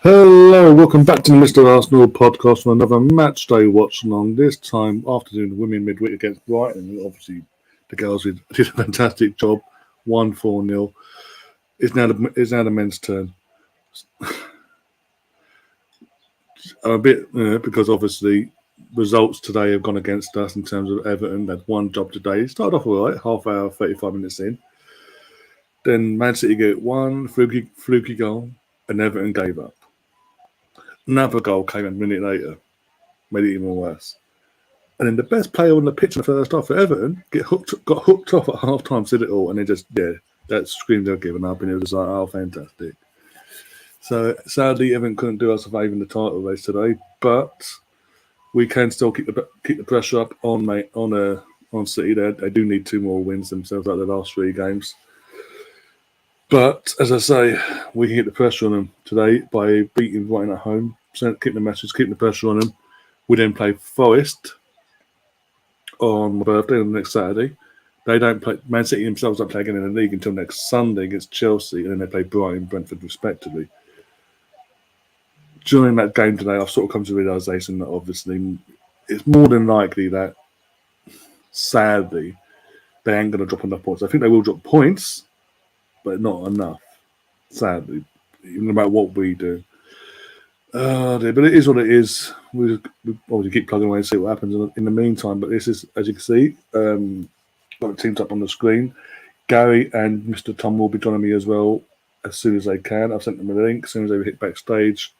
Hello, welcome back to the Mr. Arsenal podcast for another match day watch along. This time after doing the women midweek against Brighton. Obviously, the girls did a fantastic job. 1-4-0. It's now the men's turn. I'm a bit because obviously results today have gone against us in terms of Everton. They had one job today. It started off all right, half hour, 35 minutes in. Then Man City get one fluky goal, and Everton gave up. Another goal came a minute later, made it even worse. And then the best player on the pitch in the first half for Everton got hooked off at half time, did it all, and they that screamed they're giving up, and it was like, oh, fantastic. So sadly, Everton couldn't do us a favour in the title race today, but we can still keep the pressure up on City. They do need 2 more wins themselves like the last 3 games. But as I say, we can get the pressure on them today by beating Brighton at home, keeping the pressure on them. We then play Forest on my birthday on the next Saturday. They don't play. Man City themselves don't play again in the league until next Sunday against Chelsea, and then they play Brighton and Brentford respectively. During that game today, I've sort of come to the realisation that obviously it's more than likely that, sadly, they ain't going to drop enough points. I think they will drop points, but not enough, sadly, no matter what we do. But it is what it is. We obviously keep plugging away and see what happens in the meantime. But this is, as you can see, got the teams up on the screen. Gary and Mr. Tom will be joining me as well as soon as they can. I've sent them a link. As soon as they hit backstage,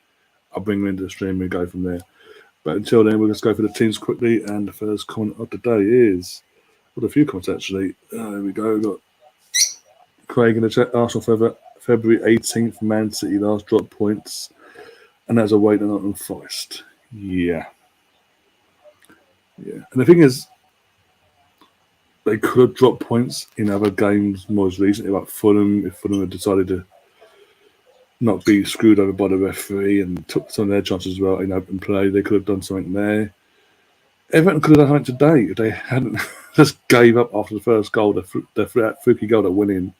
I'll bring them into the stream and go from there. But until then, we'll just go for the teams quickly. And the first comment of the day is, well, a few comments actually. There we go. We've got Craig in the chat. Arsenal February 18th. Man City last drop points. And that's a weight on Forest. Yeah. And the thing is, they could have dropped points in other games most recently, like Fulham, if Fulham had decided to not be screwed over by the referee and took some of their chances as well in open play. They could have done something there. Everton could have done something today if they hadn't just gave up after the first goal, the fluky goal that went in.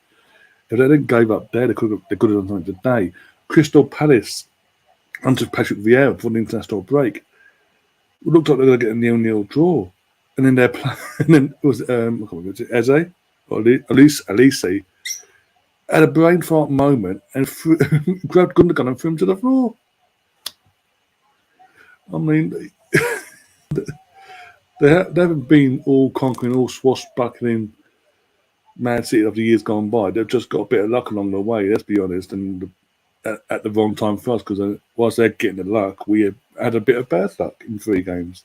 If they didn't give up there, they could have done something today. Crystal Palace under Patrick Vieira before the international break. It looked like they were going to get a 0-0 draw. And then and then it was Eze or Elise had a brain fart moment and grabbed Gundogan and threw him to the floor. I mean, they haven't been all conquering, all swashbuckling Man City of the years gone by. They've just got a bit of luck along the way, let's be honest, and at the wrong time for us, because whilst they're getting the luck, we had a bit of bad luck in 3 games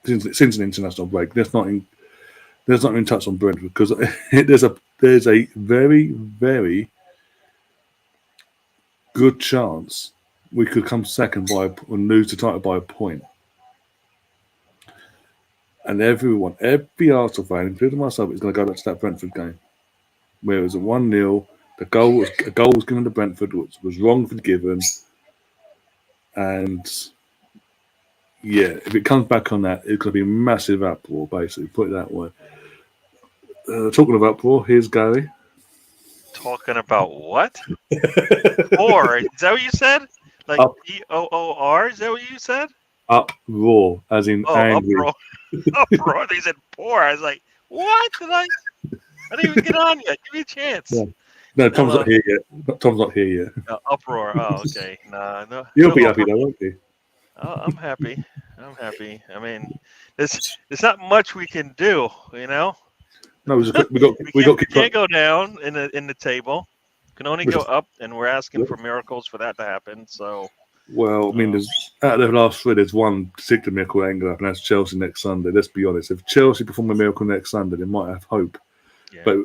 since an international break. Let's not even touch on Brentford, because there's a very, very good chance we could come second and lose the title by a point. And every Arsenal fan, including myself, is going to go back to that Brentford game where it was a 1-0. A goal was given to Brentford, which was wrongfully given. And yeah, if it comes back on that, it's going to be a massive uproar, basically, put it that way. Talking of uproar, here's Gary. Talking about what? Or is that what you said? Like P-O-O-R? Is that what you said? Uproar, as in angry. Uproar. Uproar. They said poor. I was like, what? I didn't even get on yet. Give me a chance. Yeah. No, Tom's not here yet. Tom's not here yet. Uproar. Oh, okay. No. You'll be happy though, won't you? Oh, I'm happy. I mean, there's not much we can do, you know. No, we can't go down in the table. Can only go up, and we're asking for miracles for that to happen. So. Well, I mean, out of the last 3, there's one particular miracle that ain't going to happen. That's Chelsea next Sunday. Let's be honest. If Chelsea perform a miracle next Sunday, they might have hope. Yeah. But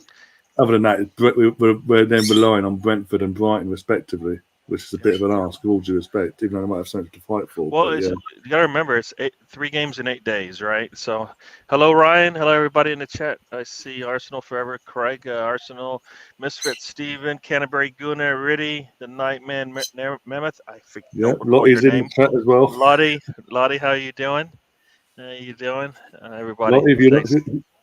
other than that, we're then relying on Brentford and Brighton respectively, which is a bit of an ask, with all due respect, even though they might have something to fight for. Well, you got to remember, it's 3 games in 8 days, right? So, hello, Ryan. Hello, everybody in the chat. I see Arsenal Forever, Craig, Arsenal, Misfit, Steven, Canterbury, Gunnar, Riddy, the Nightman, Mammoth. I forget. Yeah, Lottie's in the chat as well. Lottie, how you doing? Everybody.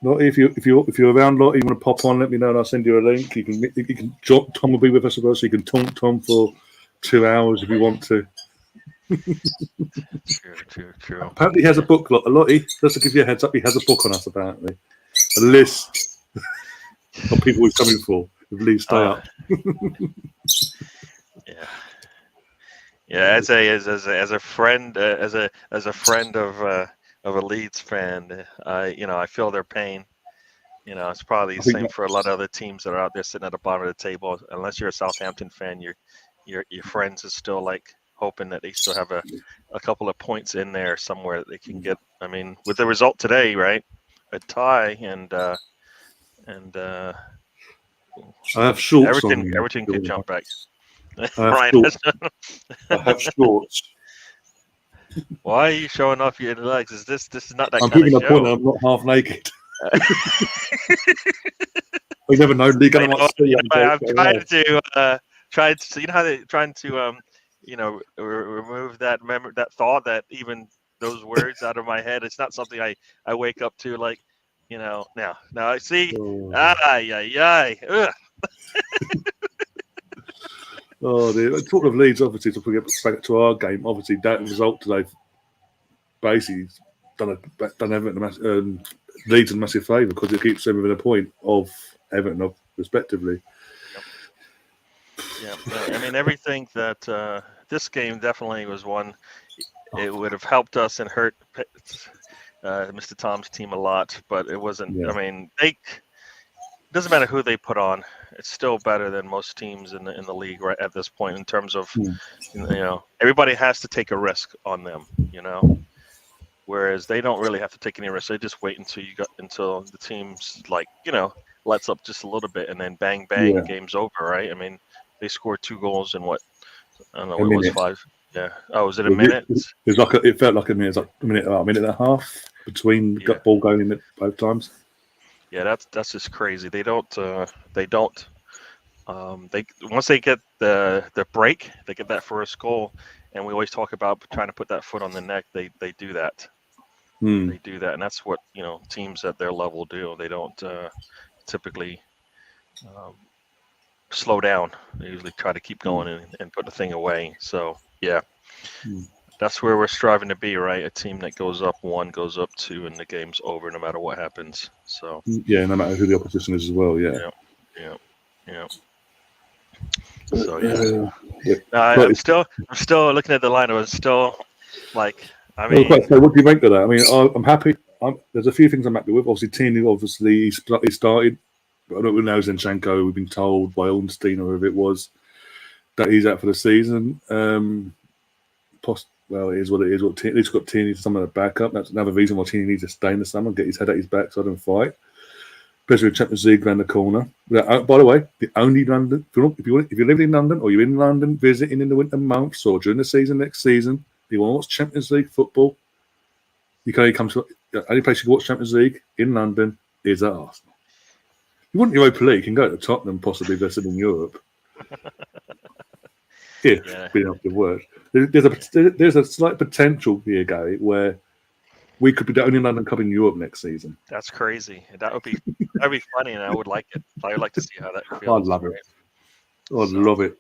Lottie, if you're around, Lottie, you want to pop on, let me know and I'll send you a link. You can Tom will be with us as well, so you can taunt Tom for 2 hours if you want to. True. Apparently, he has a book. A lot. Just to give you a heads up, he has a book on us. Apparently, a list of people he's coming for. If Leeds stay up. Yeah. As a friend of a Leeds fan, I feel their pain. It's probably the same for a lot of other teams that are out there sitting at the bottom of the table. Unless you're a Southampton fan, your friends is still like hoping that they still have a couple of points in there somewhere that they can get. I mean, with the result today, right, a tie and I have shorts on. Everything can jump back. I have shorts. Why are you showing off your legs? This is not that I'm kind of show. I'm proving a point. I'm not half naked. We never know. They're going to see. I'm trying to you know how they're trying to remove that thought, that even those words out of my head. It's not something I wake up to like, now I see. Ugh. Talking of Leeds, obviously, to get back to our game, obviously that result today basically done Leeds a massive favour because it keeps them within a point of Everton, respectively. Yeah, I mean, everything that this game definitely was one. It would have helped us and hurt Mr. Tom's team a lot, but it wasn't. Yeah. I mean, it doesn't matter who they put on. It's still better than most teams in the league right at this point in terms of, everybody has to take a risk on them, whereas they don't really have to take any risk. They just wait until the team's lets up just a little bit, and then bang, the game's over, right? I mean, they scored 2 goals in what? I don't know, what it was 5. Yeah. Oh, was it a minute? It felt like a minute. It was like a minute and a half between ball going in both times. Yeah, that's just crazy. They once they get the break, they get that first goal, and we always talk about trying to put that foot on the neck. They do that. They do that, and that's what teams at their level do. They don't typically slow down. They usually try to keep going and put the thing away. So that's where we're striving to be, right? A team that goes up 1, goes up 2, and the game's over no matter what happens. So no matter who the opposition is as well. Yeah. So I'm still looking at the lineup. I'm still like, I mean, so what do you make of that? I mean, I'm happy. There's a few things I'm happy with. Obviously, Tini, he started. But I don't know Zinchenko. We've been told by Ornstein or whoever it was that he's out for the season. Well, it is what it is. At least got Tini to someone to back up. That's another reason why Tini needs to stay in the summer, get his head at his backside and fight. Especially with Champions League around the corner. By the way, the only London, if you're living in London or you're in London visiting in the winter months or during the season next season, if you want to watch Champions League football, you can only come to the only place you can watch Champions League in London is at Arsenal. You want Europa League, you can go to Tottenham, possibly listed in Europe. Being able to work. There's a slight potential here, Gary, where we could be the only London club in Europe next season. That's crazy. That'd be funny, and I would like it. I would like to see how that feels. I'd love it. Love it.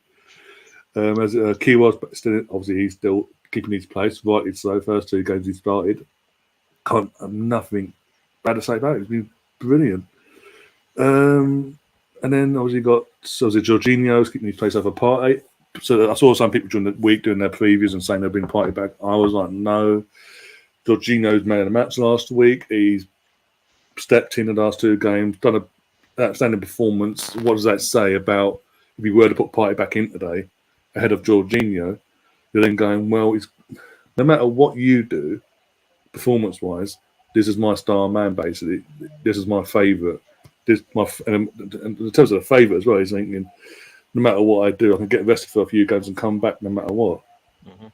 As key was, but still, obviously, he's still keeping his place. Rightly so. First 2 games he started. Nothing bad to say about it. It's been brilliant. And then obviously Jorginho's keeping his place over Partey. So I saw some people during the week doing their previews and saying they've been Partey back. I was like, no. Jorginho's man of the match last week. He's stepped in the last 2 games, done an outstanding performance. What does that say about if you were to put Partey back in today ahead of Jorginho? You're then going, well, no matter what you do, performance-wise, this is my star man, basically. This is my favourite. And in terms of the favourite as well, he's thinking, no matter what I do, I can get rested for a few games and come back no matter what. Mm-hmm.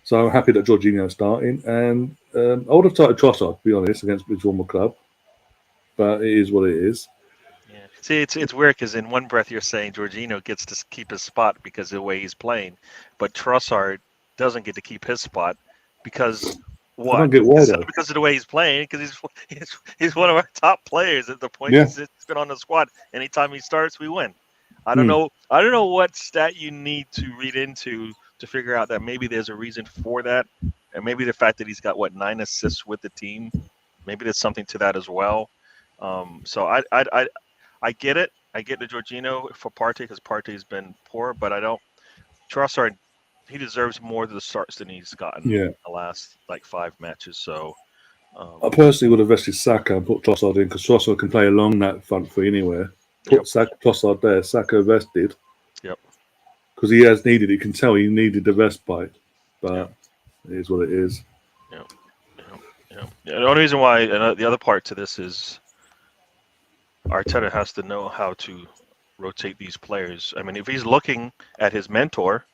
So I'm happy that Jorginho's starting. And I would have started Trossard, to be honest, against his former club. But it is what it is. Yeah. See, it's weird because in one breath you're saying Jorginho gets to keep his spot because of the way he's playing. But Trossard doesn't get to keep his spot because... What? I don't get why, because of the way he's playing, because he's one of our top players at the point he's been on the squad. Anytime he starts, we win. I don't know. I don't know what stat you need to read into to figure out that maybe there's a reason for that, and maybe the fact that he's got 9 assists with the team. Maybe there's something to that as well. So I get it. I get the Jorginho for Partey because Partey's been poor, but I don't. Trossard, he deserves more of the starts than he's gotten Yeah. in the last like 5 matches. So I personally would have rested Saka and put Trossard in because Trossard can play along that front three anywhere. Yep. Put Trossard there. Saka rested Yep. because he has needed. You can tell he needed the respite, but it is what it is. Yep. Yep. Yeah, the only reason why, and the other part to this is Arteta has to know how to rotate these players. I mean, if he's looking at his mentor,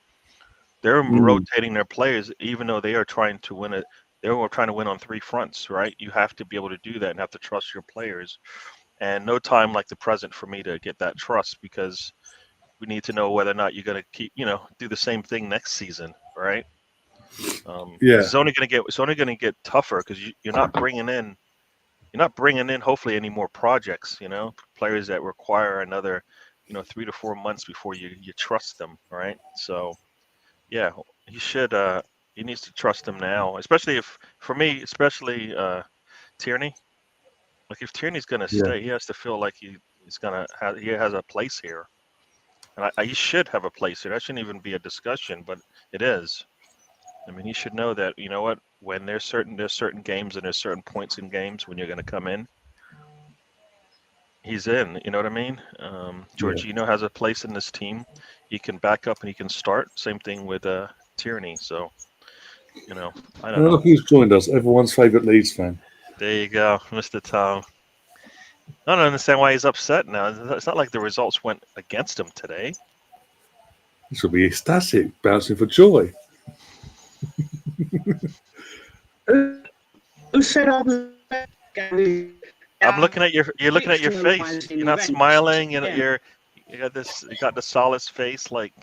they're rotating their players, even though they are trying to win it. They were trying to win on 3 fronts, right? You have to be able to do that and have to trust your players. And no time like the present for me to get that trust because we need to know whether or not you're going to keep, do the same thing next season, right? Yeah. It's only going to get tougher because you're not bringing in hopefully any more projects, players that require another, 3 to 4 months before you trust them, right? So, yeah, he should. He needs to trust them now, especially especially Tierney. Like if Tierney's going to stay, he has to feel like he has a place here, and he should have a place here. That shouldn't even be a discussion, but it is. I mean, he should know that. You know what? When there's certain games and there's certain points in games when you're going to come in, he's in. You know what I mean? Jorginho has a place in this team. He can back up and he can start. Same thing with Tierney. So, I don't know. Look who's joined us. Everyone's favourite Leeds fan. There you go, Mr. Tom. I don't understand why he's upset now. It's not like the results went against him today. This will be ecstatic, bouncing for joy. Who said I was Gary? I'm looking at you're looking at your face. You're not smiling. You got the solace face, like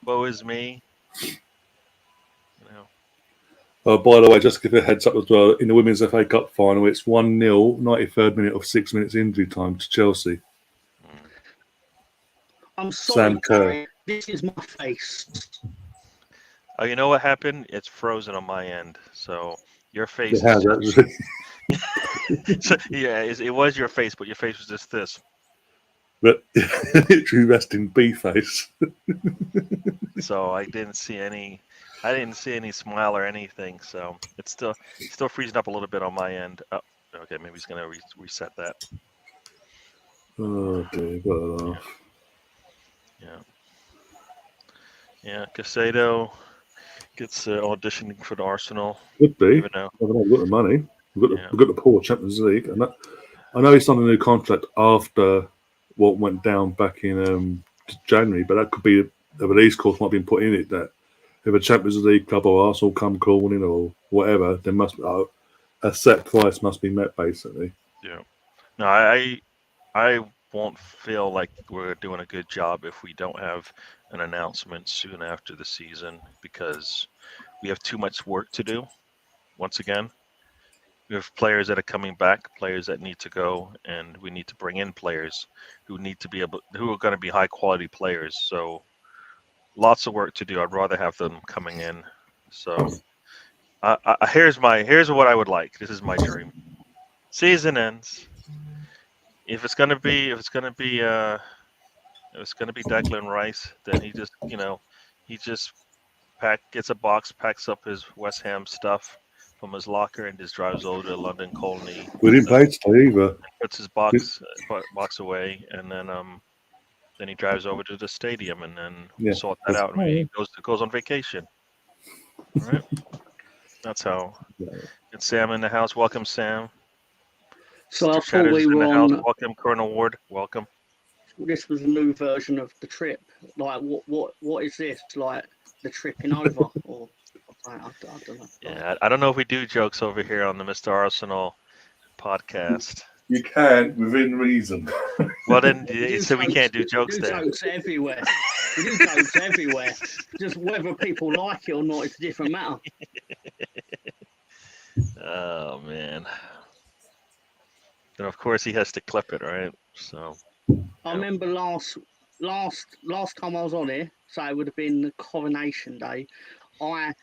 woe is me. By the way, just to give a heads up as well, in the Women's FA Cup final, it's 1-0, 93rd minute of 6 minutes injury time to Chelsea. I'm sorry, Sam Kerr. Gary, this is my face. Oh, you know what happened? It's frozen on my end. So your face. It has actually. So, yeah, it was your face, but your face was just this. But literally resting B face. So I didn't see any smile or anything. So it's still freezing up a little bit on my end. Oh, okay, maybe he's gonna reset that. Oh dear, got to laugh. Yeah. Casado gets auditioning for the Arsenal. Could be. Even though We've got the money. We've got the poor Champions League, and I know he signed a new contract after what went down back in January, but that could be a release clause might be put in it that if a Champions League club or Arsenal come calling or whatever, there must a set price must be met basically. Yeah. No, I won't feel like we're doing a good job if we don't have an announcement soon after the season because we have too much work to do. Once again, we have players that are coming back, players that need to go, and we need to bring in players who are going to be high quality players. So lots of work to do. I'd rather have them coming in. So here's what I would like. This is my dream. Season ends. If it's gonna be Declan Rice, then he just gets a box, packs up his West Ham stuff from his locker, and just drives over to London Colney. We didn't pay today either. Puts his box away, and then he drives over to the stadium, and then sort that out. And he goes on vacation. All right, that's how. Get Sam in the house. Welcome, Sam. So I thought we were on. Welcome, Colonel Ward. Welcome. This was a new version of the trip. Like, what is this? Like the tripping over, or I don't know. Yeah, I don't know if we do jokes over here on the Mr. Arsenal podcast. You can within reason. Well, then, so we can't do jokes there. Jokes everywhere. We do jokes everywhere. Just whether people like it or not, it's a different matter. Oh man. And of course he has to clip it, right? So I remember last last time I was on here, so it would have been the Coronation Day. I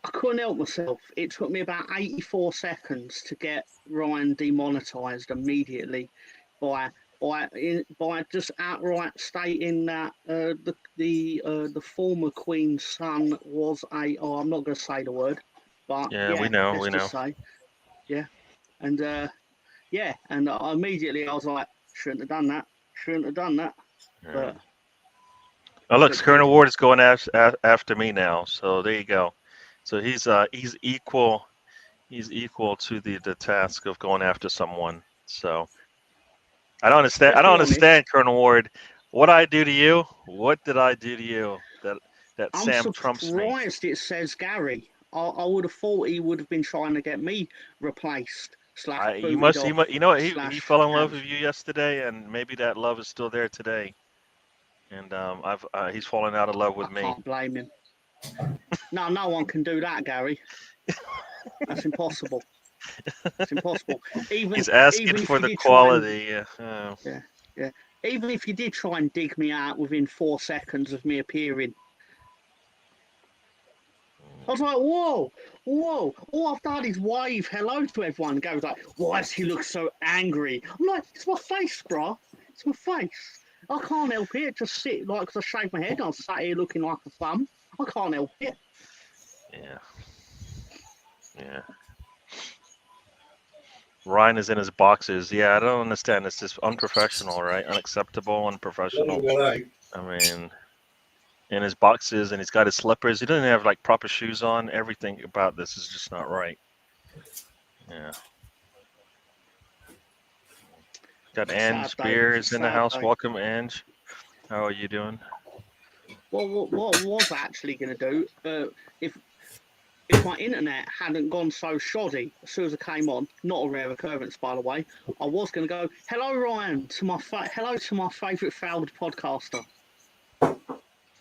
couldn't help myself. It took me about 84 seconds to get Ryan demonetised immediately by just outright stating that the former Queen's son was a. Oh, I'm not going to say the word, but Yeah, we know. let's just say, yeah, and and immediately I was like, shouldn't have done that. Yeah. But Oh, look, Colonel Ward is going after me now. So there you go. So he's equal. He's equal to the task of going after someone. So I don't understand. I don't understand, Colonel Ward. What I do to you? What did I do to you? That I'm Sam trumps me. surprised it says Gary. I would have thought he would have been trying to get me replaced. You know what? He fell in love with you yesterday, and maybe that love is still there today. And he's fallen out of love with me. I can't blame him. No one can do that, Gary. That's impossible. It's impossible. He's asking for the quality. Yeah. Even if you did try and dig me out within 4 seconds of me appearing, I was like, whoa. All I've done is wave hello to everyone and goes like, why does he look so angry? I'm like, it's my face, bro. It's my face. I can't help it. Just sit like, because I shaved my head. I'm sat here looking like a thumb. I can't help it. Yeah. Ryan is in his boxes. Yeah, I don't understand. It's just unprofessional, right? Unacceptable, unprofessional. I mean, in his boxes, and he's got his slippers. He doesn't have like proper shoes on. Everything about this is just not right. Yeah. Got Ange Spears in the house. Welcome, Ange. How are you doing? Well, what I was actually going to do, if my internet hadn't gone so shoddy as soon as I came on, not a rare occurrence, by the way, I was going to go, hello, Ryan, hello to my favourite failed podcaster.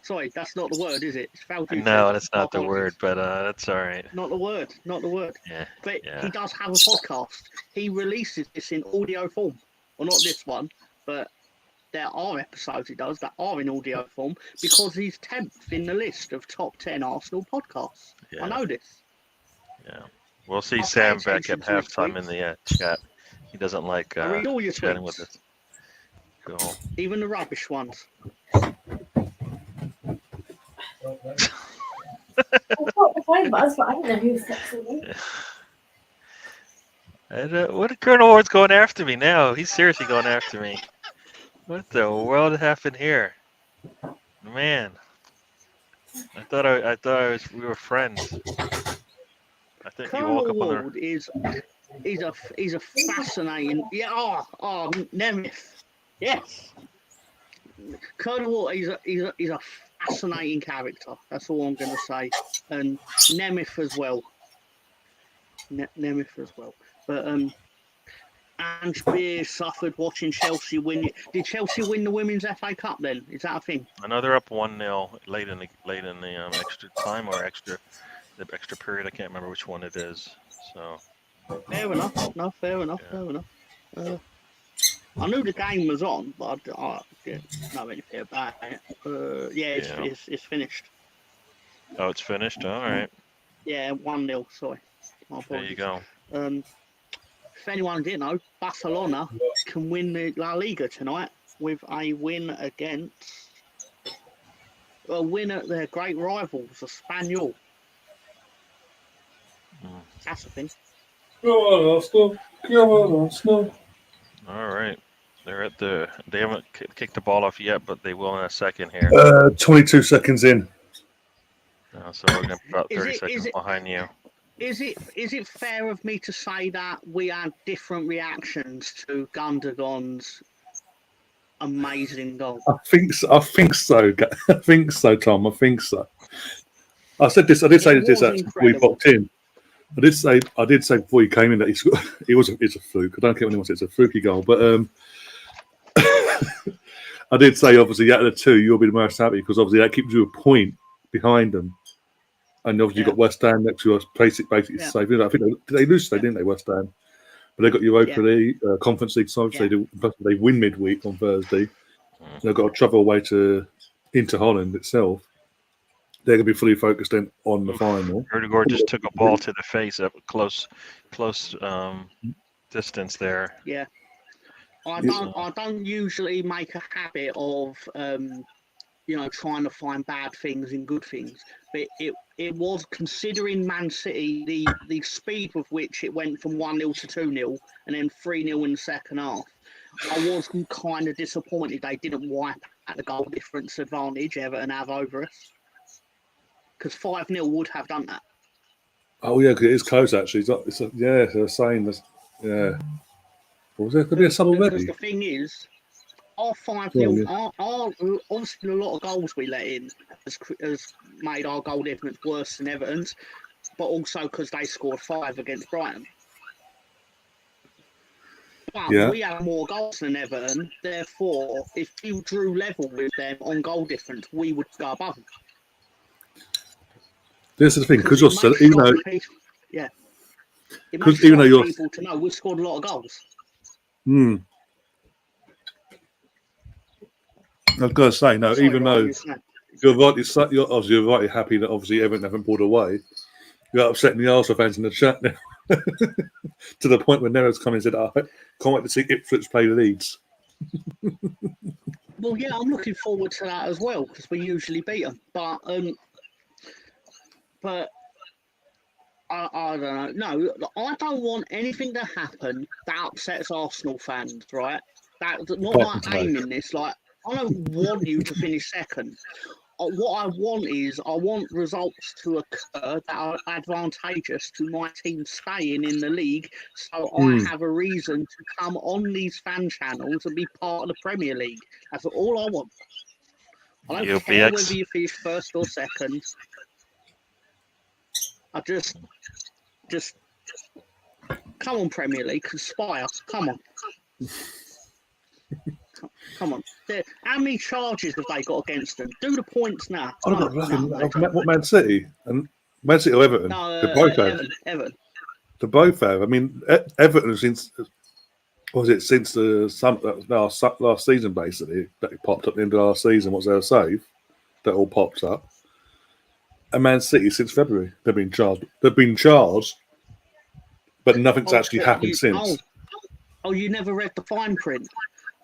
Sorry, that's not the word, is it? It's failed. No, that's not the word, but that's all right. Not the word. Yeah. But he does have a podcast. He releases this in audio form. Well, not this one, but there are episodes he does that are in audio form because he's 10th in the list of top 10 Arsenal podcasts. Yeah. I know this. Yeah. We'll see Sam back at halftime in the chat. He doesn't like read all your chatting tweets. with us. Cool. Even the rubbish ones. I thought the phone buzz, but I didn't know who was texting me. And, what Colonel Ward's going after me now? He's seriously going after me. What the world happened here, man? I thought we were friends. I think Colonel you woke up Ward on the... is a fascinating. Yeah. Oh, Nemeth. Yes. Colonel Ward is a fascinating character. That's all I'm going to say. And Nemeth as well. Nemeth as well. But Ange Spears suffered watching Chelsea win. Did Chelsea win the Women's FA Cup then? Is that a thing? I know they're up 1-0 late in the extra time or extra period. I can't remember which one it is. So fair enough. No, fair enough. Yeah. Fair enough. I knew the game was on, but I didn't know anything about it. It's finished. Oh, it's finished. All right. Yeah, 1-0. Sorry. There you go. If anyone didn't know, Barcelona can win the La Liga tonight with a win at their great rivals, the Espanyol. That's the thing. All right. They haven't kicked the ball off yet, but they will in a second here. 22 seconds in. So we're going to be about 30 seconds behind you. Is it fair of me to say that we had different reactions to Gundogan's amazing goal? I think so. I think so, Tom. I think so. I did say this before we popped in. I did say before he came in that it's a fluke. I don't care when anyone says it's a fluky goal, but I did say obviously out of the two you'll be the most happy because obviously that keeps you a point behind them. And obviously you've got West Ham next to us, basically safe. I think they lose today, didn't they, West Ham? But they got Europa League, Conference League, so they win midweek on Thursday. they've got to travel away into Holland itself. They're going to be fully focused in on the final. Erdegaard just took a ball to the face at close distance there. Yeah. I don't usually make a habit of trying to find bad things in good things, but it was, considering Man City, the speed with which it went from 1-0 to 2-0 and then 3-0 in the second half. I was kind of disappointed they didn't wipe out the goal difference advantage Everton have over us, because 5-0 would have done that. Oh yeah, 'cause it is close actually. They're saying this. Yeah. Was there could be a sub already? Because the thing is, our 5-0, our obviously a lot of goals we let in has made our goal difference worse than Everton's, but also because they scored 5 against Brighton. But we have more goals than Everton, therefore, if you drew level with them on goal difference, we would go above them. This is the thing, because you're still, even though you're people to know we've scored a lot of goals. I was going to say, no, even though you're rightly happy that obviously Everton haven't pulled away, you're upsetting the Arsenal fans in the chat now. To the point where Nero's come and said, I can't wait to see Ipswich play Leeds. Well, yeah, I'm looking forward to that as well, because we usually beat them. But I don't know. No, I don't want anything to happen that upsets Arsenal fans, right? That's not like aiming this. Like, I don't want you to finish second. What I want results to occur that are advantageous to my team staying in the league, so I have a reason to come on these fan channels and be part of the Premier League. That's all I want. I don't care whether you finish first or second. I just come on, Premier League, conspire. Come on. Come on. How many charges have they got against them? Do the points now. What, Man City? And Man City or Everton? No, They're both Everton. They're both have. I mean, Everton since the last season, basically, that it popped up at the end of last season, what's their save? That all pops up. And Man City since February. They've been charged, but nothing's actually happened since. Oh, you never read the fine print?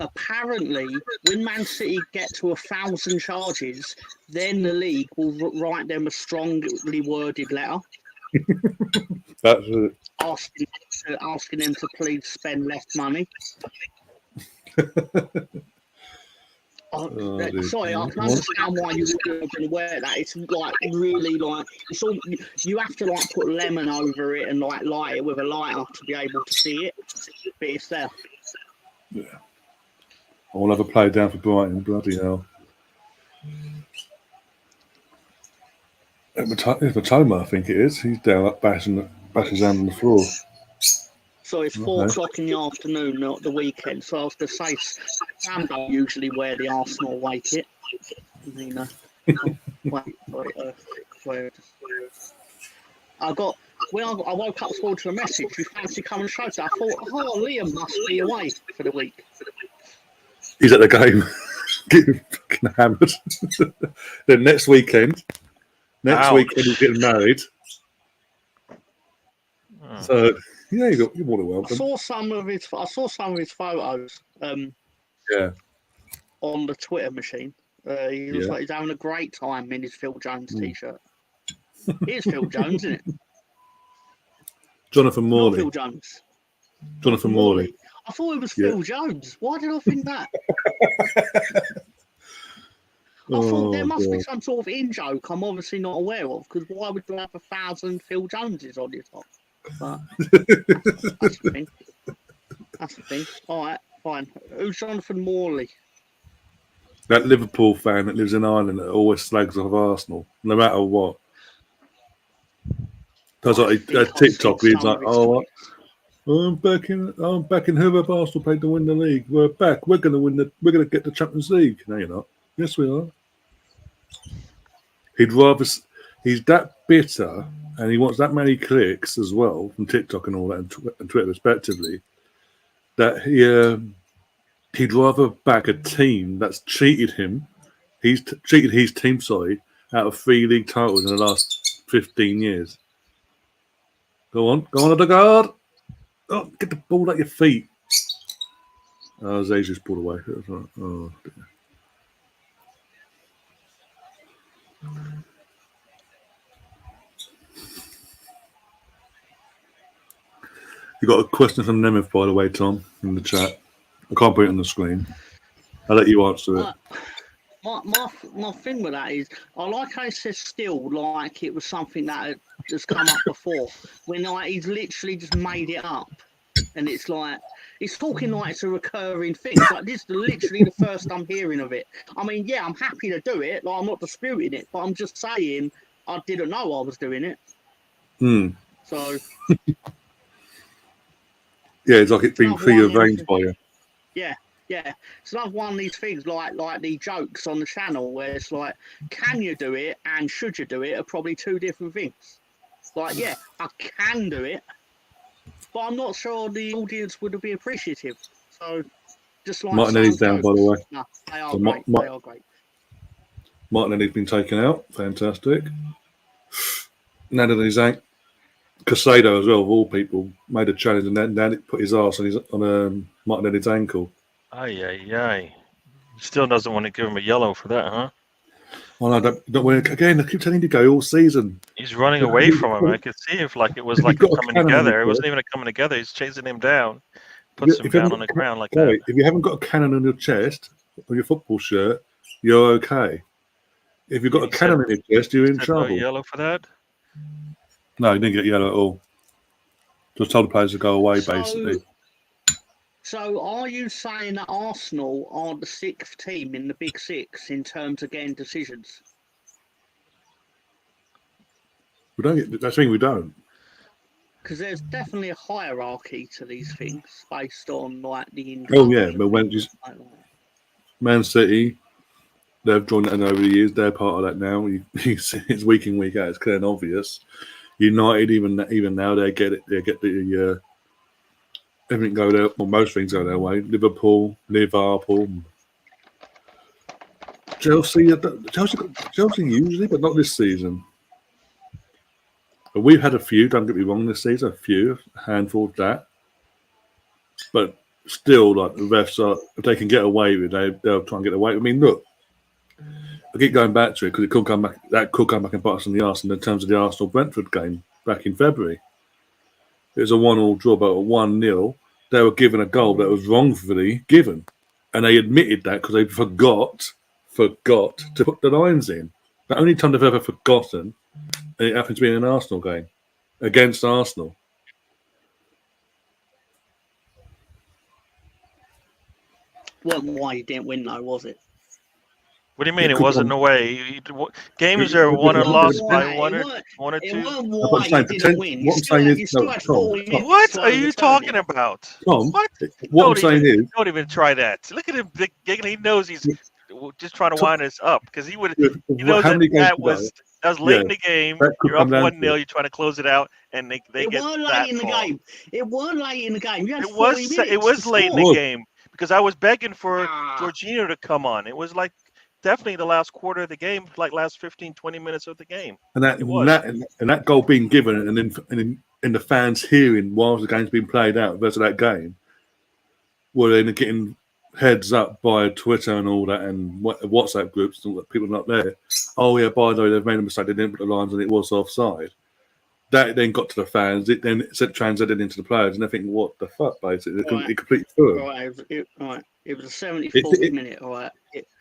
Apparently, when Man City get to 1,000 charges, then the league will write them a strongly worded letter. That's it. Asking them to please spend less money. Sorry, I can understand why you wouldn't have been aware of that. It's like really like it's all you have to like put lemon over it and like light it with a lighter to be able to see it. But it's there. Yeah. I'll have a play down for Brighton. Bloody hell. Matoma, I think it is. He's down up bashing his hand on the floor. So it's 4 o'clock in the afternoon, not the weekend. So I was going to say, Sam don't usually wear the Arsenal away kit. You know. I woke up this morning to a message. You fancy coming show? So I thought, Liam must be away for the week. He's at the game, getting fucking hammered. Then next weekend he's getting married. So yeah, you're more than welcome. I saw some of his photos. On the Twitter machine. He looks like he's having a great time in his Phil Jones t-shirt. It is Phil Jones, isn't it? Jonathan Morley. Not Phil Jones. Jonathan Morley. I thought it was Phil Jones. Why did I think that? I thought there must be some sort of in-joke I'm obviously not aware of, because why would you have 1,000 Phil Joneses on your top? But that's the thing. That's the thing. All right, fine. Who's Jonathan Morley? That Liverpool fan that lives in Ireland that always slags off Arsenal, no matter what. Does like TikTok, he's like, I'm back in Hove. Arsenal played to win the league. We're back. We're gonna get the Champions League. No, you're not. Yes, we are. He's that bitter, and he wants that many clicks as well from TikTok and all that, and Twitter respectively, that he'd rather back a team that's cheated him. He's cheated his team, out of 3 league titles in the last 15 years. Go on, Odegaard. Oh, get the ball at your feet. Zay's just pulled away. Oh, dear. You got a question from Nemeth, by the way, Tom, in the chat. I can't put it on the screen. I'll let you answer it. My thing with that is, I like how he says still, like it was something that has come up before, when like he's literally just made it up, and it's like he's talking like it's a recurring thing. It's like this is literally the first I'm hearing of it. I mean, yeah, I'm happy to do it. Like I'm not disputing it, but I'm just saying I didn't know I was doing it. So. Yeah, it's like it's been through your veins by you. Yeah. It's another one of these things like the jokes on the channel where it's like, can you do it and should you do it are probably two different things. Like, yeah, I can do it, but I'm not sure the audience would be appreciative. So, just like Martinelli's down, by the way. No, they are So great. They are great. Martinelli's been taken out. Fantastic. Nadal Casado as well, of all people, made a challenge and then put his arse on Martinelli's ankle. Aye. Still doesn't want to give him a yellow for that, huh? Well, no, don't worry. Again, I keep telling you to go all season. He's running away from him. I could see if like it was like coming together. It wasn't even coming together. He's chasing him down, puts him down on the ground like that. If you haven't got a cannon on your chest, on your football shirt, you're okay. If you've got a cannon on your chest, you're in trouble. No yellow for that? No, he didn't get yellow at all. Just told the players to go away, basically. So, are you saying that Arsenal are the 6th team in the Big Six in terms of getting decisions? We don't get. That's the thing. We don't. Because there's definitely a hierarchy to these things based on like the. Oh yeah, but when Man City, they've joined that in over the years. They're part of that now. It's week in, week out. It's clear and obvious. United, even now, they get it. They get the everything go there. Well, most things go their way. Liverpool, Chelsea usually, but not this season. But we've had a few. Don't get me wrong. This season, a handful of that. But still, like the refs are, if they can get away with it, they'll try and get away. I mean, look. I keep going back to it because it could come back. That could come back and bite us in the arse in terms of the Arsenal-Brentford game back in February. It was a 1-1 draw, but a 1-0. They were given a goal that was wrongfully given, and they admitted that because they forgot to put the lines in. The only time they've ever forgotten, and it happened to be in an Arsenal game against Arsenal. Wasn't why you didn't win, though, was it? What do you mean it wasn't away? Games are won or lost by one or two. It wasn't why you didn't win. You still had 40 minutes. What are you talking about? Tom, what I'm saying is... Don't even try that. Look at him giggling. He knows he's just trying to wind us up because he would. He knows that was late in the game. You're up 1-0. You're trying to close it out, and they get that call. It weren't late in the game. It was late in the game because I was begging for Jorginho to come on. It was like definitely the last quarter of the game, like last 15, 20 minutes of the game. And that goal being given, and then the fans hearing while the game's being played out versus that game, were then getting heads up by Twitter and all that, and WhatsApp groups and people not there. Oh yeah, by the way, they've made a mistake. They didn't put the lines, and it was offside. That then got to the fans. It then translated into the players, and they think, "What the fuck?" Basically, it completely threw them. It was a 70-40 minute. All right.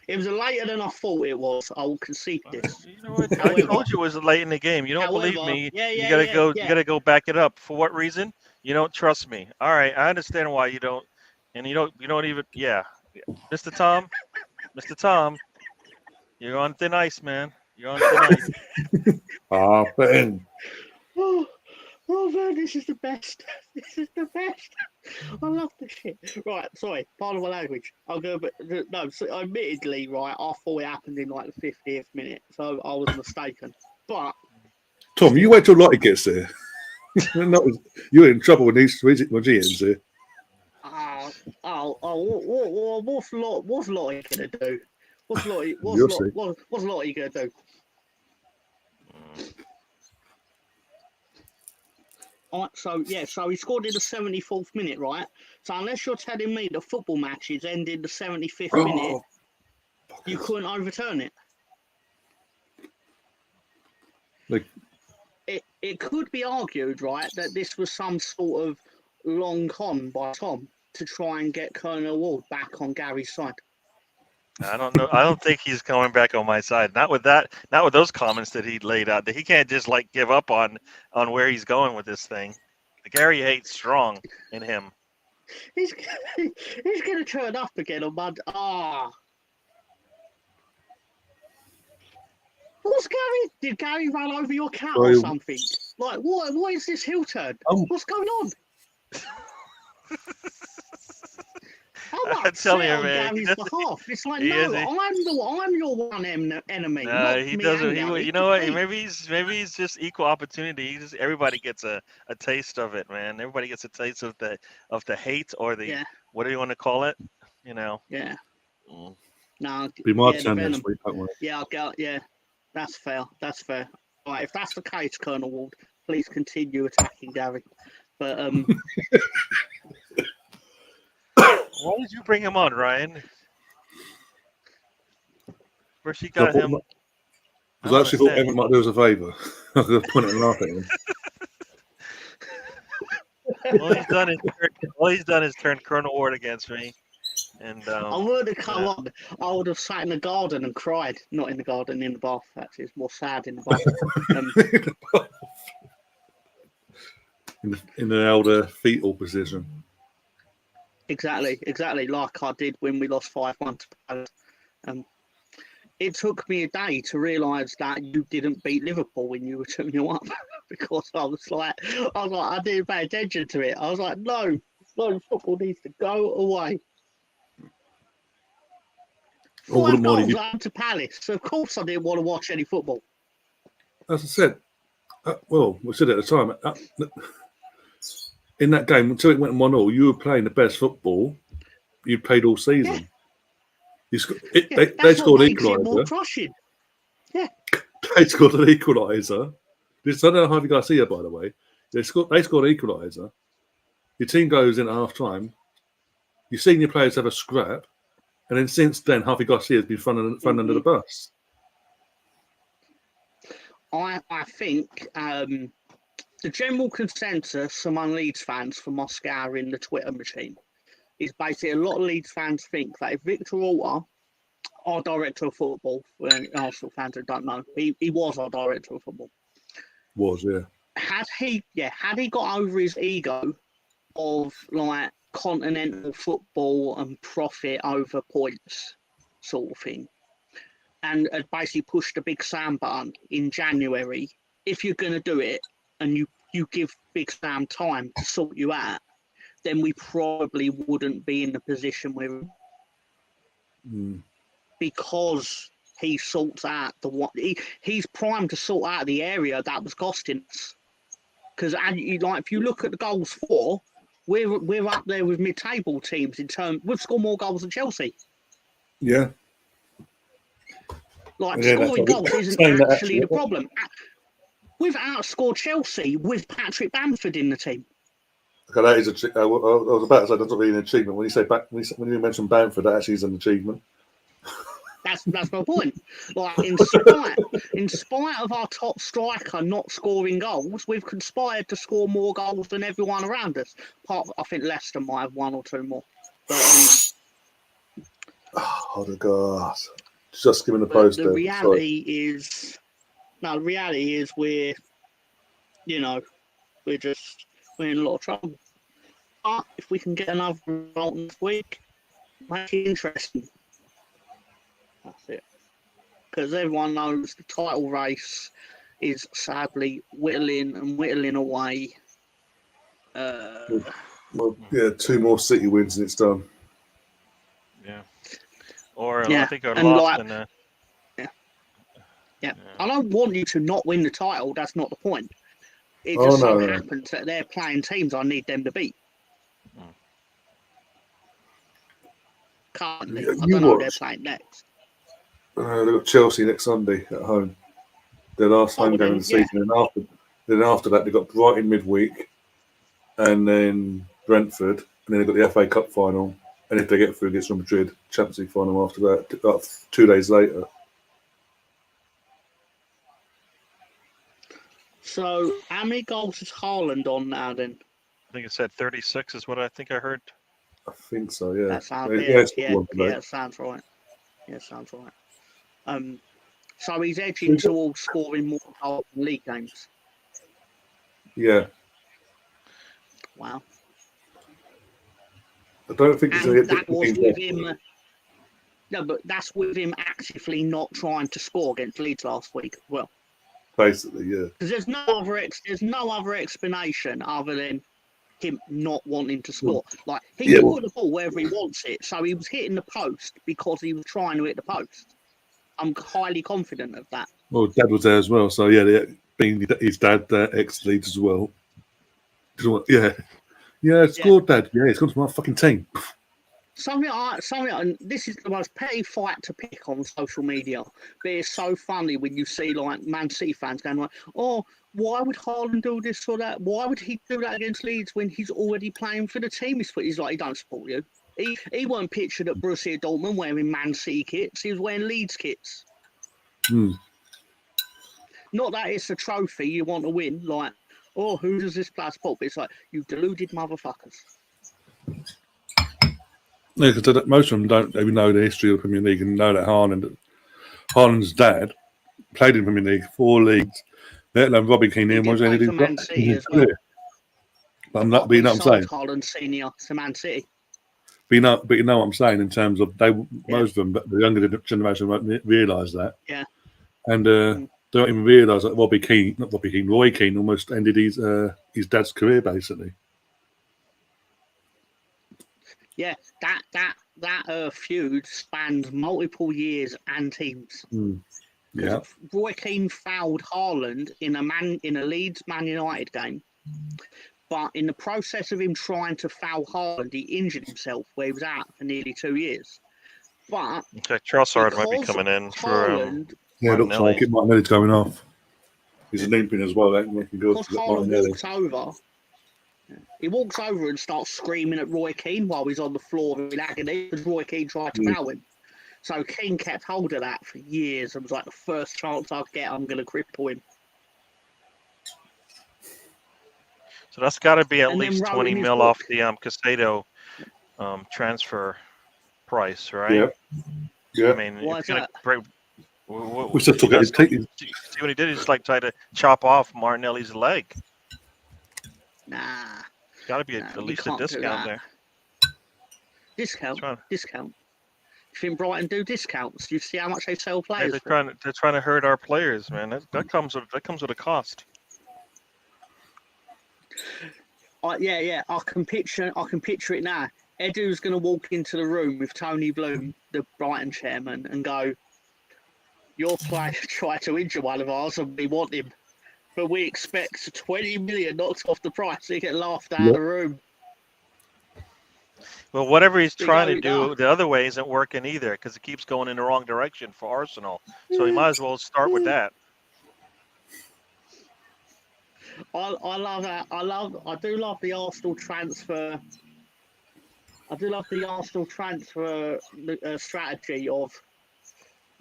It was later than I thought it was. I will concede this. You know what? I told you it was late in the game. You don't believe me? You gotta go back it up. For what reason? You don't trust me. All right, I understand why you don't, and you don't even. Yeah, Mr. Tom, you're on thin ice, man. You're on thin ice. Ben. Oh man, this is the best. This is the best. I love this shit. Right, sorry, pardon my language. I'll go, but no. So admittedly, right, I thought it happened in like the 50th minute, so I was mistaken. But Tom, you wait till Lottie gets there. You're in trouble when he ends here. What's Lottie gonna do? What's Lottie gonna do? All right, so he scored in the 74th minute, right? So unless you're telling me the football matches ended the 75th minute, you couldn't overturn it. Like, it could be argued, right, that this was some sort of long con by Tom to try and get Colonel Ward back on Gary's side. I don't know. I don't think he's coming back on my side. Not with that. Not with those comments that he laid out. That he can't just like give up on where he's going with this thing. The Gary hate's strong in him. He's going to turn up again on Monday. What's Gary? Did Gary run over your cat or something? Like, what is this heel turn? What's going on? I'm telling you, man. Gary's behalf. It's like, I'm your one enemy. No, he doesn't. You know what? Maybe he's just equal opportunity. Everybody gets a taste of it, man. Everybody gets a taste of the hate or the what do you want to call it? You know. Yeah. Mm. No. Be my turn next week. Don't worry. Yeah, I'll go. Yeah, that's fair. That's fair. All right, if that's the case, Colonel Ward, please continue attacking Gary. But why did you bring him on, Ryan? First, you got him. Because I actually thought Evan might do us a favour. I could point it and laugh at him. All he's done is turn Colonel Ward against me. And I would have come on. I would have sat in the garden and cried. Not in the garden, in the bath. Actually, it's more sad in the bath. In an elder fetal position. Exactly, like I did when we lost 5-1 to Palace. It took me a day to realise that you didn't beat Liverpool when you were 2-0 up because I didn't pay attention to it. I was like, no, football needs to go away. 5 goals to Palace. So of course I didn't want to watch any football. As I said, we said at the time, in that game, until it went 1-0, you were playing the best football you'd played all season. They scored an equaliser. Yeah. They scored an equaliser. I don't know Harvey Garcia, by the way. They scored an equaliser. Your team goes in at half time. You've seen your players have a scrap. And then since then, Harvey Garcia has been thrown under the bus. I think the general consensus among Leeds fans from Moscow in the Twitter machine is basically a lot of Leeds fans think that if Victor Orta, our director of football, when Arsenal fans who don't know, he was our director of football. Had he got over his ego of like continental football and profit over points sort of thing, and had basically pushed the Big Sam button in January, if you're going to do it and you give Big Sam time to sort you out, then we probably wouldn't be in the position we're in. Because he sorts out he's primed to sort out the area that was costing us. Because if you look at the goals for, we're up there with mid-table teams in terms. We've scored more goals than Chelsea. Yeah. Scoring goals isn't actually the problem. We've outscored Chelsea with Patrick Bamford in the team. Okay, that is I was about to say that's not really an achievement. When you mention Bamford, that actually is an achievement. That's my point. Like in spite of our top striker not scoring goals, we've conspired to score more goals than everyone around us. I think Leicester might have 1 or 2 more. But, oh the God! Just giving the post. The reality is we're in a lot of trouble. But if we can get another result this week, make it interesting. That's it. Because everyone knows the title race is sadly whittling away. 2 more City wins and it's done. Yeah. I think our loss Yeah. I don't want you to not win the title. That's not the point. It just happens that they're playing teams I need them to beat. currently. Yeah, I you don't know who they're watch. playing next. They've got Chelsea next Sunday at home. Their last home game of the Yeah. season. And after that, they've got Brighton midweek, and then Brentford, and then they've got the FA Cup final. And if they get through against Real Madrid, Champions League final after that, 2 days later. So, how many goals is Haaland on now then? I think it said 36 is what I think I heard. I think so, yeah. That sounds It sounds right. Yeah, sounds right. So he's edging towards scoring more goals in league games. Yeah. Wow. I don't think he's And that was with him. No, but that's with him actively not trying to score against Leeds last week. Well, basically, yeah. because there's no other explanation other than him not wanting to score. Like he can put the ball wherever he wants it, so he was hitting the post because he was trying to hit the post. I'm highly confident of that. Well, Dad was there as well, so yeah, being his dad, ex-Leeds as well. Yeah, scored, Dad. Yeah, he's gone to my fucking team. Something, and this is the most petty fight to pick on social media, but it's so funny when you see like Man City fans going like, "Oh, why would Haaland do this or that? Why would he do that against Leeds when he's already playing for the team?" He's like, he don't support you. He weren't pictured at Borussia Dortmund wearing Man City kits. He was wearing Leeds kits. Not that it's a trophy you want to win. Like, oh, who does this player support? But it's like, you deluded motherfuckers. Yeah, because most of them don't even know the history of the Premier League and know that Haaland's dad played in the Premier League, 4 leagues. Let alone Robbie Keane was anything for Man City as well. But I'm not, but you know what I'm saying. Haaland senior to Man City. But you know what I'm saying in terms of most of them, but the younger generation won't realise that. Yeah. And they don't even realise that Roy Keane almost ended his dad's career basically. Yeah, that feud spanned multiple years and teams. Yeah. Roy Keane fouled Haaland in a Leeds Man United game, but in the process of him trying to foul Haaland, he injured himself where he was out for nearly 2 years. But okay, Trossard might be coming in for Haaland. Yeah, it looks like it. Martinelli's going off. He's limping as well. Because Haaland walks over. He walks over and starts screaming at Roy Keane while he's on the floor in agony because Roy Keane tried to foul him. So Keane kept hold of that for years and was like, the first chance I get, I'm going to cripple him. So that's got to be at least 20 mil off the Casado transfer price, right? Yeah. I mean, why is that? We still took his see what he did? He just like tried to chop off Martinelli's leg. Nah. Got to be at least a discount there. Discount. You think Brighton do discounts? You see how much they sell players? They're trying to hurt our players, man. That comes with a cost. Yeah. I can picture it now. Edu's going to walk into the room with Tony Bloom, the Brighton chairman, and go, "Your player tried to injure one of ours, and we want him, but we expect 20 million knocked off the price." So he get laughed out of the room. Well, whatever he's trying to do the other way isn't working either because it keeps going in the wrong direction for Arsenal. So he might as well start with that. I love that. I do love the Arsenal transfer. I do love the Arsenal transfer strategy of,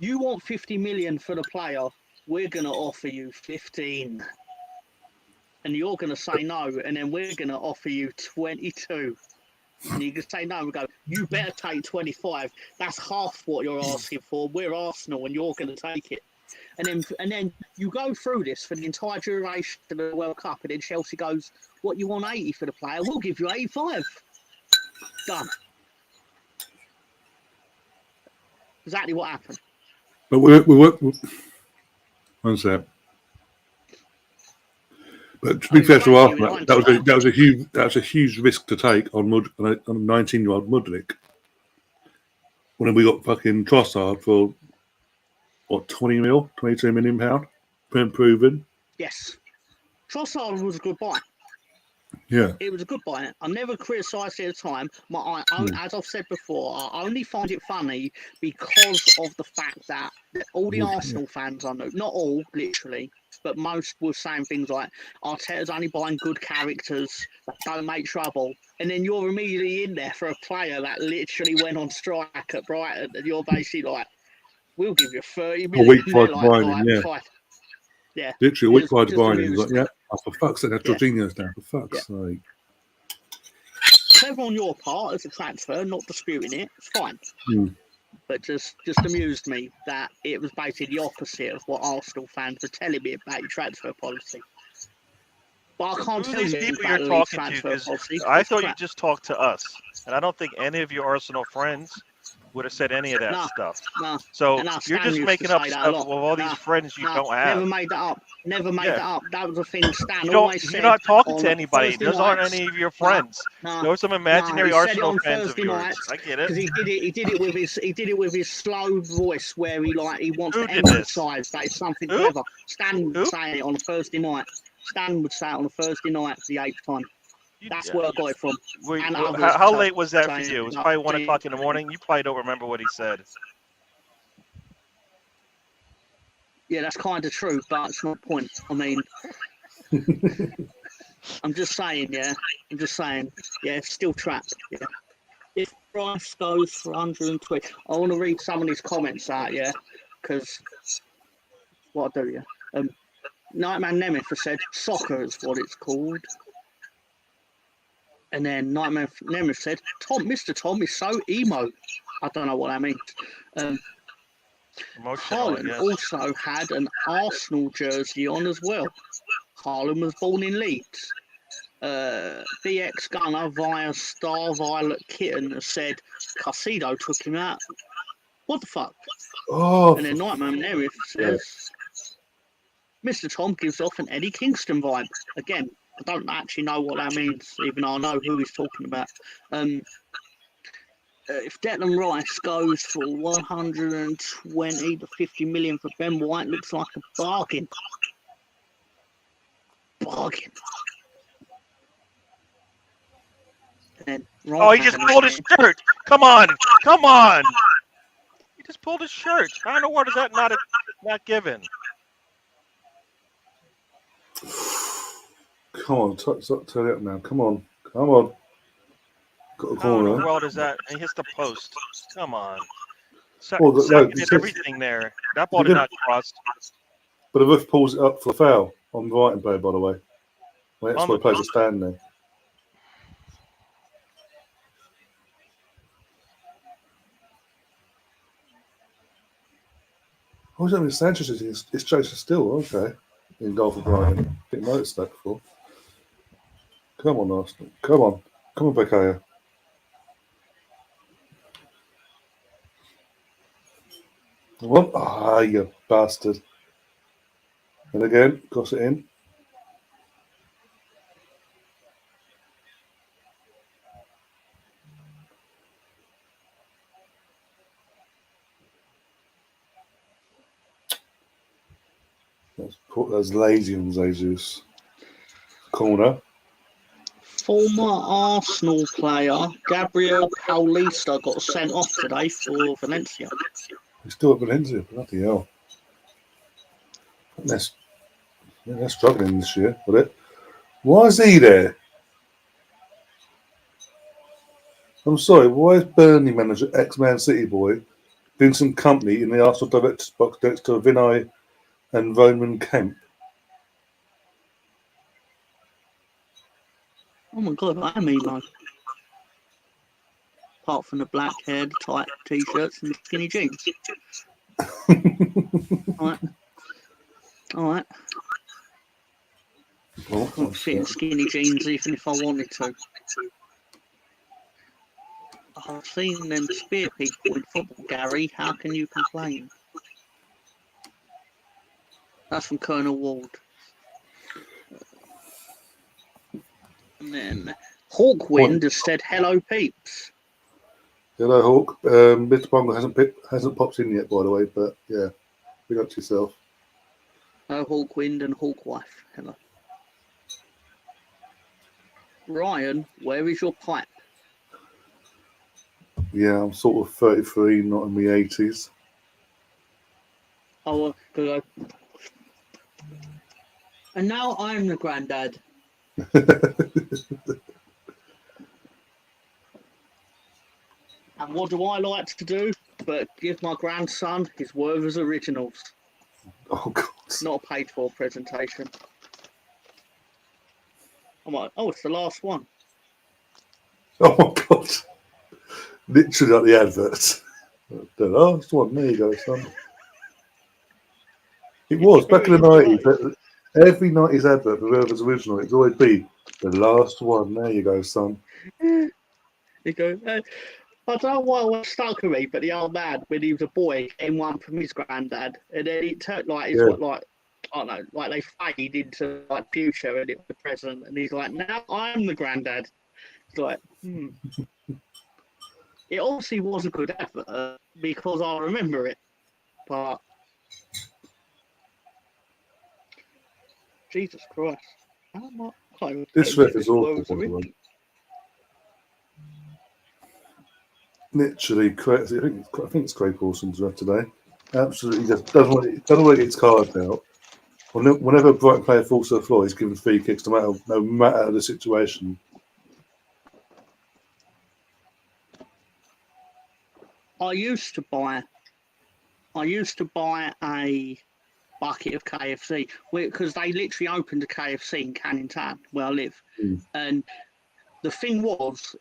you want 50 million for the player, we're going to offer you 15. And you're going to say no, and then we're going to offer you 22. And you can say no, we go, you better take 25. That's half what you're asking for. We're Arsenal, and you're going to take it. And then you go through this for the entire duration of the World Cup, and then Chelsea goes, "What, you want 80 for the player? We'll give you 85. Done." Exactly what happened. But we work. One sec. But to be fair to Arsenal, that was a huge risk to take on a 19-year-old Mudryk. When we got fucking Trossard for what, 22 million pound, proven. Yes, Trossard was a good buy. Yeah. It was a good buy. I never criticised it at the time. As I've said before, I only find it funny because of the fact that all the Arsenal fans I know, not all, literally, but most were saying things like, Arteta's only buying good characters that don't make trouble. And then you're immediately in there for a player that literally went on strike at Brighton, and you're basically like, we'll give you 30 million. A week And prior they're to like, buying all him, right, yeah. fine. Yeah. Literally a week Just- prior to just buying him. He's amused. like, yeah, oh, for fuck's sake, that's Yeah. Jorginho's now. For fuck's sake. Clever on your part as a transfer, not disputing it. It's fine. But just amused me that it was basically the opposite of what Arsenal fans were telling me about your transfer policy. But I can't Who are tell these you people about you're the league talking to? transfer Because policy. I It's thought you crap. just talked to us, and I don't think any of your Arsenal friends would have said any of that No, stuff. No, So and you're Stan just used making to up say that a stuff lot. with all these friends you don't have. Never made that up. Never made Yeah. that up. That was a thing Stan You don't. always said. You're not talking on to anybody. Thursday Those aren't nights. any of your friends. No, Those are some imaginary he said it Arsenal on fans of Thursday yours. nights I get because it. he did it with his slow voice where he wants Who to did this? emphasise that it's something Who? clever. Stan would Who? say it on a Thursday night. Stan would say it on a Thursday night for the 8th time. That's where I got it from. And others How late was that for saying, you? It was no, probably 1 o'clock in the morning. You probably don't remember what he said. Yeah, that's kind of true, but it's not the point. I mean, I'm just saying, yeah. I'm just saying, yeah, it's still trapped. Yeah. If price goes for 120, I want to read some of these comments out, yeah, because what I do, yeah. Nightman Nemeth has said soccer is what it's called. And then Nightman Nemeth said, Mr. Tom is so emo. I don't know what that means. Emotional, I Haaland guess. also had an Arsenal jersey on as well. Haaland was born in Leeds. BX Gunner via Star Violet Kitten has said Casido took him out. What the fuck? Oh, And then Nightman Nerif says Mr. Tom gives off an Eddie Kingston vibe. Again, I don't actually know what that means, even though I know who he's talking about. If Declan Rice goes for 120 to 50 million for Ben White, looks like a bargain. Bargain. And Oh, he just pulled his shirt. Come on. Come on. He just pulled his shirt. How in the world is that not given? come on, turn it up now. Come on. Come on. Got a How in the corner. world is that? And he hits the post. Come on. Well, Saka did everything there. That ball did not cross. But the ref pulls it up for a foul on the Brighton player, by the way. Well, that's why the players are standing there. Oh, is that with Sanchez? It's Jason Still, okay. In goal for Brighton. Didn't notice that before. Come on, Arsenal. Come on. Come on, Bakaya. What? Ah, you bastard. And again, cross it in. That's lazy on Jesus. Corner. Former Arsenal player Gabriel Paulista got sent off today for Valencia. He's still at Valencia. Bloody hell. They're struggling this year with it. Why is he there? I'm sorry, why is Burnley manager, ex-Man City boy, doing some company in the Arsenal director's box next to Vinay and Roman Kemp? Oh my god, I am emo. Apart from the black hair, the tight t-shirts and the skinny jeans. Alright. I can't fit in skinny jeans even if I wanted to. I've seen them spear people in football, Gary. How can you complain? That's from Colonel Ward. And then Hawkwind has said, hello, peeps. Hello, Hawk. Mr. Bongo hasn't popped in yet, by the way, but yeah, big up to yourself. Hello, Hawkwind and Hawkwife. Hello. Ryan, where is your pipe? Yeah, I'm sort of 33, not in my 80s. Oh, good. And now I'm the granddad. And what do I like to do? But give my grandson his Werther's Originals. Oh, God. Not a paid for presentation. I'm like, oh, it's the last one. Oh, my God. Literally like the adverts. The last one. There you go, son. It was back in the 90s. Every 90s advert for whoever's original, it'd always be the last one. There you go, son. You go, I don't know why it was stuck with me, but the old man, when he was a boy, came one from his granddad, and then it turned like it's Yeah. what like I don't know, like they fade into like future and it was the present, and he's like, now I'm the granddad. It's like, It obviously was a good effort because I remember it, but Jesus Christ, how am I? Can't even This tell ref you is if awful, Werther's by the way. original. Literally, crazy. I think it's Craig Paulson's ref today. Absolutely, just doesn't want to get his cards out. Whenever a Brighton player falls to the floor, he's given free kicks, no matter the situation. I used to buy a bucket of KFC because they literally opened a KFC in Canning Town where I live, and the thing was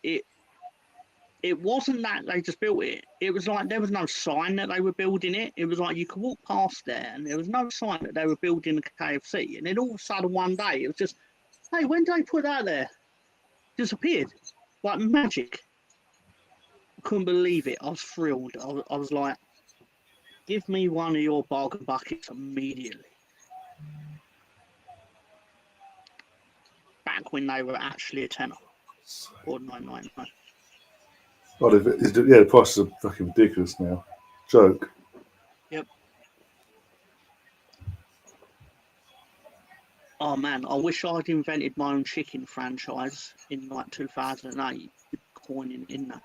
it wasn't that they just built it. It was like there was no sign that they were building it. It was like you could walk past there and there was no sign that they were building a KFC. And then all of a sudden one day it was just, hey, when did they put that there? Disappeared. Like magic. I couldn't believe it. I was thrilled. I was like, give me one of your bargain buckets immediately. Back when they were actually a tenner. Or 9.99. Oh, the prices are fucking ridiculous now. Joke. Yep. Oh man, I wish I'd invented my own chicken franchise in like 2008. Coining in that.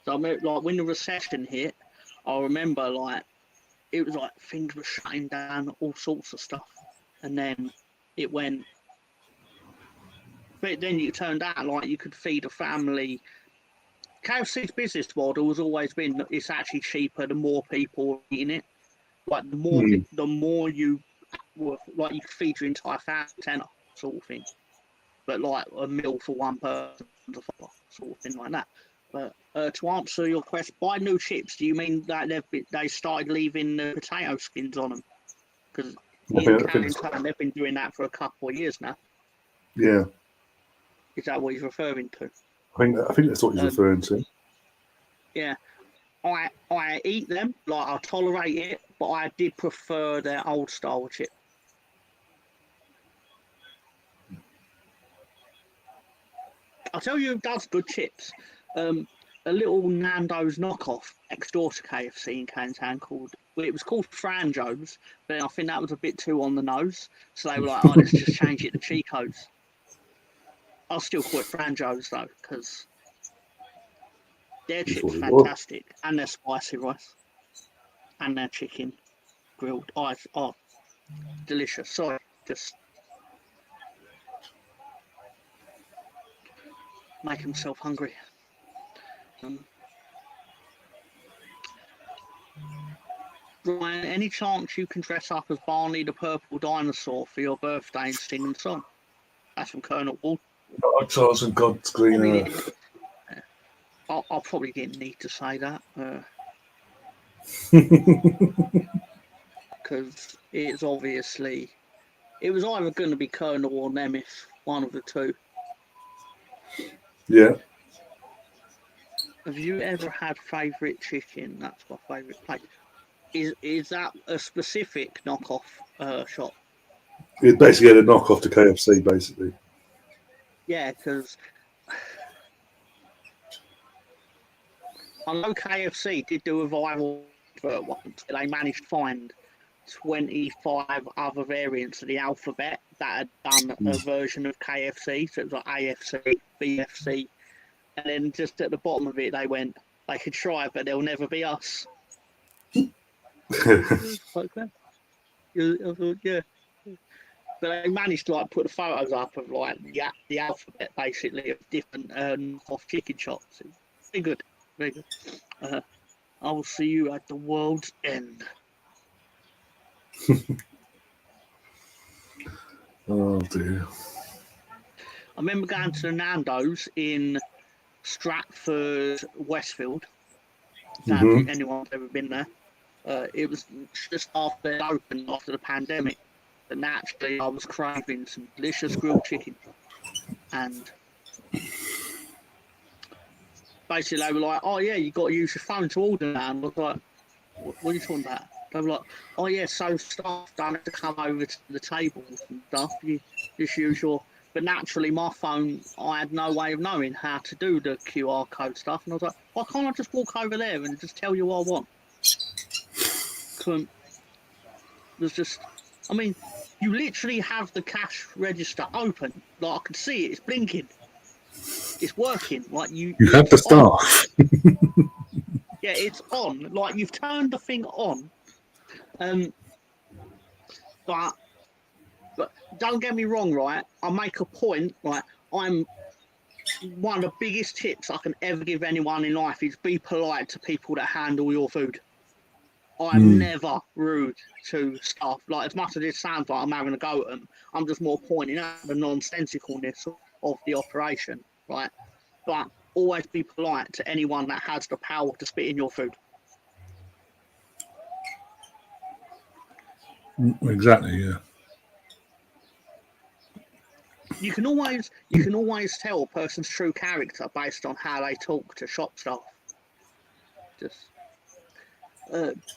So I remember, like when the recession hit, I remember like it was like things were shutting down, all sorts of stuff, and then it went. But then it turned out like you could feed a family. KFC's business model has always been it's actually cheaper the more people eating it. Like the more you like you could feed your entire family tenner sort of thing. But like a meal for one person, sort of thing like that. But to answer your question, by new chips, do you mean that they started leaving the potato skins on them? Because in Canning Town, they've been doing that for a couple of years now. Yeah. Is that what he's referring to? I think that's what he's referring to. Yeah. I eat them, like I tolerate it, but I did prefer their old style chip. I'll tell you who does good chips. A little Nando's knockoff next door to KFC in Canning Town it was called Franjo's, but I think that was a bit too on the nose. So they were like, oh, let's just change it to Chico's. I'll still call it Franjo's though, because their chips fantastic. And their spicy rice. And their chicken grilled. Oh, delicious. Sorry, just make himself hungry. Ryan, any chance you can dress up as Barney the Purple Dinosaur for your birthday and sing a song? That's from Colonel Ward. Oh, Charles and God's Green Earth. I probably didn't need to say that. Because it's obviously... It was either going to be Colonel or Nemeth, one of the two. Yeah. Have you ever had favourite chicken? That's my favourite place. Is that a specific knockoff shop? It basically had a knockoff to KFC, basically. Yeah, because I know KFC did do a viral advert once. They managed to find 25 other variants of the alphabet that had done a version of KFC. So it was like AFC, BFC. And then just at the bottom of it, they went, they could try, but they'll never be us. Like that. I thought, yeah. But they managed to like put the photos up of like the alphabet basically of different off chicken shops. Very good, very good. I will see you at the world's end. Oh dear. I remember going to the Nando's in Stratford, Westfield. If anyone's ever been there, it was just after it opened after the pandemic. But naturally, I was craving some delicious grilled chicken, and basically they were like, "Oh yeah, you got to use your phone to order that." And I was like, "What are you talking about?" They were like, "Oh yeah, so staff don't have to come over to the tables and stuff. You just use your." But naturally, my phone, I had no way of knowing how to do the QR code stuff, and I was like, "Why can't I just walk over there and just tell you what I want?" Couldn't. It was just, I mean, you literally have the cash register open. Like I could see it, it's blinking. It's working. Like You have the staff. Yeah, it's on. Like you've turned the thing on. But don't get me wrong, right? I make a point, right? I'm one of the biggest tips I can ever give anyone in life is be polite to people that handle your food. I'm never rude to staff. Like as much as it sounds like I'm having a go at them, I'm just more pointing out the nonsensicalness of the operation, right? But always be polite to anyone that has the power to spit in your food. Exactly, yeah. You can always tell a person's true character based on how they talk to shop staff. Just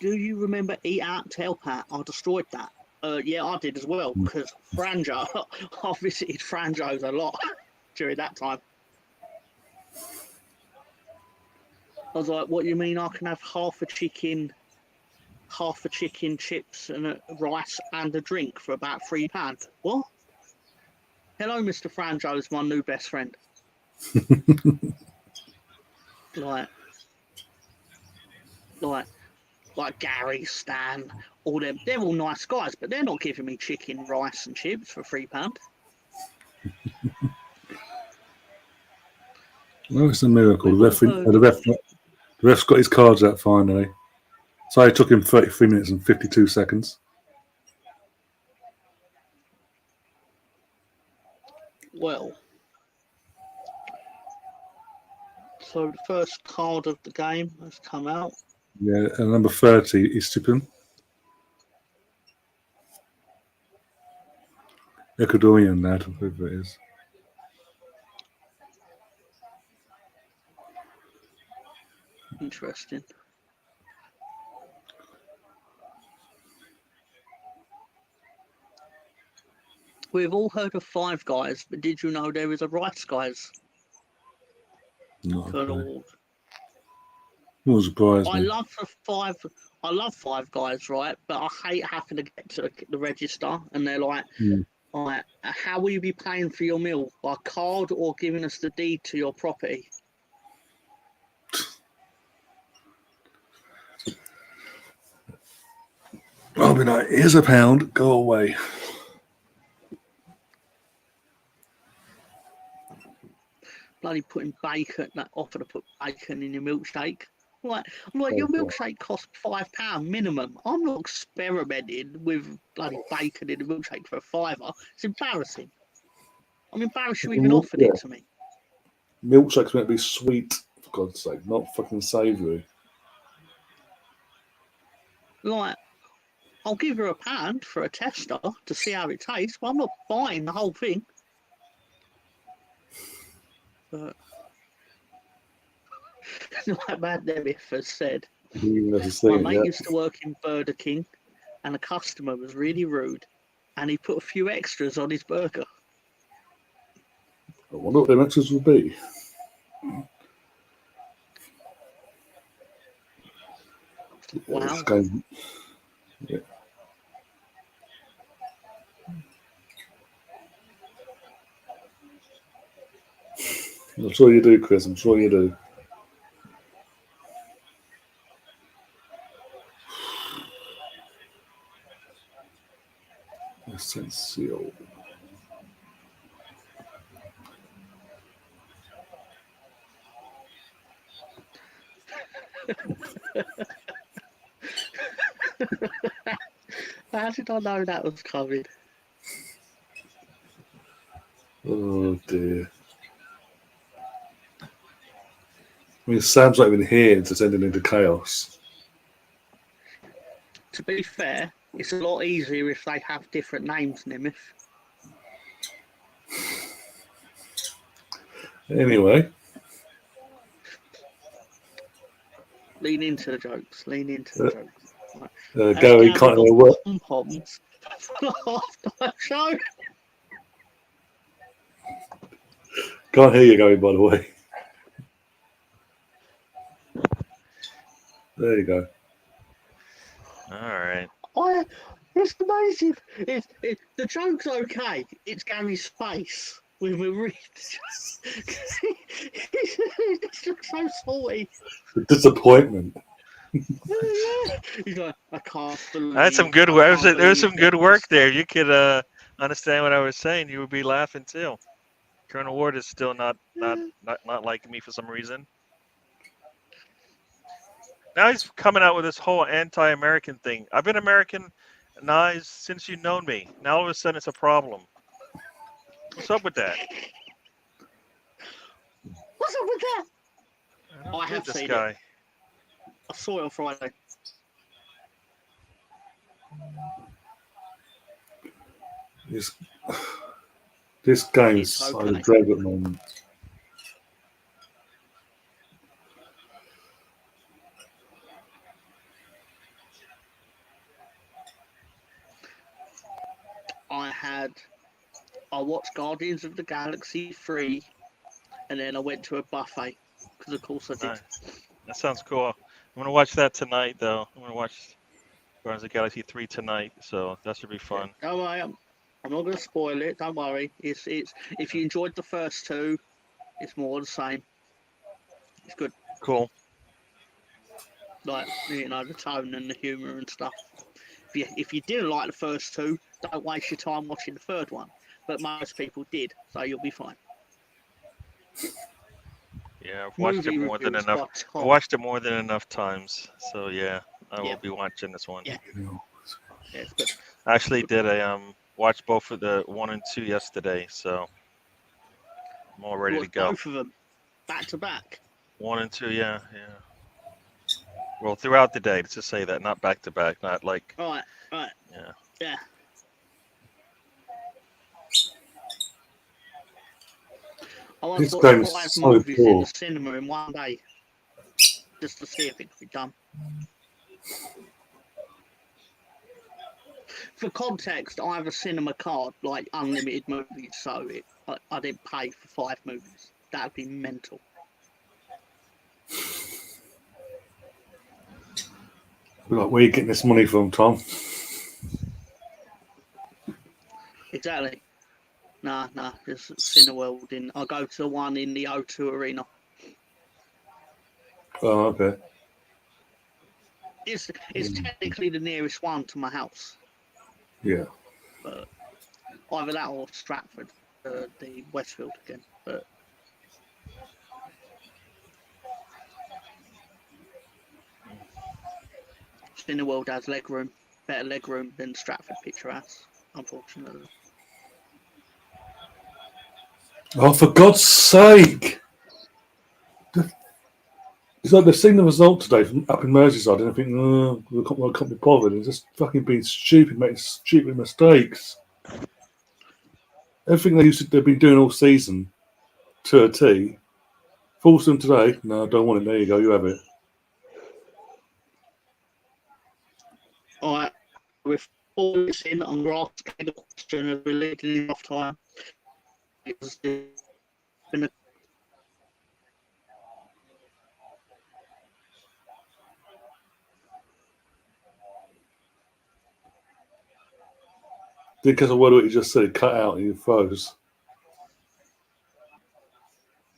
do you remember Eat Out to Help Out? I destroyed that. Yeah, I did as well because Franjo, I visited Franjo's a lot during that time. I was like, what do you mean I can have half a chicken chips and a rice and a drink for about £3? What? Hello, Mr. Franjo is my new best friend. like Gary, Stan, all them. They're all nice guys, but they're not giving me chicken, rice, and chips for £3. Well, it's a miracle. The ref's got his cards out finally. So it took him 33 minutes and 52 seconds. Well, so the first card of the game has come out. Yeah, and number 30 is tipping. Ecuadorian lad, whoever it is. Interesting. We've all heard of Five Guys, but did you know there is a Rice Guys? Not for an okay. award? Not surprised I me. love Five Guys, right? But I hate having to get to the register, and they're like, how will you be paying for your meal? By card or giving us the deed to your property? I'll be like, here's £1, go away. Bloody putting bacon, that offer to put bacon in your milkshake. I'm like, your milkshake costs £5 minimum. I'm not experimenting with bloody bacon in a milkshake for £5. It's embarrassing. I'm embarrassed you even offered it to me. Milkshake's meant to be sweet, for God's sake, not fucking savoury. Like, I'll give her £1 for a tester to see how it tastes, but I'm not buying the whole thing. But like Mad Nemeth has said, my mate used to work in Burger King, and a customer was really rude, and he put a few extras on his burger. I wonder what them extras will be. Wow. Yeah. I'm sure you do, Chris. I'm sure you do. Essential. How did I know that was coming? Oh dear. I mean, Sam's not even here to send it into chaos. To be fair, it's a lot easier if they have different names, Nimith. Anyway, Lean into the jokes. Lean into the jokes. Right. Gary can't hear what. Pom-poms for the half-time show. Can't hear you, Gary, by the way. There you go. All right. It's amazing. The joke's okay. It's Gary's face with a read. It's just so salty. The disappointment. He's like, I can't believe. I had some good work. There was some good work there. You could understand what I was saying. You would be laughing too. Colonel Ward is still not liking me for some reason. Now he's coming out with this whole anti-American thing. I've been Americanized since you've known me. Now all of a sudden it's a problem. What's up with that? What's up with that? I have this seen guy. it. I saw it on Friday. This game is It's so okay. dread at the moment. I watched Guardians of the Galaxy 3, and then I went to a buffet, because of course I did. Nice. That sounds cool. I'm going to watch that tonight, though. I'm going to watch Guardians of the Galaxy 3 tonight, so that should be fun. Don't worry, I'm not going to spoil it. Don't worry. It's if you enjoyed the first two, it's more the same. It's good. Cool. Like, you know, the tone and the humour and stuff. If you didn't like the first two, don't waste your time watching the third one. But most people did, so you'll be fine. Yeah, I've watched it more than enough. I've watched it more than enough times, so yeah, I will be watching this one. Yeah. Yeah, it's good. I actually did watch both of the 1 and 2 yesterday, so I'm all ready to go. Both of them, back to back. 1 and 2, yeah. Well, throughout the day, to say that, not back to back, not like. Right. Yeah. I want to watch 5 movies in the cinema in one day, just to see if it could be done. For context, I have a cinema card, like unlimited movies, so I didn't pay for 5 movies. That'd be mental. Like, where are you getting this money from, Tom? Exactly. Nah, there's Cineworld I'll go to the one in the O2 Arena. Oh, okay. It's technically the nearest one to my house. Yeah. But either that or Stratford, the Westfield again. But Cineworld has better leg room than Stratford Picture House, unfortunately. Oh, for God's sake! It's like they've seen the result today from up in Merseyside and I think, I can't be bothered. They're just fucking being stupid, making stupid mistakes. Everything they've been doing all season to a T, force them today. No, I don't want it. There you go. You have it. All right. With all this in, I'm going to ask the question as we're leading off time. It's been a Because of what you just said, cut out and you froze.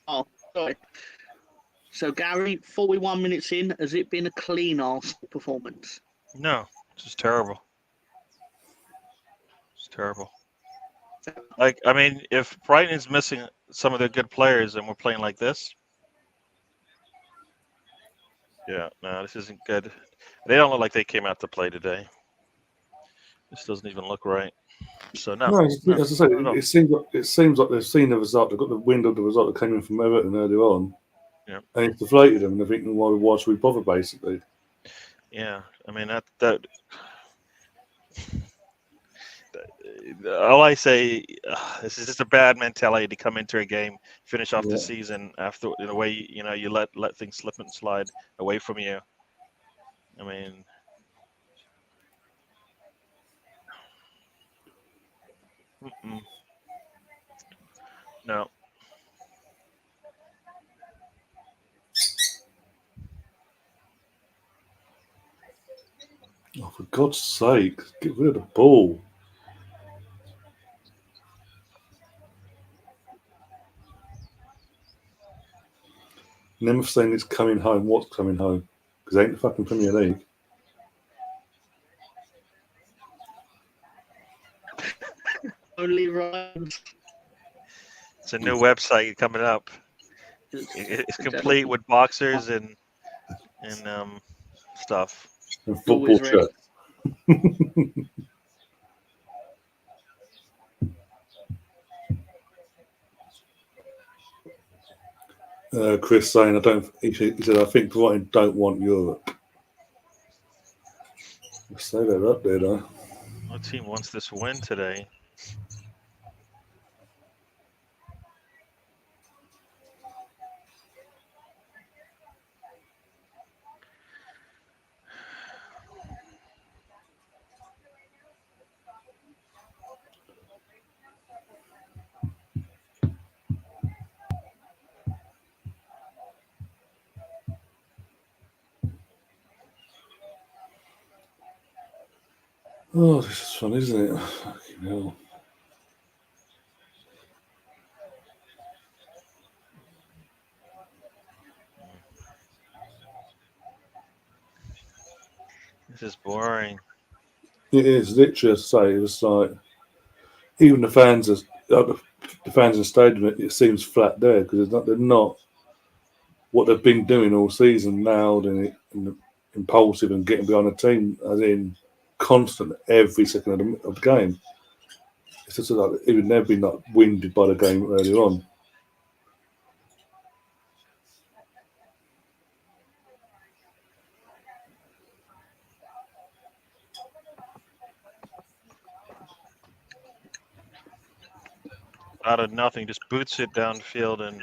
Oh, So, Gary, 41 minutes in, has it been a clean Arsenal performance? No, it's just terrible. It's terrible. Like, I mean, if Brighton is missing some of their good players and we're playing like this, yeah, no, this isn't good. They don't look like they came out to play today. This doesn't even look right. So No, as I say, not at all. it seems like they've seen the result. They've got the wind of the result that came in from Everton earlier on, Yeah. and it's deflated them. And they're thinking, why should we bother? Basically, Yeah, I mean that. All I say, this is just a bad mentality to come into a game, finish off the season after in a way you let things slip and slide away from you. I mean, no. oh, for God's sake, get rid of the ball. Never saying it's coming home. What's coming home? Because it ain't the fucking Premier League. Only Ryan's. It's a new website coming up. It's complete with boxers and stuff. And football shirt. Chris saying, he said, I think Brighton don't want Europe. I say they're up there, though. What team wants this win today? Oh, this is fun, isn't it? Fucking hell. This is boring. It is literally, as I say, it was like even the fans in the stadium. It seems flat there because they're not what they've been doing all season. Loud and impulsive and getting behind the team, as in constant every second of the game. It's just like even they've been like winded by the game earlier on. Out of nothing, just boots it downfield and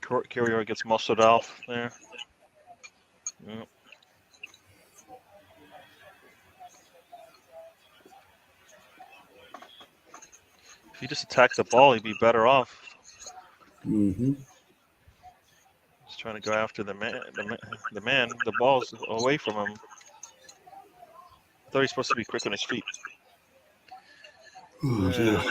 Kirior gets muscled off there. Yep. If he just attacked the ball, he'd be better off. Mm-hmm. Just trying to go after the man. The ball's away from him. I thought he was supposed to be quick on his feet. Oh, dear.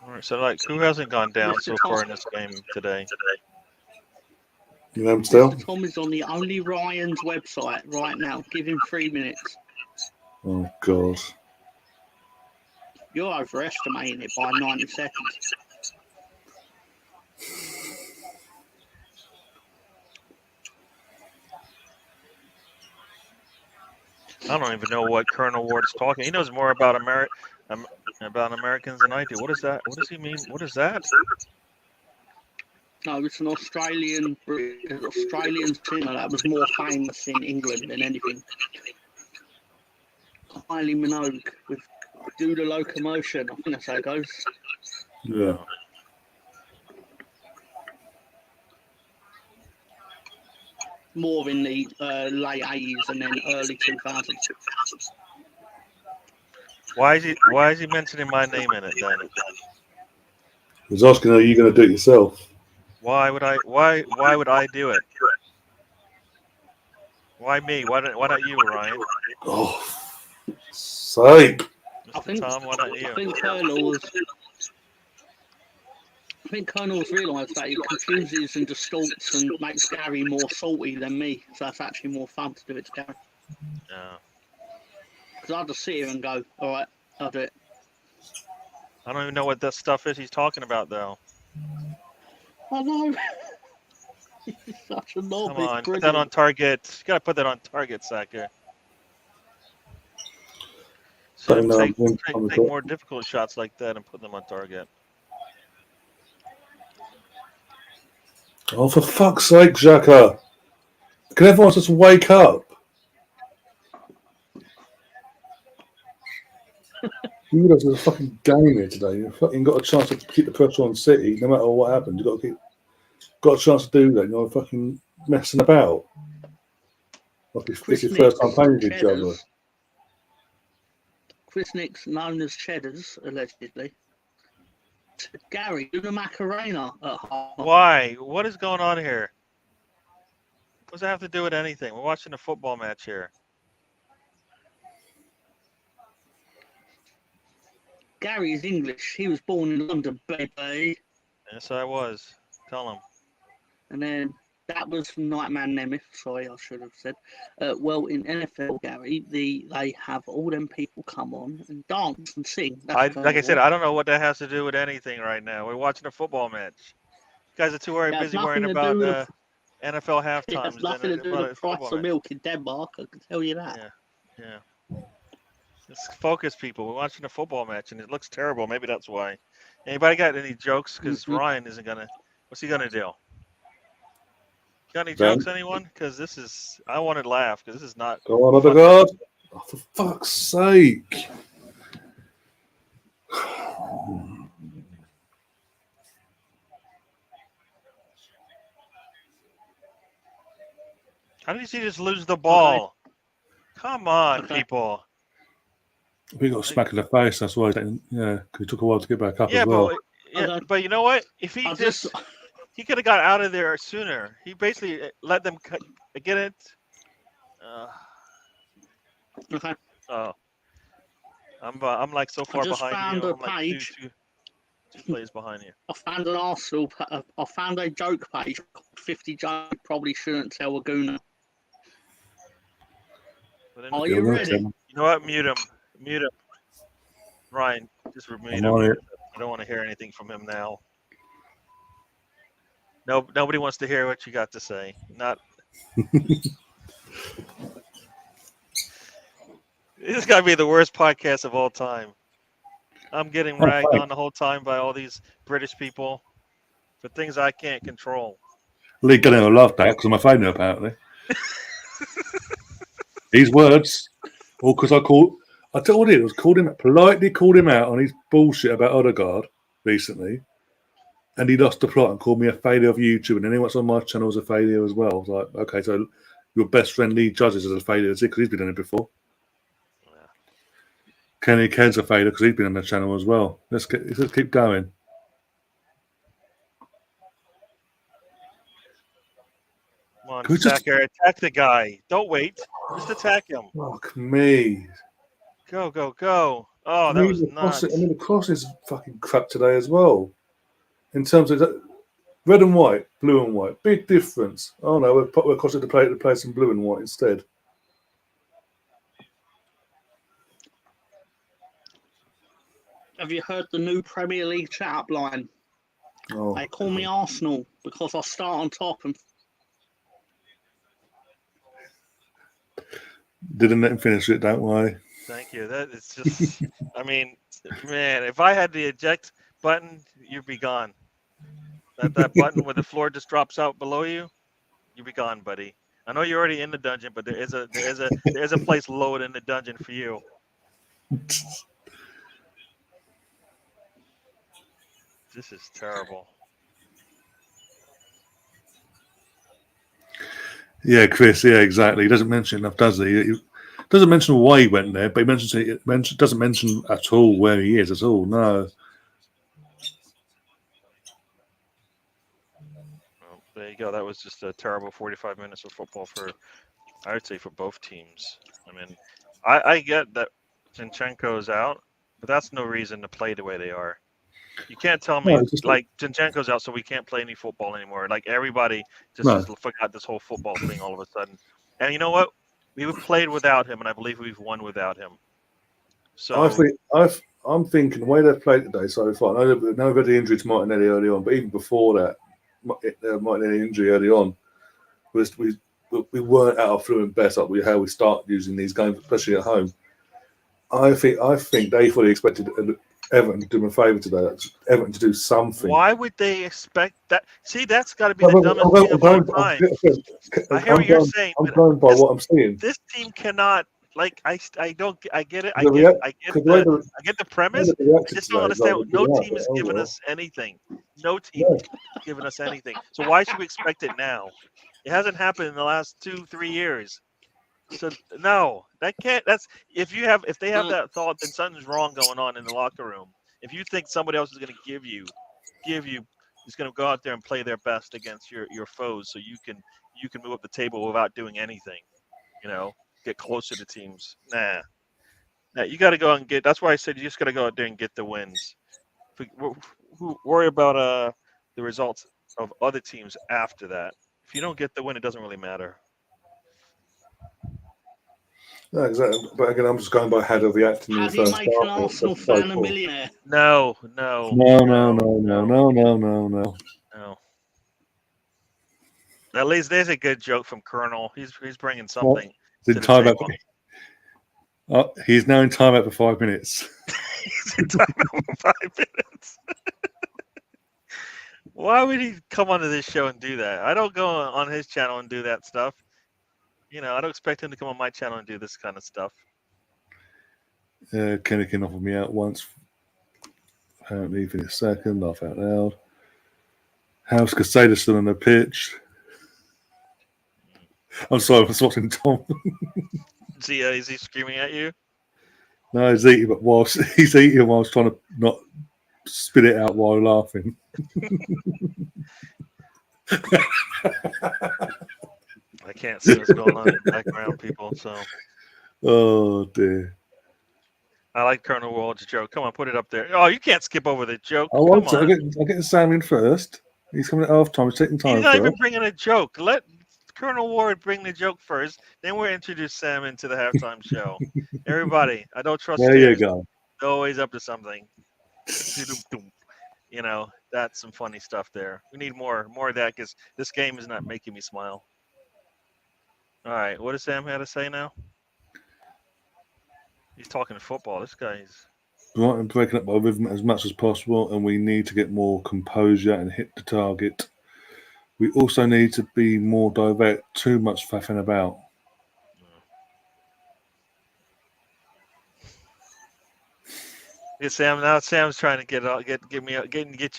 All right, so like, who hasn't gone down so far in this game today? You know him still? Mr. Tom is on the Only Ryan's website right now. Give him 3 minutes. Oh, God. You're overestimating it by 90 seconds. I don't even know what Colonel Ward is talking. He knows more about Americans than I do. What is that? What does he mean? What is that? No, it's an Australian singer that was more famous in England than anything. Kylie Minogue with Do the Locomotion. I think that's how it goes. Yeah. More in the late 80s and then early 2000s. Why is he mentioning my name in it then? He was asking, are you going to do it yourself? Why would I do it? Why me? Why not you, Ryan? Oh, sake. I Mr. think Tom, why not you? I think Colonel's realised that he confuses and distorts and makes Gary more salty than me. So that's actually more fun to do it to Gary. Yeah. Because I'll just sit here and go, all right, I'll do it. I don't even know what that stuff is he's talking about, though. I know. He's such a knob. Come on, It's put that on brilliant. target. You gotta put that on target, Sacker. Don't Should know, take I'm on the take clock. more difficult shots like that and put them on target. Oh, for fuck's sake, Xhaka. Can everyone just wake up? You guys are a fucking game here today. You've fucking got a chance to keep the pressure on City, no matter what happens. You've got a chance to do that. You're fucking messing about. Like it's your first time playing with each other. Chris Nick's known as Cheddars, allegedly. Gary, do the Macarena at half. Why? What is going on here? What does that have to do with anything? We're watching a football match here. Gary is English. He was born in London, baby. Yes, I was. Tell him. And then that was from Nightman Nemeth. Sorry, I should have said. Well, in NFL, Gary, they have all them people come on and dance and sing. Like I said, I don't know what that has to do with anything right now. We're watching a football match. You guys are too busy worrying about NFL half It has times nothing to than do about with a the price football of match. milk in Denmark. I can tell you that. Yeah. Let's focus, people. We're watching a football match, and it looks terrible. Maybe that's why. Anybody got any jokes? Because Ryan isn't gonna. What's he gonna do? Got any jokes, anyone? Because this is. I want to laugh because this is not. Go on, Odegaard. Oh, for fuck's sake. How did he just lose the ball? Come on, people. We got smacked in the face. That's why. Yeah, because it took a while to get back up as well. But you know what? If he he could have got out of there sooner. He basically let them get it. Okay. Oh, I'm like so far behind you. I'm like two plays behind you. I found an Arsenal. I found a joke page called 50 Jokes You Probably Shouldn't Tell Laguna. Are you ready? You know what? Mute him. Ryan, just mute him. I don't want to hear anything from him now. No, nobody wants to hear what you got to say. Not. This has got to be the worst podcast of all time. I'm getting ragged on the whole time by all these British people for things I can't control. Lee Gunner laughed at because I'm a phone apparently. These words, all because I tell you what it was, politely called him out on his bullshit about Odegaard recently, and he lost the plot and called me a failure of YouTube, and anyone that's on my channel was a failure as well. I was like, okay, so your best friend Lee judges as a failure because he's been on it before. Yeah. Kenny Ken's a failure because he's been on the channel as well. Let's keep going. Come on, Sacker, attack the guy. Don't wait. Just attack him. Fuck me. Go. Oh, that was nuts. The cross is fucking crap today as well. In terms of red and white, blue and white. Big difference. Oh no, we're crossing to play some blue and white instead. Have you heard the new Premier League chat-up line? Oh, they call me Arsenal because I start on top and... Didn't let him finish it, don't worry. Thank you. That is just, I mean, man, if I had the eject button, you'd be gone. That button where the floor just drops out below you, you'd be gone, buddy. I know you're already in the dungeon, but there is a place lower in the dungeon for you. This is terrible. Yeah, Chris. Yeah, exactly. He doesn't mention enough, does he? He doesn't mention why he went there, but he doesn't mention at all where he is at all. No. Well, there you go. That was just a terrible 45 minutes of football for I would say for both teams. I mean, I get that Zinchenko's out, but that's no reason to play the way they are. You can't tell me No, it's just like Zinchenko's out, so we can't play any football anymore. Like everybody just no. forgot this whole football thing all of a sudden. And you know what? We've played without him, and I believe we've won without him. So I'm thinking the way they've played today so far. I know they've had the injury to Martinelli early on, but even before that, Martinelli injury early on, we weren't at our fluent best up with how we start using these games, especially at home. I think they fully expected Everton to do them a favour today. Everton to do something. why would they expect that? See, that's got to be the dumbest thing of all time. I hear what you're saying. I'm but going by what I'm seeing. This team cannot. Like I don't. I get it. I The get. rea- I get 'cause the way the. I get the premise. they reacted I just today don't is like understand. they're No giving up, team has but given well. us anything. No team No. has given us anything. So why should we expect it now? It hasn't happened in the last 2-3 years. So no, that can't. That's if they have that thought, then something's wrong going on in the locker room. If you think somebody else is going to give you, is going to go out there and play their best against your foes, so you can move up the table without doing anything. Get closer to teams. Nah, you got to go out and get. That's why I said you just got to go out there and get the wins. Worry about the results of other teams after that. If you don't get the win, it doesn't really matter. No, exactly. But again, I'm just going by how they reacted in How the do you first make an half. Arsenal fan a millionaire? No. No. At least there's a good joke from Colonel. He's bringing something He's to in the timeout. table. He's now in timeout for 5 minutes. He's in timeout for 5 minutes. Why would he come onto this show and do that? I don't go on his channel and do that stuff. I don't expect him to come on my channel and do this kind of stuff. Kennekin offered me out once. Apparently, for a second, laugh out loud. House Casada still on the pitch. I'm sorry, I was watching Tom. Is he screaming at you? No, he's eating, but whilst he's eating, whilst trying to not spit it out while laughing. I can't see what's going on in the background, people. So. Oh dear. I like Colonel Ward's joke. Come on, put it up there. Oh, you can't skip over the joke. I want to. I get Sam in first. He's coming at half time. He's taking time. He's not even bringing a joke. Let Colonel Ward bring the joke first. Then we'll introduce Sam into the halftime show. Everybody, I don't trust. There you go. They're always up to something. That's some funny stuff there. We need more of that because this game is not making me smile. All right, what does Sam have to say now? He's talking football. This guy's breaking up our rhythm as much as possible, and we need to get more composure and hit the target. We also need to be more direct. Too much faffing about. Yeah, Sam. Now Sam's trying to get you and get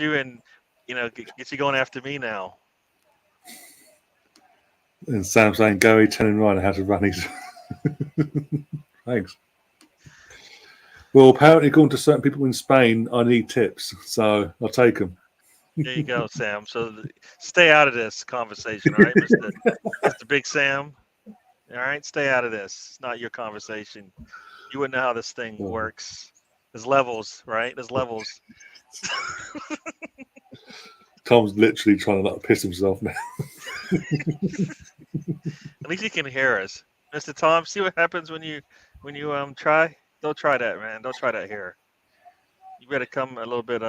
you going after me now. And Sam saying, "Gary telling Ryan how to run his." Thanks. Well, apparently, according to certain people in Spain, I need tips, so I'll take them. There you go, Sam. So stay out of this conversation, all right, Mr. Big Sam? All right, stay out of this. It's not your conversation. You wouldn't know how this thing works. There's levels, right? There's levels. Tom's literally trying to piss himself now. At least he can hear us. Mr. Tom, see what happens when you try? Don't try that, man. Don't try that here. You better come a little bit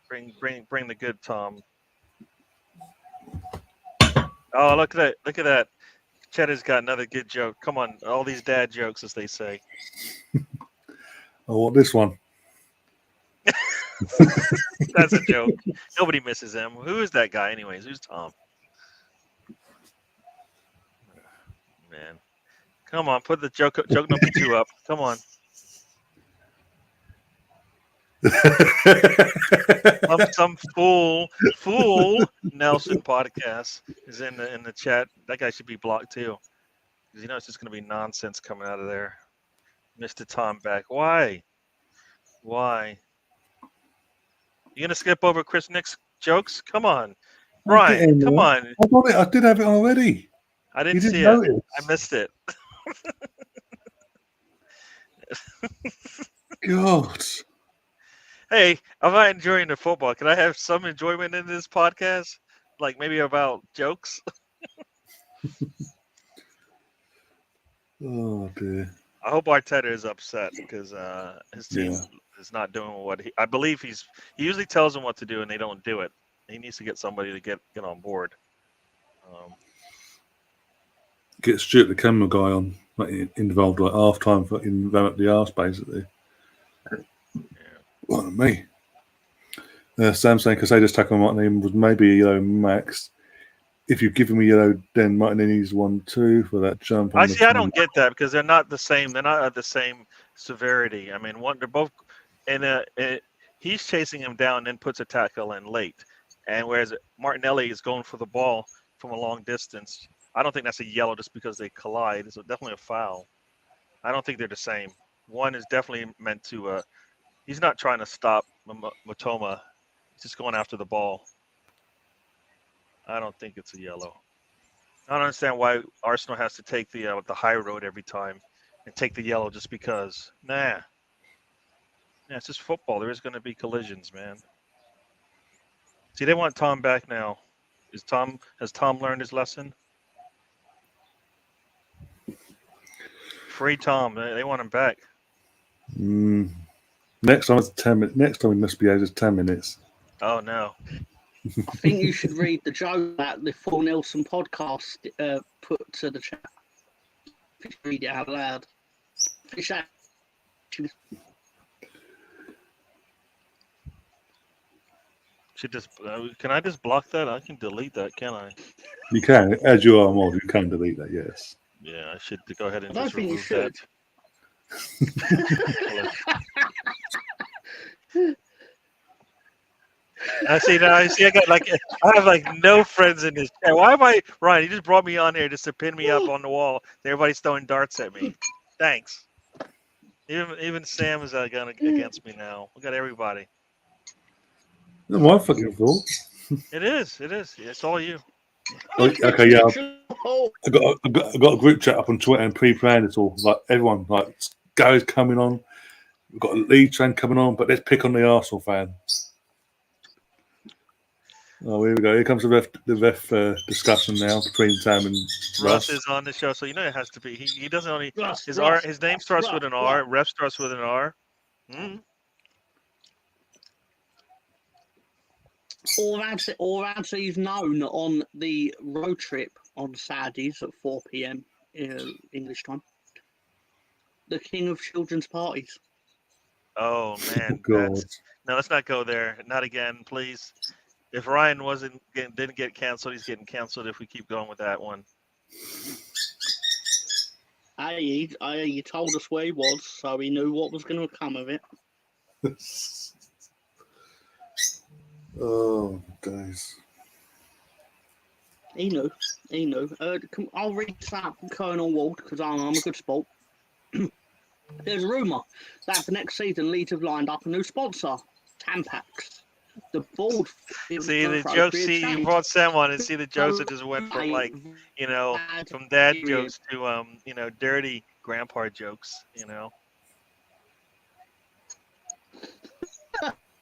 bring the good Tom. Oh, look at that. Cheddar's got another good joke. Come on, all these dad jokes, as they say. I want this one. That's a joke. Nobody misses him. Who is that guy anyways? Who's Tom? Man. Come on, put the joke number 2 up. Come on. some fool Nelson podcast is in the chat. That guy should be blocked too, because it's just going to be nonsense coming out of there. Mr. Tom back. Why? You going to skip over Chris Nick's jokes? Come on, Brian. Come on. I did have it already. I You didn't didn't see it. notice. I missed it. God. Hey, I'm not enjoying the football. Can I have some enjoyment in this podcast? Like maybe about jokes? Oh dear. I hope Arteta is upset because his team Yeah. is not doing what I believe he usually tells them what to do and they don't do it. He needs to get somebody to get on board. Get Stuart the camera guy on, like, involved like half time for in ram up the arse basically. Yeah. What me? Sam saying Casado's tackle on Martinelli was maybe a yellow max. If you give him a yellow, then Martinelli's 1-2 for that jump. I see. I don't get that because they're not the same. They're not at the same severity. I mean, they're both. And he's chasing him down and then puts a tackle in late, and whereas Martinelli is going for the ball from a long distance. I don't think that's a yellow just because they collide. It's definitely a foul. I don't think they're the same. One is definitely meant to. He's not trying to stop Matoma. He's just going after the ball. I don't think it's a yellow. I don't understand why Arsenal has to take the high road every time and take the yellow just because. Nah. Yeah, it's just football. There is going to be collisions, man. See, they want Tom back now. Has Tom learned his lesson? Free Tom. They want him back. Next time it's 10 minutes. Next time we must be out 10 minutes. Oh no. I think you should read the joke that the Full Nelson podcast put to the chat. If you read it out loud. Can I just block that? I can delete that, can I? You can, as you are mod, you can delete that, yes. Yeah, I should go ahead and I don't just think you remove should. that. I see now. I got I have no friends in this chat. Why am I Ryan? You just brought me on here just to pin me up on the wall. Everybody's throwing darts at me. Thanks. Even Sam is going against me now. We got everybody. Not my fucking fault. It is. It's all you. Okay, yeah. I got a group chat up on Twitter and pre-planned it all. Like everyone, like guys coming on. We've got a lead train coming on, but let's pick on the Arsenal fan. Oh, here we go. Here comes the ref discussion now between Sam and Russ Russ. is on the show, so you know it has to be. He doesn't only Russ, his Russ, R. His name starts with an R. Ref starts with an R. Or as he's known on the road trip on Saturdays at 4 p.m. English time, the king of children's parties. Oh man, God. no, let's not go there. Not again, please. If Ryan didn't get canceled, he's getting canceled if we keep going with that one. Hey, he told us where he was, so he knew what was going to come of it. Oh, days. He knew. I'll read that from Colonel Ward because I'm a good sport. There's a rumour that for next season Leeds have lined up a new sponsor, Tampax. The board. See the jokes. See, you brought Sam on and see the jokes that just went from from dad jokes to dirty grandpa jokes.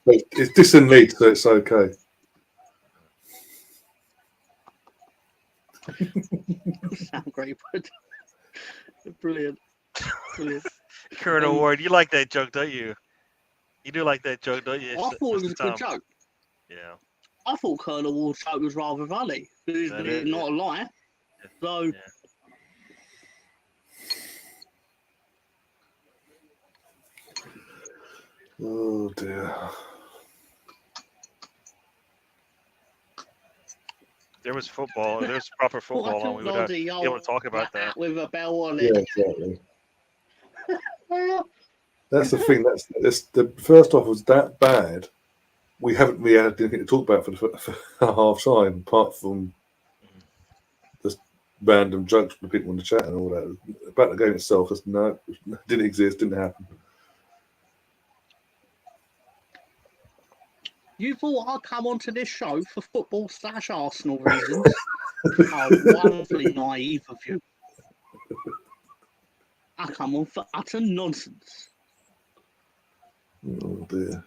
It's distant Leeds, so it's okay. Sound great, but brilliant. Colonel Ward, you like that joke, don't you? You do like that joke, don't you? I thought it was a good joke. Yeah. I thought Colonel Ward's joke was rather funny. It's not a lie. So. Yeah. Oh dear. There was football. There was proper football on. We would be able to talk about that. With a bell on it. Yeah, exactly. That's the thing. That's the first half was that bad. We haven't really had anything to talk about for half time, apart from just random jokes from the people in the chat and all that. About the game itself, didn't exist, didn't happen. You thought I'd come onto this show for football/Arsenal reasons? Oh, wonderfully naive of you. I come on for utter nonsense. Oh dear.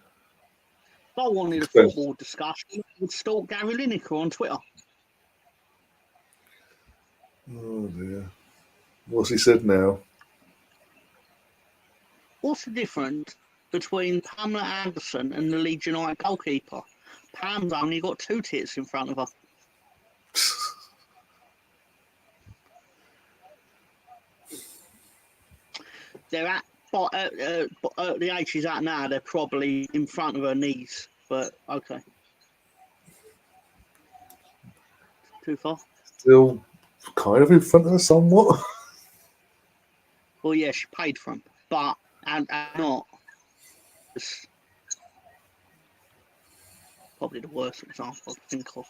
If I wanted a football discussion, I would stalk Gary Lineker on Twitter. Oh dear. What's he said now? What's the difference between Pamela Anderson and the Leeds United goalkeeper? Pam's only got 2 tits in front of her. They're at the age she's at now, they're probably in front of her knees. But okay. Too far? Still kind of in front of her somewhat. Well, yeah, she paid for them, but and not. It's probably the worst example I can think of.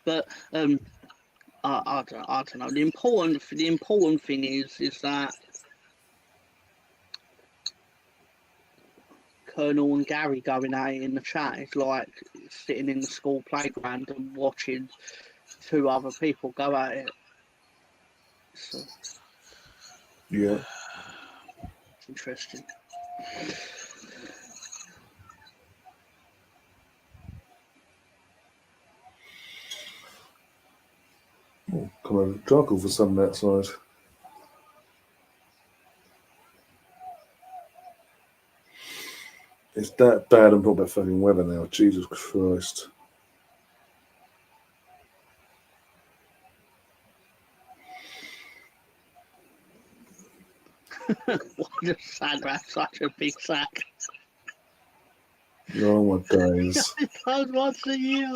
But I don't know. The important thing is that Colonel and Gary going at it in the chat is like sitting in the school playground and watching 2 other people go at it. So Yeah. it's interesting. Oh, come on, juggle for some outside. It's that bad. I'm talking about fucking weather now. Jesus Christ. What a sad rat, such a big sack. Oh my days. It goes once a year.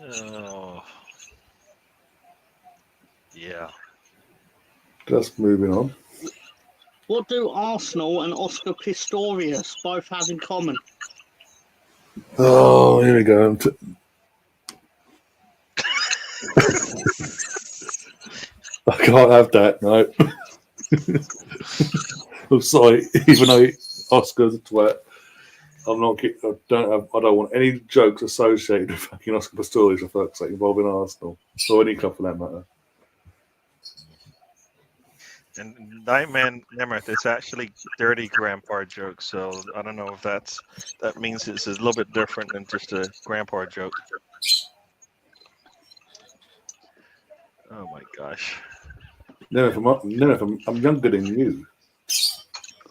Oh. Yeah. Just moving on. What do Arsenal and Oscar Pistorius both have in common? Oh, here we go. I can't have that, no. I'm sorry, even though Oscar's a twat, I'm not. I don't want any jokes associated with fucking Oscar Pistorius for fuck's sake involving Arsenal or any club for that matter. And Nightman Nemeth, it's actually dirty grandpa joke, so I don't know if that means it's a little bit different than just a grandpa joke. Oh my gosh. I'm younger than you.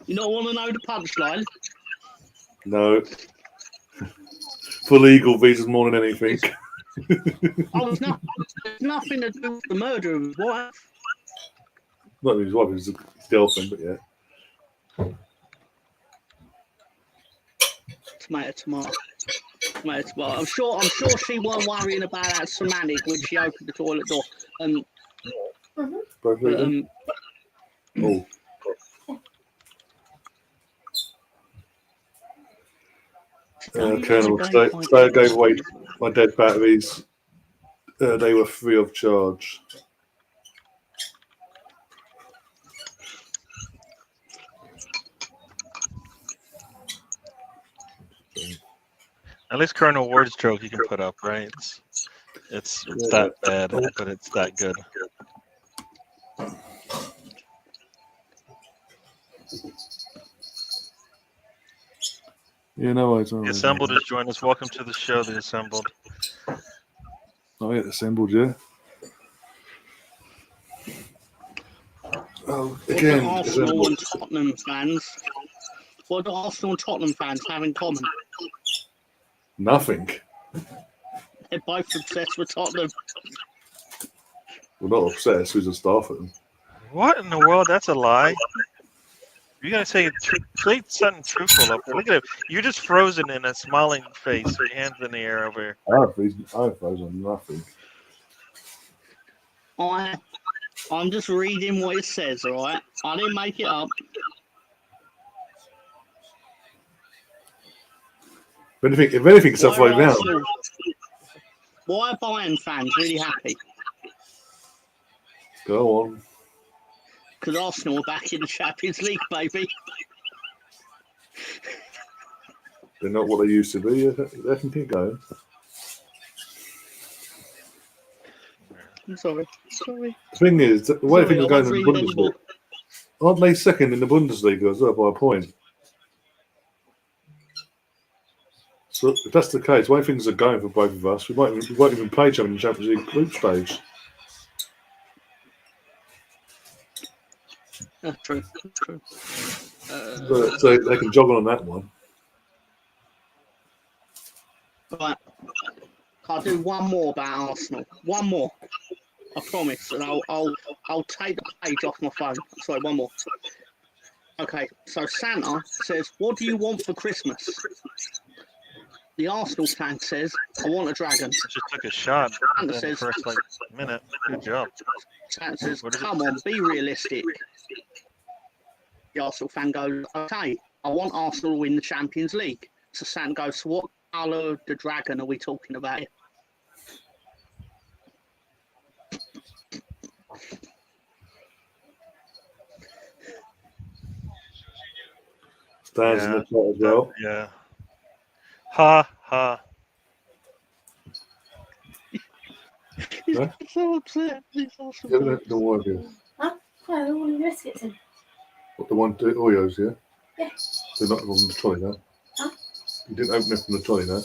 You don't want to know the punchline? No. For legal reasons more than anything. Oh, it's nothing to do with the murder of his wife. Not his wife, his girlfriend, but yeah. Tomato. I'm sure she weren't worrying about that semantic when she opened the toilet door. Oh. Colonel, today I gave away my dead batteries. They were free of charge. At least Colonel Ward's joke you can put up, right? It's that bad, but it's that good. Yeah, no worries. The Assembled has joined us. Welcome to the show, The Assembled. Oh, yeah, Assembled, yeah. Oh, again, what do Arsenal and Tottenham fans have in common? Nothing. They're both obsessed with Tottenham. We're not obsessed, we're just off at them. What in the world? That's a lie. You gotta say something truthful up there. Look at it. You're just frozen in a smiling face, your hands in the air over here. I've frozen nothing. I'm just reading what it says, all right? I didn't make it up. If anything, it's upside down. Why are Bayern fans really happy? Go on. Because Arsenal are back in the Champions League, baby. They're not what they used to be. They can keep going. I'm sorry. The thing is, the way things are going in the Bundesliga, aren't they second in the Bundesliga as well by a point? So if that's the case, the way things are going for both of us, we won't even play each other in the Champions League group stage. That's true. That's true. So they can jog on that one. Right. I'll do one more about Arsenal. One more. I promise, and I'll take the page off my phone. Sorry, one more. Okay, so Santa says, "What do you want for Christmas?" The Arsenal fan says, "I want a dragon." Just took a shot in Santa the says, first minute. Good job. Santa says, What is it? "Come on, be realistic." The Arsenal fan goes, "Okay, I want Arsenal to win the Champions League." So Santa goes, "So what colour of the dragon are we talking about here?" Stands in the chat as well. Yeah. Ha ha. Huh? He's so upset. These Arsenal Yeah, fans. don't worry. Huh? No, they're all in biscuits in. What the one to Oreos, yeah? Yeah. They're not on the trolley, no? Huh? You didn't open it from the trolley, no?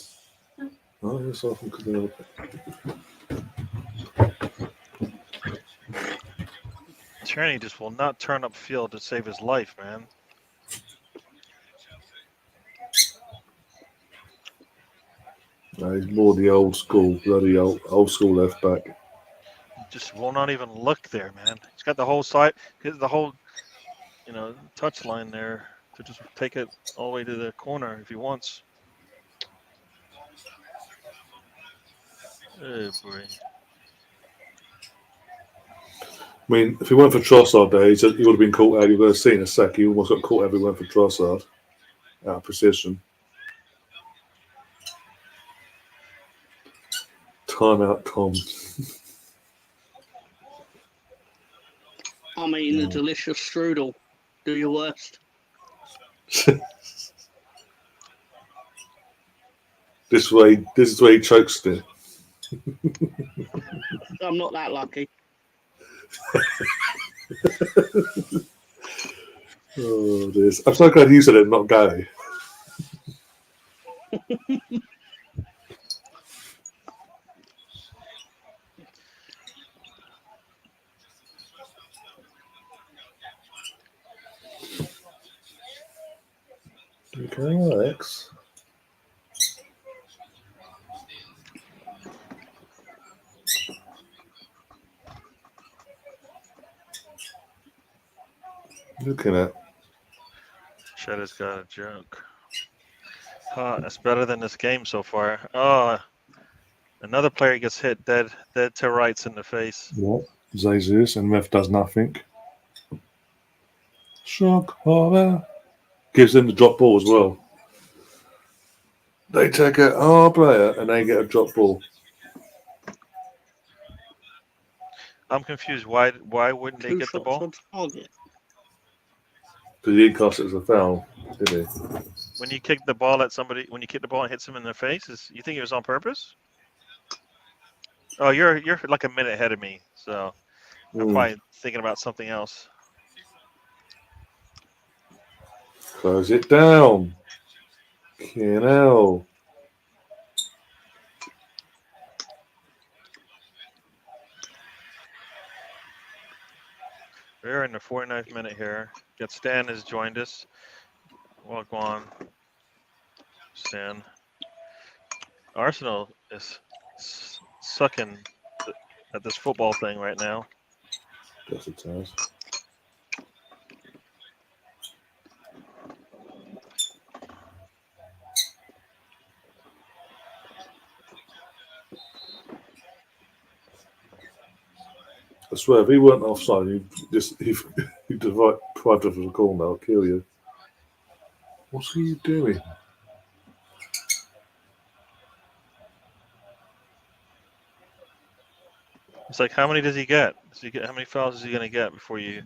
No. Oh, yes, I think they're Tierney just will not turn up field to save his life, man. no, he's more the old school, bloody old school left back. Just will not even look there, man. He's got the whole side, the whole, touch line there to just take it all the way to the corner if he wants. Oh boy. I mean, if he weren't for Trossard there, he would have been caught out. You would have seen a sack. He almost got caught out if he went for Trossard. Out of position. Timeout, Tom. I'm eating a delicious strudel. Do your worst. This is where he chokes it. I'm not that lucky. Oh, this. I'm so glad you said it, not Gary. Okay, Alex. Looking at. Shedder's got a joke. That's better than this game so far. Oh, another player gets hit dead to rights in the face. What? Jesus, and ref does nothing. Shock horror. Gives them the drop ball as well. They take our player and they get a drop ball. I'm confused. Why wouldn't they Two get the shots ball? on target. Because he didn't cast it as a foul, did he? When you kick the ball at somebody, when you kick the ball and hits them in their face, you think it was on purpose? Oh, you're like a minute ahead of me, so I'm probably thinking about something else. Close it down. Hell. We're in the 49th minute here. Got Stan has joined us. Welcome on, Stan. Arsenal is sucking at this football thing right now. Guess it has. I swear, if he weren't offside, he'd deprived us of a call now. I'll kill you. What's he doing? It's like, how many does he get? How many fouls is he going to get before you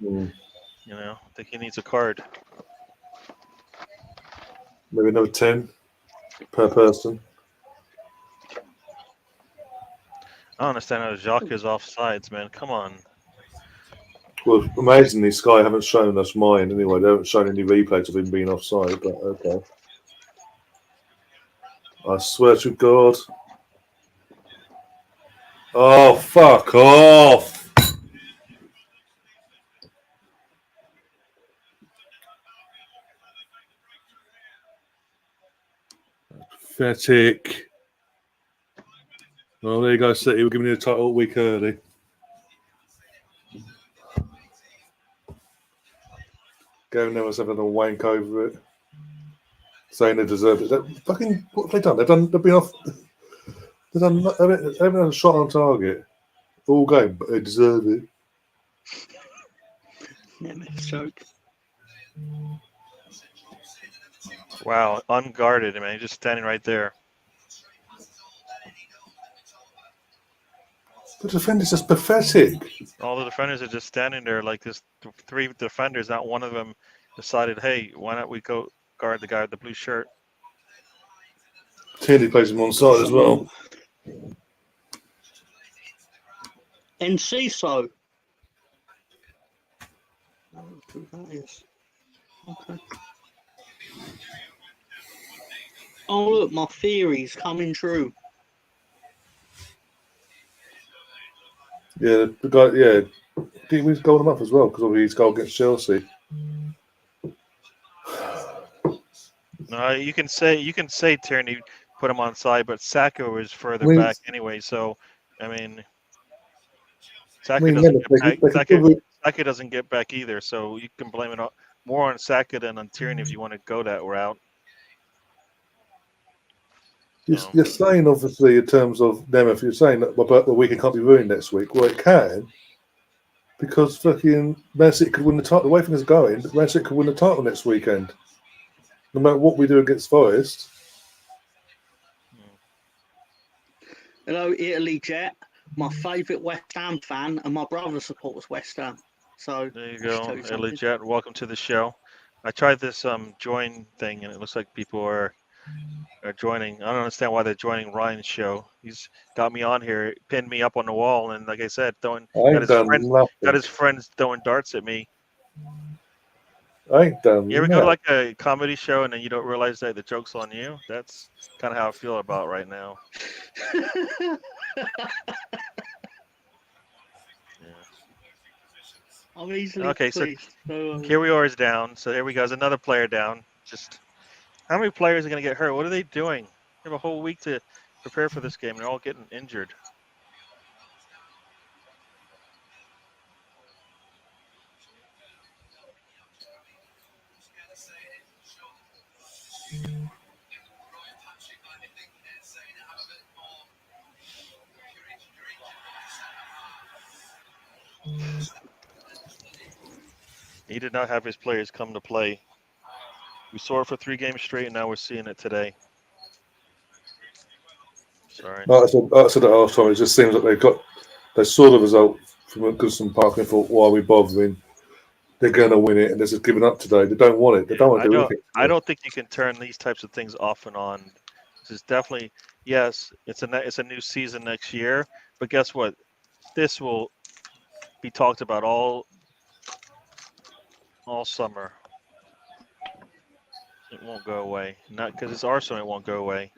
think he needs a card? Maybe another 10 per person. I don't understand how Jacques is offsides, man. Come on. Well, amazingly, Sky haven't shown us mine anyway. They haven't shown any replays of him being offside, but okay. I swear to God. Oh, fuck off! Pathetic. Well, there you go, City. We're giving you the title a week early. Gavin Neville's having a wank over it, saying they deserve it. Fucking what have they done? They've been off. They haven't had a shot on target all game, but they deserve it. Nemeth joke. Wow, unguarded, man. He's just standing right there. The defender's just pathetic. All the defenders are just standing there like this. Three defenders, not one of them decided, hey, why not we go guard the guy with the blue shirt? Tierney plays him on side as well. Enciso. Who that is? Okay. Oh look, my theory's coming true. Yeah, the guy. Yeah, he was goal him up as well because of his goal against Chelsea. No, you can say Tierney put him on side, but Saka was further back anyway. So, I mean, Saka doesn't get back either. So you can blame it more on Saka than on Tierney if you want to go that route. You're saying, obviously, in terms of Nemeth, you're saying that the weekend can't be ruined next week. Well, it can, because fucking Man City could win the title. The way things are going, Man City could win the title next weekend. No matter what we do against Forest. Hello, Italy Jet. My favourite West Ham fan, and my brother supports West Ham. So there you go, Italy Jet. Welcome to the show. I tried this join thing, and it looks like people are joining. I don't understand why they're joining Ryan's show. He's got me on here, pinned me up on the wall, and like I said, got his friends throwing darts at me. I ain't done. You ever go to like a comedy show and then you don't realize that the joke's on you? That's kind of how I feel about right now. Yeah. I'm easily okay. pleased. So Kirior is down. So there we go. There's another player down. Just how many players are going to get hurt? What are they doing? They have a whole week to prepare for this game. They're all getting injured. He did not have his players come to play. We saw it for 3 games straight, and now we're seeing it today. Sorry. Like I said at half time, it just seems like they saw the result from Goodson Park and thought, why are we bothering? They're going to win it, and they're just giving up today. They don't want it. They don't want to do anything. I don't think you can turn these types of things off and on. This is definitely, yes, it's a new season next year, but guess what? This will be talked about all summer. It won't go away. Not because it's Arsenal, it won't go away.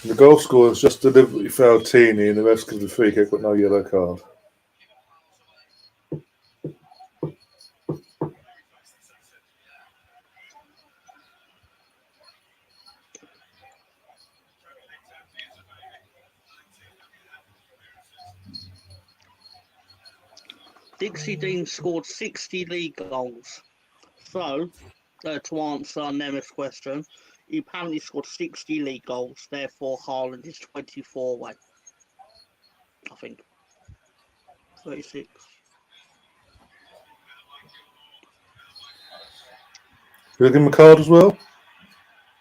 The goal scorer is just deliberately fouled Tierney, and the rest gives the free kick, but no yellow card. Dixie Dean scored 60 league goals. So, to answer Nemeth's question, he apparently scored 60 league goals. Therefore, Haaland is 24 away. I think. 36. You give him a card as well?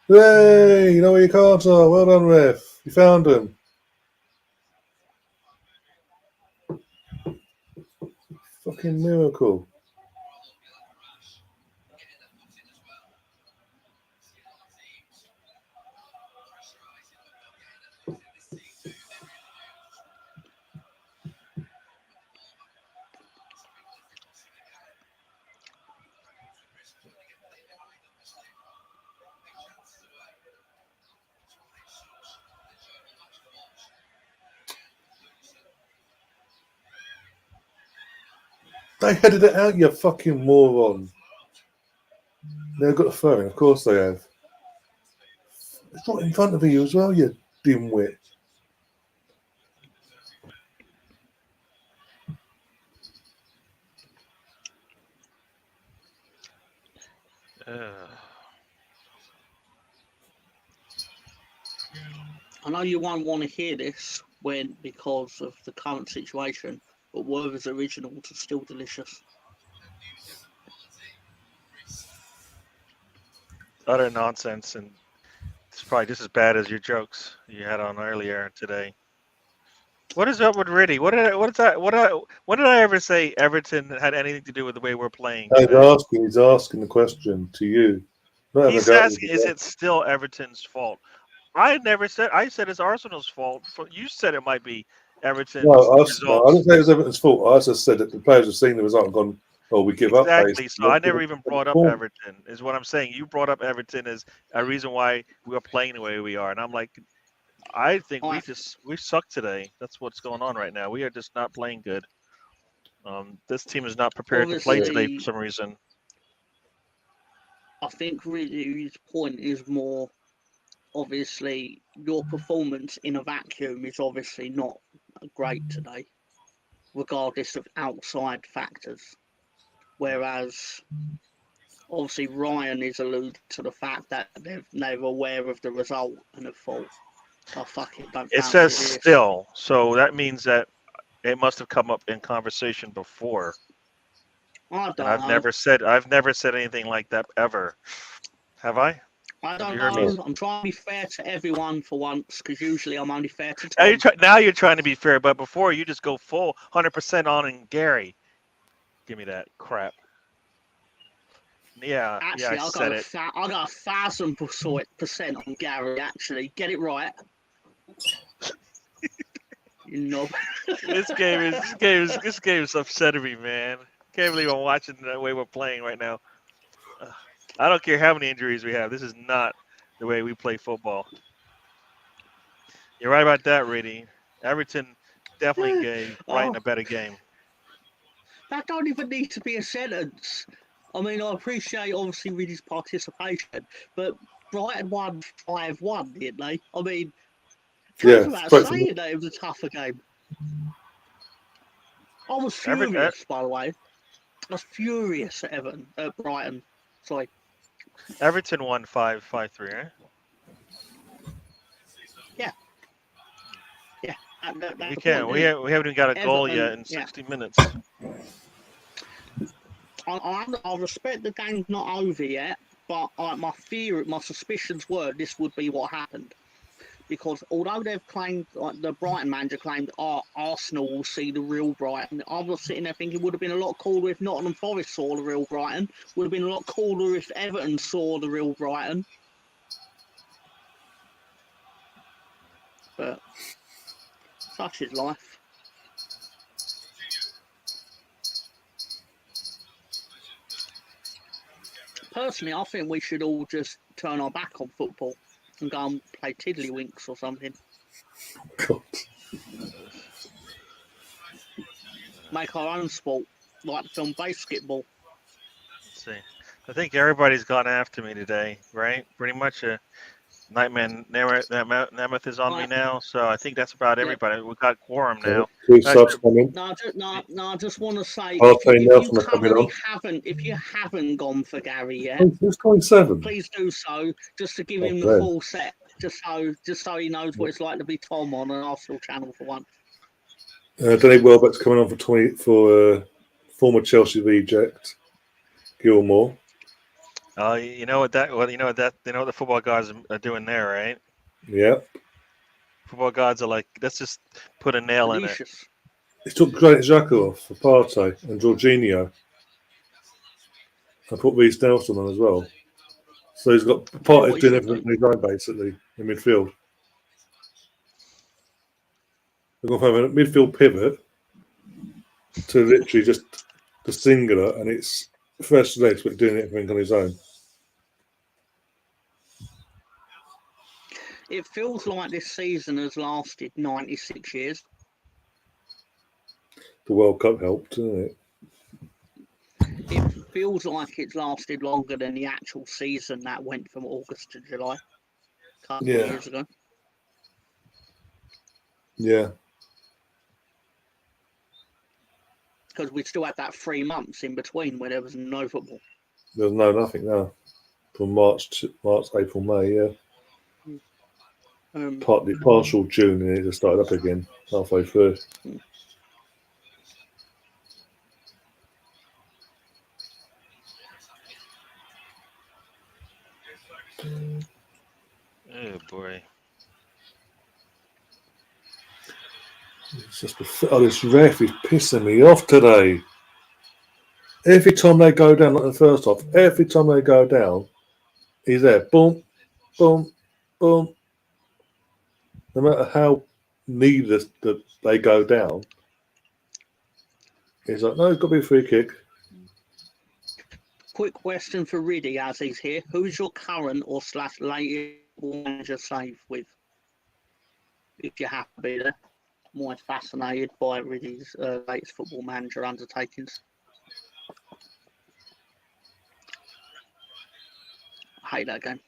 Hey, you know where your cards are. Well done, ref. You found them. Fucking miracle. They headed it out, you fucking moron. They've got the throw in, of course they have. It's not in front of you as well, you dimwit. I know you won't want to hear this because of the current situation, but Werther's originals are still delicious. Utter nonsense, and it's probably just as bad as your jokes you had on earlier today. What is up with Riddy? When did I ever say Everton had anything to do with the way we're playing? He's asking the question to you. He's asking, is it still Everton's fault? I never said. I said it's Arsenal's fault. You said it might be Everton's results. I didn't say it was Everton's fault. I just said that the players have seen the result and gone, "Oh, we give up." Exactly. So I never even brought up Everton. Is what I'm saying. You brought up Everton as a reason why we are playing the way we are, and I'm like, I think we suck today. That's what's going on right now. We are just not playing good. This team is not prepared to play today for some reason. I think really his point is more. Obviously, your performance in a vacuum is obviously not great today, regardless of outside factors. Whereas, obviously, Ryan is alluding to the fact that they're aware of the result and have thought, "I fucking don't." It says still, so that means that it must have come up in conversation before. I don't know. I've never said anything like that ever. Have I? I don't know. I'm trying to be fair to everyone for once, because usually I'm only fair to Tom. Now you're trying to be fair, but before you just go full 100% on in Gary. Give me that crap. Yeah, actually, I said it. I got 1,000% on Gary. Actually, get it right. You knob. This game is upsetting me, man. Can't believe I'm watching the way we're playing right now. I don't care how many injuries we have. This is not the way we play football. You're right about that, Riddy. Everton definitely gave Brighton a better game. That don't even need to be a sentence. I mean, I appreciate, obviously, Riddy's participation, but Brighton won 5-1, didn't they? I mean, talk about saying that it was a tougher game. I was furious, by the way. I was furious at Brighton. Sorry. Everton won 5-3, right? Yeah. Yeah. We can. We haven't even got a goal yet in 60 minutes. I respect the game's not over yet, but my suspicions were this would be what happened. Because although they've claimed, like the Brighton manager claimed, Arsenal will see the real Brighton, I was sitting there thinking it would have been a lot cooler if Nottingham Forest saw the real Brighton. Would have been a lot cooler if Everton saw the real Brighton. But such is life. Personally, I think we should all just turn our back on football and go and play tiddlywinks or something. God. Make our own sport, like the film Basketball. Let's see. I think everybody's gone after me today, right? Pretty much a Nightman Nemeth is on me now, so I think that's about everybody. We've got quorum now. Two subs coming. No, I just want to say, if you haven't gone for Gary yet, who's 27? Please do so, just to give him the full set, just so he knows what it's like to be Tom on an Arsenal channel for once. Danny Welbeck's coming on for former Chelsea reject Gilmore. You know what the football gods are doing there, right? Yeah. Football gods are like, let's just put a nail in it. He took Granit Xhaka off for Partey and Jorginho. I put Reece Nelson on as well. So he's got Partey what he doing should everything on his own, basically, in midfield. We're going to have a midfield pivot to literally just the singular, and it's fresh legs, but doing everything on his own. It feels like this season has lasted 96 years. The World Cup helped, didn't it? It feels like it's lasted longer than the actual season that went from August to July a couple of years ago. Yeah. Because we still had that 3 months in between where there was no football. There's nothing now. From March, April, May, yeah. Partial June, and it just started up again halfway through. Oh boy. It's just this ref is pissing me off today. Every time they go down, like the first half, every time they go down, he's there. Boom, boom, boom. No matter how needless that they go down, he's like, no, it's got to be a free kick. Quick question for Riddy as he's here. Who's your current or / latest manager save with? If you're happy there. I'm always fascinated by Riddy's latest football manager undertakings. I hate that game.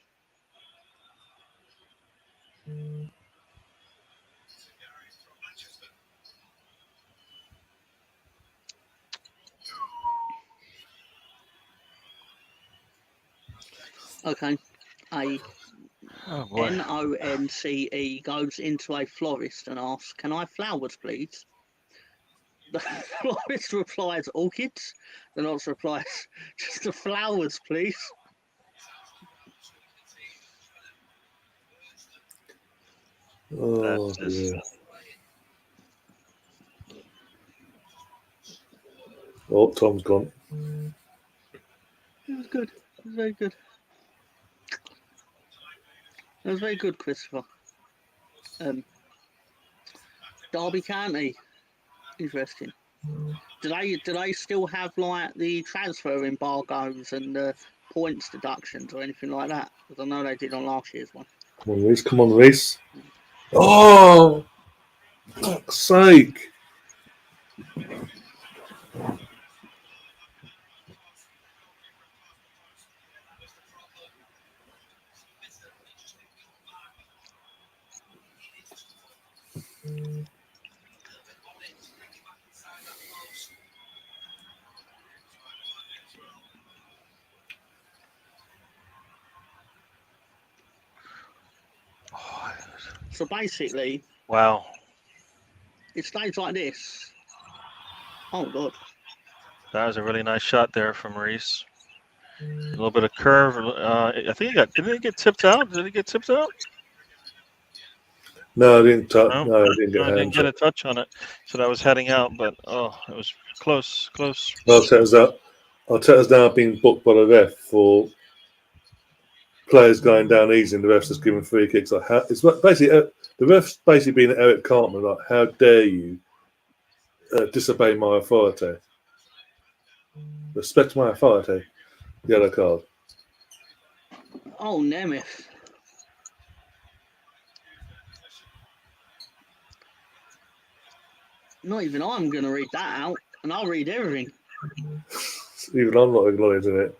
Okay. Nonce goes into a florist and asks, "Can I have flowers, please?" The florist replies, "Orchids." The nonce replies, "Just the flowers, please." Oh, yeah. Oh, Tom's gone. It was good. It was very good. It was very good, Christopher. Derby County, interesting. Do they still have like the transfer embargoes and the points deductions or anything like that? Because I know they did on last year's one. Come on, Reece. Come on, Reece. Oh, fuck's sake. So basically, Wow. it stays like this. Oh God. That was a really nice shot there from Reece. A little bit of curve. I think didn't it get tipped out? Did it get tipped out? No, I didn't touch. No, No, I didn't get I didn't hands get up. a touch on it. So that was heading out, but it was close. Arteta's now being booked by the ref for players going down easy, and the ref's just giving free kicks. Like, it's basically the ref's basically being Eric Cartman. Like, how dare you disobey my authority? Respect my authority. Yellow card. Oh, Nemeth. Not even I'm going to read that out, and I'll read everything. Even I'm not acknowledging it.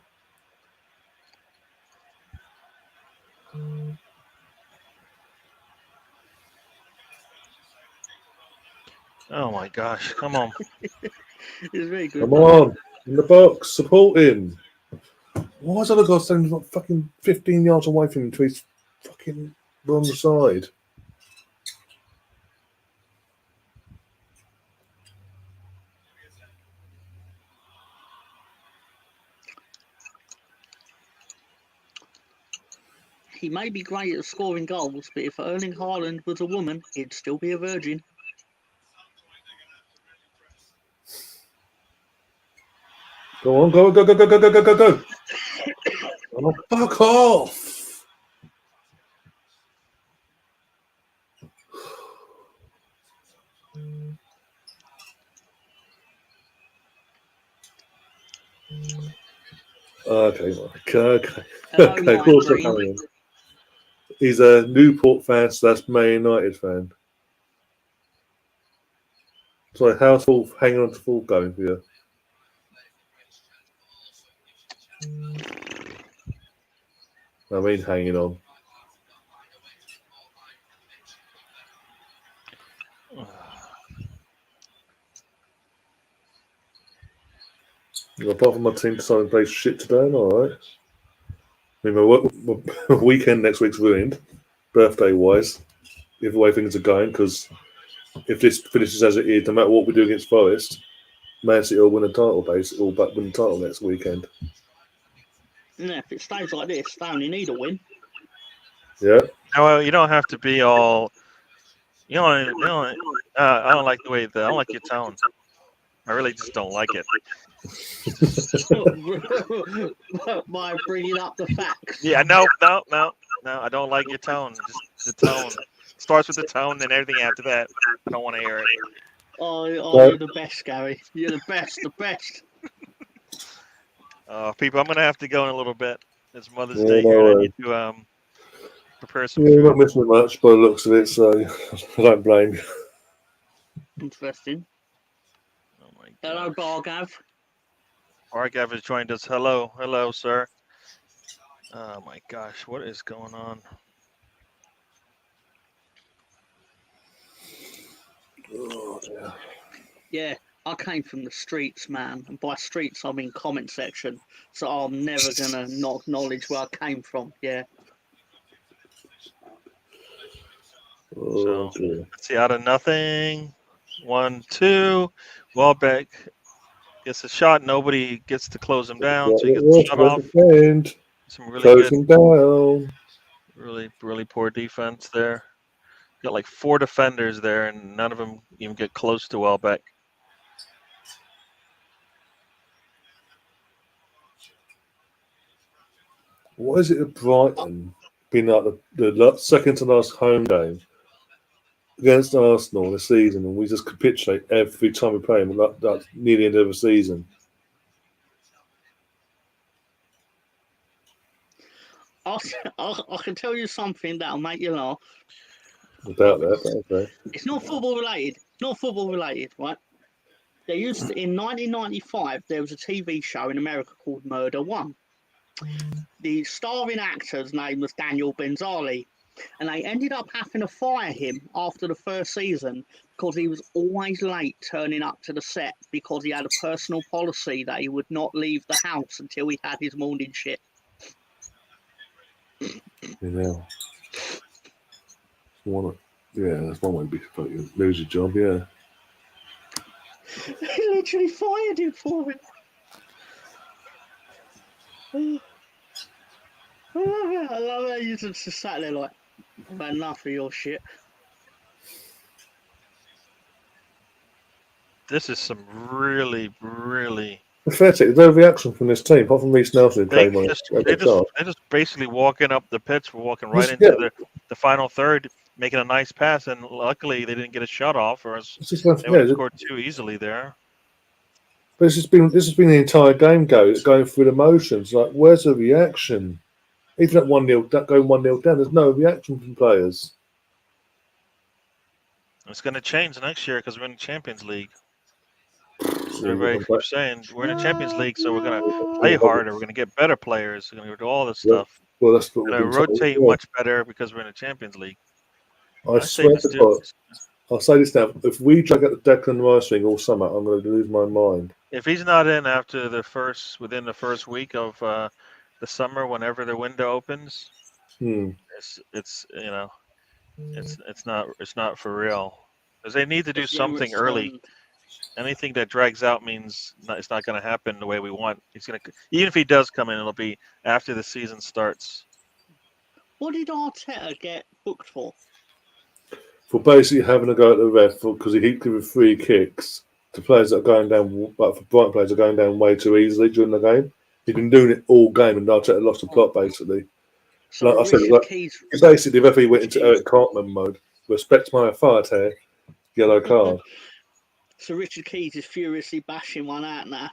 Oh my gosh! Come on. It's very good. Come on, in the box, support him. Why is other guy standing like fucking 15 yards away from him to his fucking wrong side? He may be great at scoring goals, but if Erling Haaland was a woman, he'd still be a virgin. Go on, go. Oh, fuck off. Okay, Mike. Okay. Hello, Okay, of Mike course they're Green. coming in. He's a Newport fan, so that's Man United fan. So how's full hanging on to full going for you? I mean hanging on. Apart from my team deciding to play shit today, I'm alright. I mean, my weekend next week's ruined, birthday wise, if the way things are going, because if this finishes as it is, no matter what we do against Forest, Man City will win a title, basically, or win the title next weekend. Yeah, if it stays like this, they only need a win. Yeah. No, you don't have to be all. I don't like the way I don't like your tone. I really just don't like it. By bringing up the facts. Yeah, no. I don't like your tone. Just the tone. Starts with the tone, and everything after that, I don't want to hear it. Oh, you're the best, Gary. You're the best, the best. People, I'm gonna have to go in a little bit. It's Mother's Yeah, Day no here, and I way. need to prepare some Yeah, food. not missing much by the looks of it, so I don't blame you. Interesting. Oh my Hello, gosh. Bargav. Argav has joined us. Hello, sir. Oh my gosh, what is going on? Oh, dear. Yeah, I came from the streets, man. And by streets, I mean comment section. So I'm never going to not acknowledge where I came from. Yeah. Oh, dear. Let's see, out of nothing. 1, 2. Welbeck gets a shot. Nobody gets to close him down, so he gets a shut off. Some really Closing down. really poor defense there. Got like 4 defenders there, and none of them even get close to Welbeck. What is it at Brighton being like the second to last home game against Arsenal this season, and we just capitulate every time we play them, like near the end of the season? I can tell you something that'll make you laugh. About that, but okay. It's not football related. Not football related, right? There used to, in 1995, there was a TV show in America called Murder One. The starring actor's name was Daniel Benzali, and they ended up having to fire him after the first season because he was always late turning up to the set because he had a personal policy that he would not leave the house until he had his morning shit. Yeah. That's one way to be fucking lose your job, yeah. They literally fired him for it. I love how you just sat there like, I've had enough of your shit. This is some really Pathetic. There's no reaction from this team, apart from Reece Nelson they came on they just basically walking up the pitch, walking right Yeah. into the final third, making a nice pass, and luckily they didn't get a shot off, or else It's just, they would have scored 2 easily there. But this has been the entire game going through the motions. Like, where's the reaction? Even at 1-0, going 1-0 down, there's no reaction from players. It's going to change next year because we're in the Champions League. So Everybody keeps saying we're in the Champions League, so we're going to play harder. We're going to get better players. We're going to do all this stuff. Well, that's what We're we've going to been told. rotate much better because we're in the Champions League. I swear to God, I'll say this now: if we drag out the Declan Rice thing all summer, I'm going to lose my mind. If he's not in after within the first week of the summer, whenever the window opens, it's not for real. Because they need to do something early. Anything that drags out means it's not going to happen the way we want. Even if he does come in, it'll be after the season starts. What did Arteta get booked for? For basically having a go at the ref because he keeps giving free kicks the players that are going down, like for Brighton players, are going down way too easily during the game. He's been doing it all game, and Arteta lost the plot basically. So Like I said, Richard like, Keys. basically, if he went into Eric Cartman mode, respect my authority, yellow card. So Richard Keys is furiously bashing one out now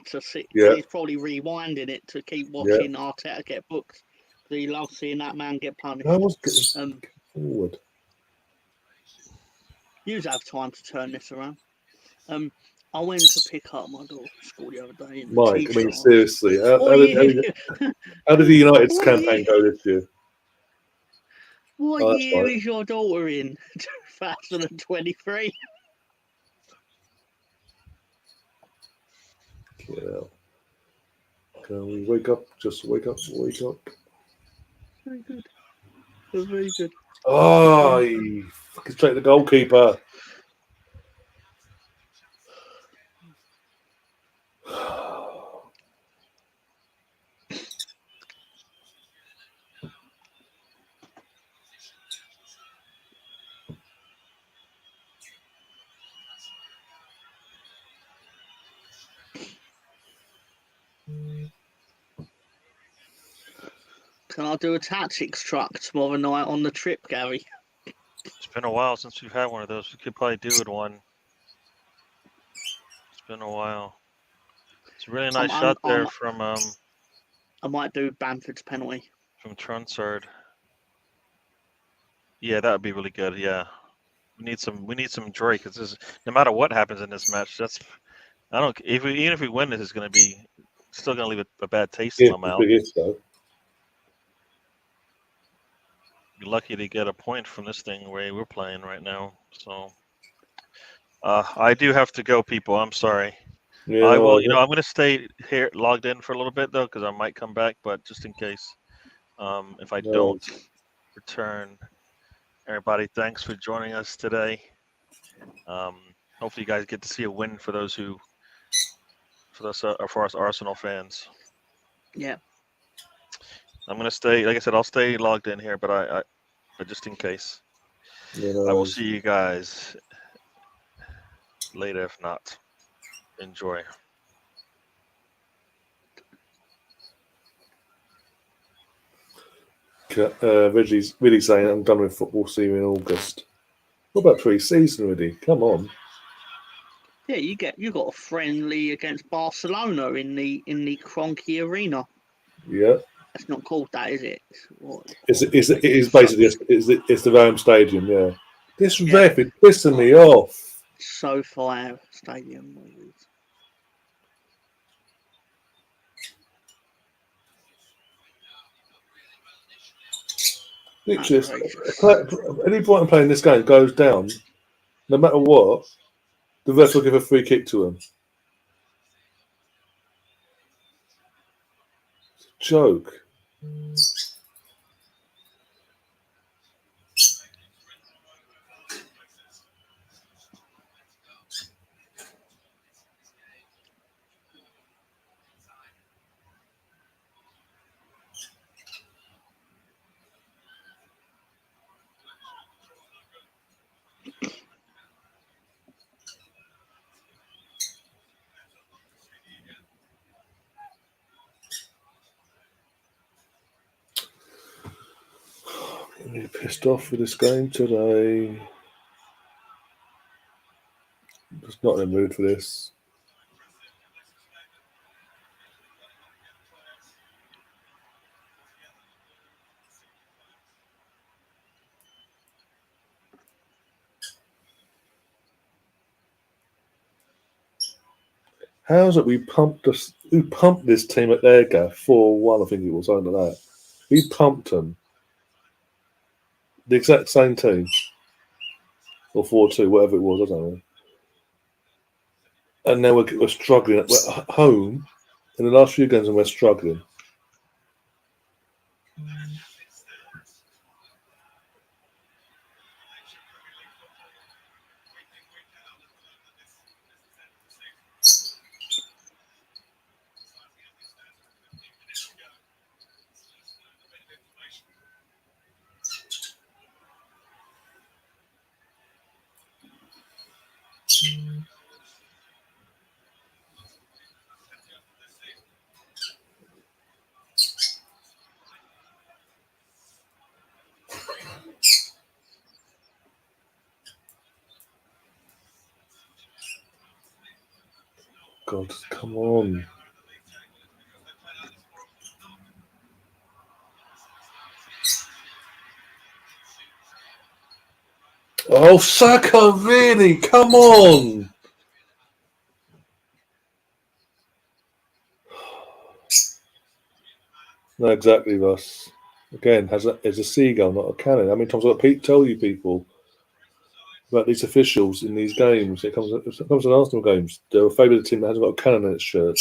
Yeah. and he's probably rewinding it to keep watching Arteta get booked. Because he loves seeing that man get punished. I was getting forward. You have time to turn this around. I went to pick up my daughter from school the other day. In the Mike, I mean, T-shirt. seriously, how did the United's campaign go this year? What year is your daughter in? 2023. Yeah. Can we wake up? Just wake up, wake up. Very good. Very good. Oh, he fucking straight to the goalkeeper. Can I do a tactics truck tomorrow night on the trip, Gary? It's been a while since we've had one of those. We could probably do it one. It's been a while. It's a really nice shot there from I might do Bamford's penalty. From Trunsard. Yeah, that would be really good. Yeah, we need some joy because no matter what happens in this match, even if we win, this is going to be still going to leave a bad taste in my mouth. Be lucky to get a point from this thing where we're playing right now. So I do have to go, people. I'm sorry. Yeah, I will. I'm going to stay here logged in for a little bit though, because I might come back. But just in case, if I don't return, everybody, thanks for joining us today. Hopefully, you guys get to see a win for us Arsenal fans. Yeah. I'm gonna stay. Like I said, I'll stay logged in here, but but just in case, I will see you guys later. If not, enjoy. Reggie's really saying, I'm done with football. See you in August. What about pre-season already? Come on. Yeah, you got a friendly against Barcelona in the Kroenke Arena. Yeah. That's not called that, is it? It is basically it's the Rome Stadium. Yeah. This ref is pissing me off. SoFi Stadium. Literally, any Brighton playing this game goes down, no matter what, the ref will give a free kick to him. It's a joke. I'm really pissed off with this game today. I'm just not in the mood for this. How's it we pumped this team at their gaff 4-1, I think it was, something like that. We pumped them. The exact same team. Or 4-2, whatever it was, I don't know. And now we're struggling. We're at home in the last few games and we're struggling. God, come on. Oh, Saka, really? Come on. No, exactly, Russ. Again, is a seagull, not a cannon. How many times I've got to tell you people about these officials in these games? It comes to Arsenal games. They're a favourite team that hasn't got a cannon in its shirt.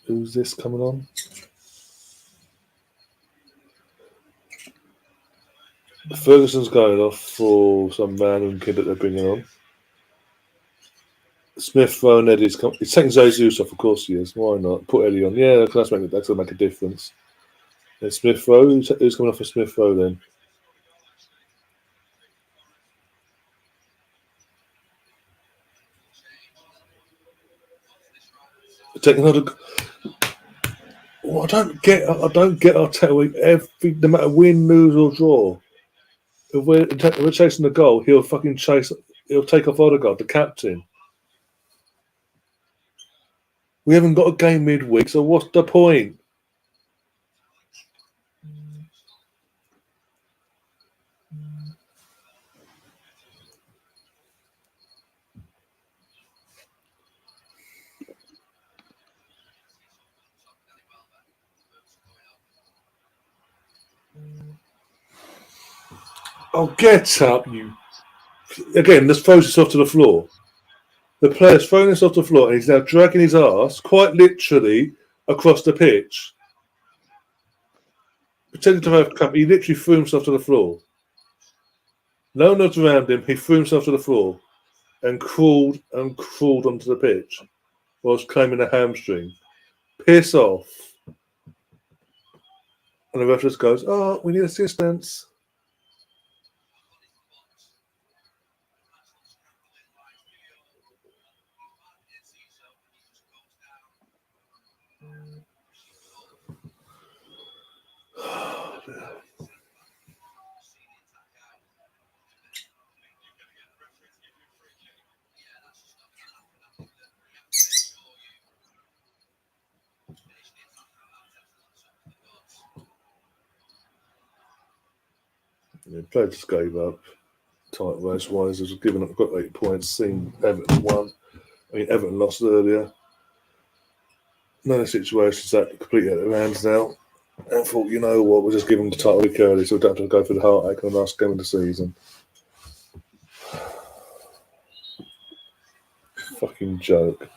Who's this coming on? Ferguson's going off for some random kid that they're bringing on. Smith Rowe, Eddie's he's taking Jesus off, of course he is. Why not? Put Eddie on. Yeah, that's going to make a difference. And Smith Rowe, who's coming off for Smith Rowe then? Taking another. Well, I don't get Arteta. No matter win, lose or draw, if we're chasing the goal, he'll take off Odegaard, the captain. We haven't got a game midweek, so what's the point? Oh, get up, you. Again, this throws himself to the floor. The player's throwing himself to the floor and he's now dragging his ass, quite literally, across the pitch. Pretending to have come, he literally threw himself to the floor. No one was around him, he threw himself to the floor and crawled onto the pitch whilst claiming a hamstring. Piss off. And the ref just goes, oh, we need assistance. The player just gave up. Tight race wise, has given up, got 8 points. Seen Everton won. Everton lost earlier. None of the situations that completely out of their hands now. And thought, you know what, we'll just give them the title week early, so we don't have to go for the heartache on the last game of the season. Fucking joke.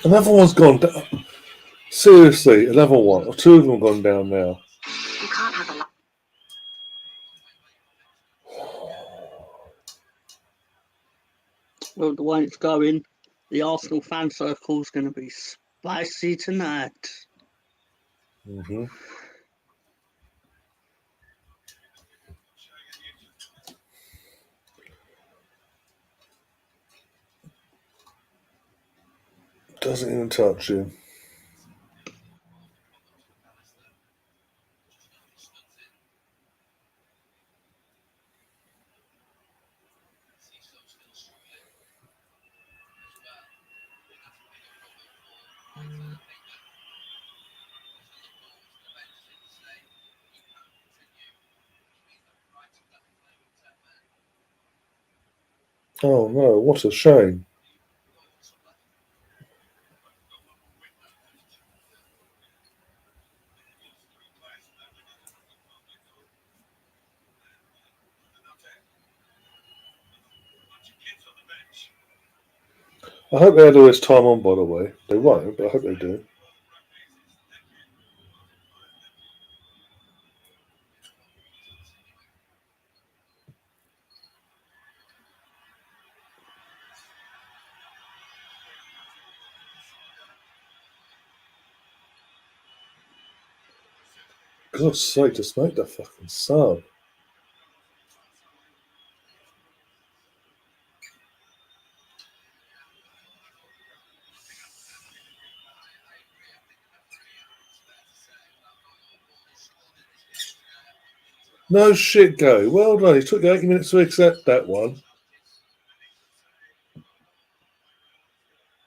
Another one's gone down. Seriously, another one. Or two of them have gone down now. You can't have a lot. Well, the way it's going, the Arsenal fan circle is going to be spicy tonight. Mm-hmm. Doesn't even touch you. Oh no, what a shame. I hope they had all this time on, by the way. They won't, but I hope they do. God's sake, just make the fucking sub. No shit, Gary. Well done. It took you 80 minutes to accept that one.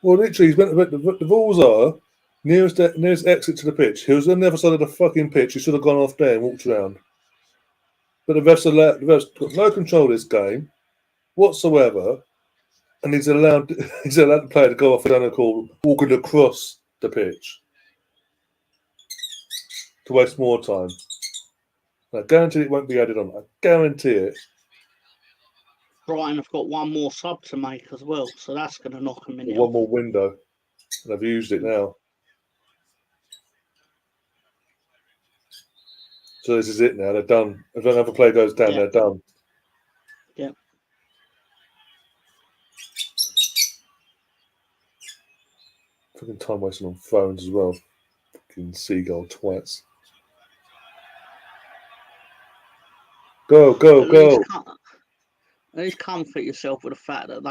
Well, literally, he's meant to, the rules are nearest exit to the pitch. He was on the other side of the fucking pitch. He should have gone off there and walked around. But the ref's got no control of this game whatsoever, and he's allowed the player to go off and call walking across the pitch to waste more time. I guarantee it won't be added on. I guarantee it. Brighton have got one more sub to make as well, so that's going to knock them in. One more window, and I've used it now. So this is it now. They're done. If another player goes down, they're done. Yeah. Fucking time wasting on phones as well. Fucking seagull twats. Go. At least comfort yourself with the fact that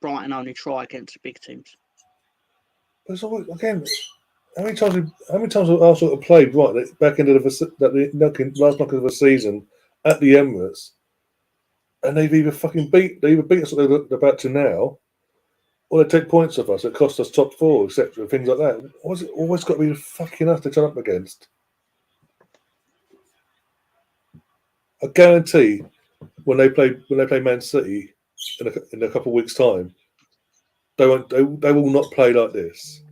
Brighton only try against big teams. But it's always, again, how many times have Arsenal played right back into the last knock of the season at the Emirates, and they've either beat us what they're about to now, or they take points off us. It costs us top four, etc. Things like that. Why's it always got to be the fucking us to turn up against? I guarantee when they play Man City in a couple of weeks' time, they will not play like this.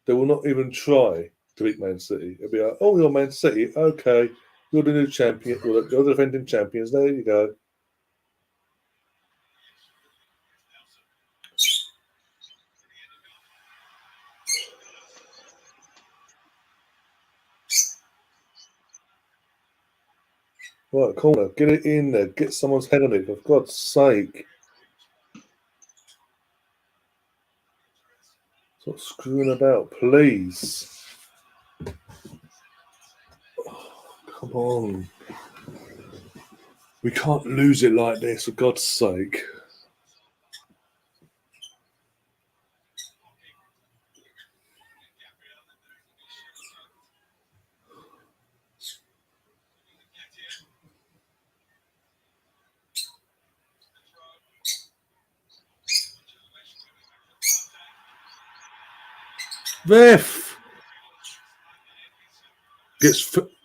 They will not even try to beat Man City. It'll be like, oh, you're Man City, okay, you're the new champion, you're the defending champions. There you go. Right, corner, get it in there, get someone's head on it, for God's sake. Stop screwing about, please. Oh, come on. We can't lose it like this, for God's sake. Ref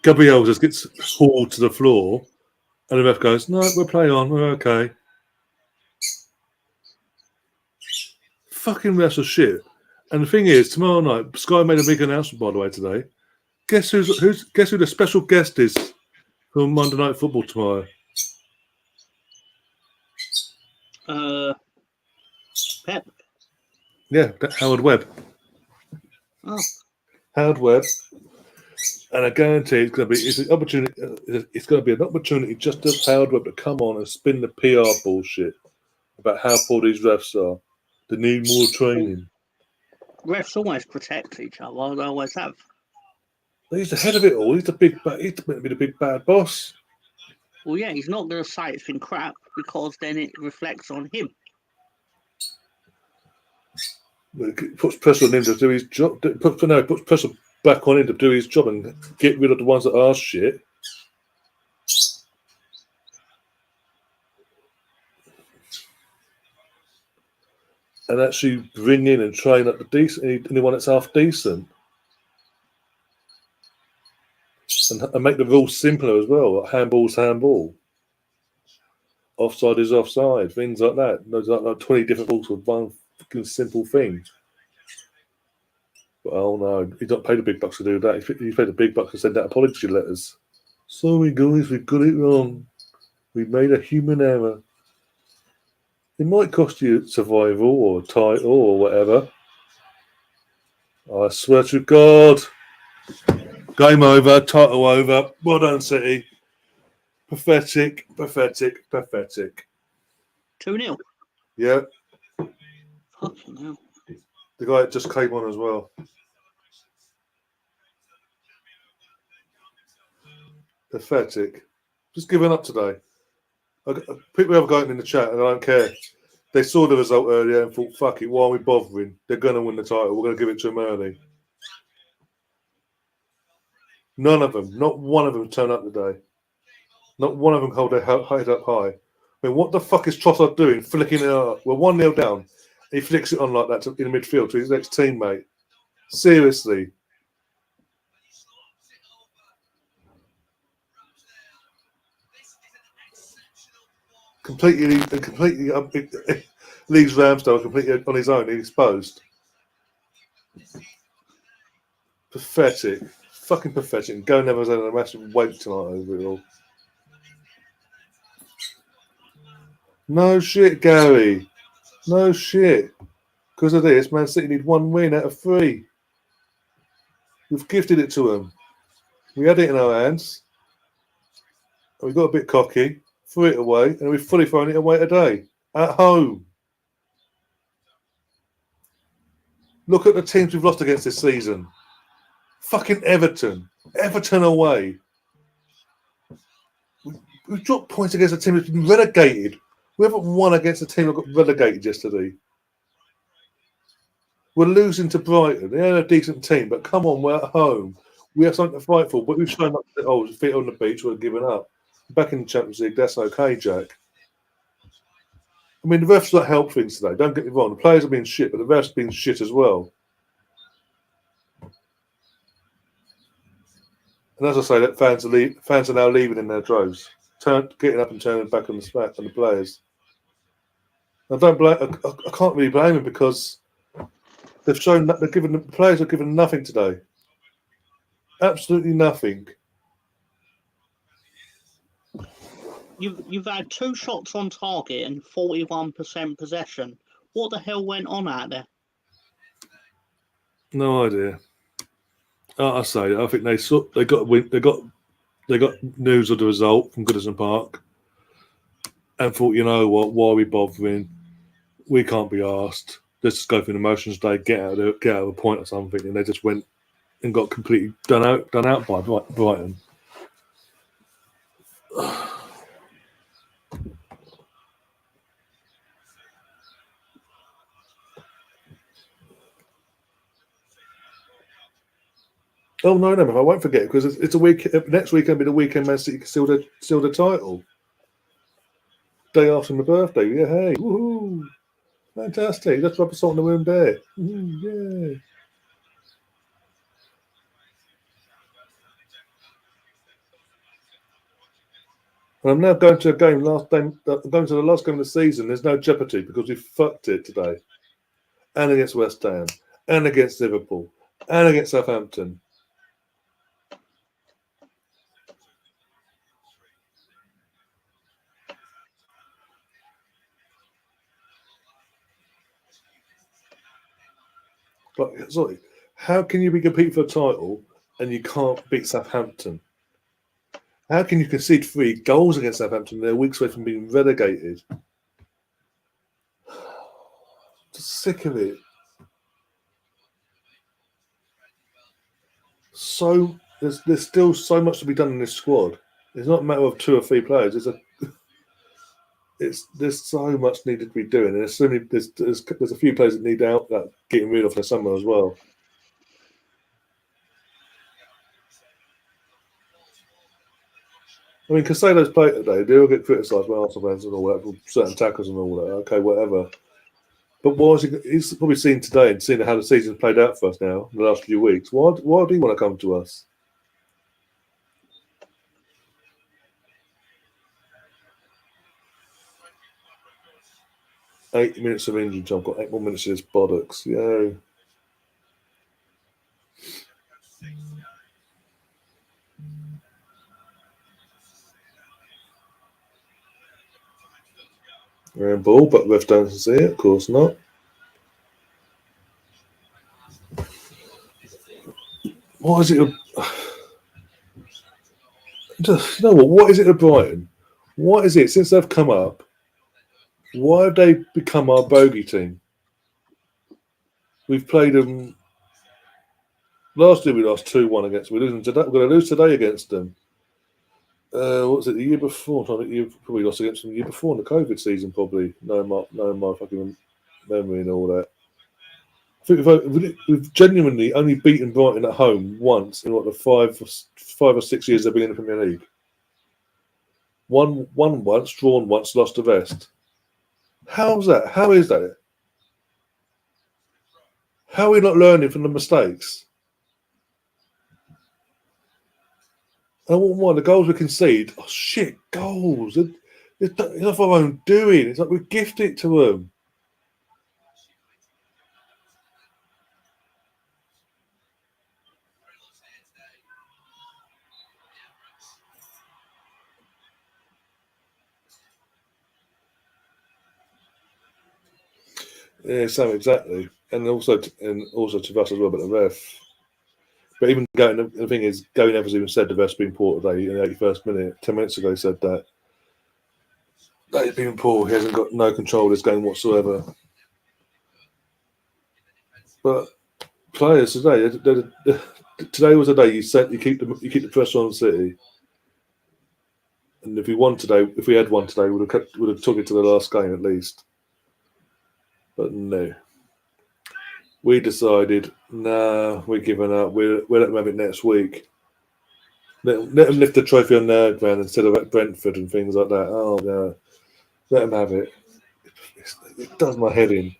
Gabriel just gets hauled to the floor, and the ref goes, "No, we're playing on. We're okay." Fucking refs are shit. And the thing is, tomorrow night, Sky made a big announcement, by the way, today. Guess who the special guest is for Monday Night Football tomorrow? Pep. Yeah, Howard Webb. Oh. Howard Webb. And I guarantee it's going to be an opportunity just to Howard Webb to come on and spin the PR bullshit about how poor these refs are. They need more training. Refs always protect each other. They always have. He's the head of it all. He's meant to be the big bad boss. Well, yeah, he's not going to say it's been crap because then it reflects on him. It puts pressure on him to do his job. Puts pressure back on him to do his job and get rid of the ones that are shit. And actually bring in and train up anyone that's half decent. And make the rules simpler as well. Like handball's handball. Offside is offside. Things like that. There's like 20 different rules for one fucking simple thing. But oh no, he's not paid the big bucks to do that. He's paid the big bucks to send out apology letters. Sorry guys, we got it wrong. We made a human error. It might cost you survival or title or whatever. I swear to God. Game over, title over. Well done, City. Pathetic, pathetic, pathetic. 2-0. Yeah, Fucking hell. the guy that just came on as well. Pathetic. Just giving up today. People have gotten in the chat and I don't care. They saw the result earlier and thought, fuck it, why are we bothering? They're going to win the title. We're going to give it to them early. None of them, not one of them turned up today. Not one of them hold their head up high. I mean, what the fuck is Trossard doing? Flicking it up. We're 1-0 down. He flicks it on like that in the midfield to his next teammate. Seriously. Completely leaves Ramsdale completely on his own, exposed. Pathetic. Fucking pathetic. Go never has had a massive wait tonight over it all. No shit, Gary. No shit. Because of this, Man City need 1 win out of 3. We've gifted it to them. We had it in our hands. And we got a bit cocky, threw it away, and we've fully thrown it away today. At home. Look at the teams we've lost against this season. Fucking Everton. Everton away. We've dropped points against a team that's been relegated. We haven't won against a team that got relegated yesterday. We're losing to Brighton. They're a decent team, but come on, we're at home. We have something to fight for, but we've shown up. Oh, feet on the beach, we're giving up. Back in the Champions League, that's okay, Jack. I mean, the refs not help things today. Don't get me wrong. The players have been shit, but the refs have been shit as well. And as I say, that fans are now leaving in their droves, getting up and turning back on the players. I don't blame. I can't really blame them because they've shown that the players have given nothing today. Absolutely nothing. You've had 2 shots on target and 41% possession. What the hell went on out there? No idea. I say, I think they got news of the result from Goodison Park and thought, you know what? Why are we bothering? We can't be asked. Let's just go through the motions day, get out of a point or something, and they just went and got completely done out by Brighton. Oh no, I won't forget because it's a week. Next weekend will be the weekend Man City can steal the title. Day after my birthday, yeah, hey, woohoo, fantastic! Let's rub a salt in the wound there. Yeah. And I'm now going to a game. I'm going to the last game of the season. There's no jeopardy because we fucked it today, and against West Ham, and against Liverpool, and against Southampton. But sorry, how can you be competing for a title and you can't beat Southampton? How can you concede 3 goals against Southampton? They're weeks away from being relegated. Just sick of it. So there's still so much to be done in this squad. It's not a matter of 2 or 3 players. There's so much needed to be doing, and there's a few players that need out that getting rid of for summer as well. I mean, Casado's played today. They all get criticised by Arsenal fans and all that for certain tackles and all that. Okay, whatever. But why is he's probably seen today and seen how the season's played out for us now in the last few weeks. Why do you want to come to us? Eight minutes of injury time. I've got 8 more minutes of this bollocks. Yeah. Ball, but the ref don't see it. Of course not. What is it? You know what? What is it at Brighton? What is it since they've come up? Why have they become our bogey team? We've played them. Last year we lost 2-1 against them. We're losing today. We're going to lose today against them. What was it? The year before? I think you probably lost against them the year before in the COVID season. Probably no my fucking memory and all that. I think we've genuinely only beaten Brighton at home once in what the five or 6 years they've been in the Premier League. Won once, drawn once, lost the rest. How's that? How is that? How are we not learning from the mistakes? And I wouldn't mind the goals we concede. Oh shit, goals! It's of our own doing. It's like we gift it to them. Yeah, Sam, exactly, and also to us as well, but the ref. But even the thing is, Gary Neville's even said the ref's been poor today in the 81st minute. 10 minutes ago, he said that he's been poor. He hasn't got no control of this game whatsoever. But players today, today was a day you keep the pressure on City. And if we had won today, we would have took it to the last game at least. But no. We decided, nah, we're giving up. We'll let them have it next week. Let them lift the trophy on their ground instead of at Brentford and things like that. Oh, no. Let them have it. It does my head in.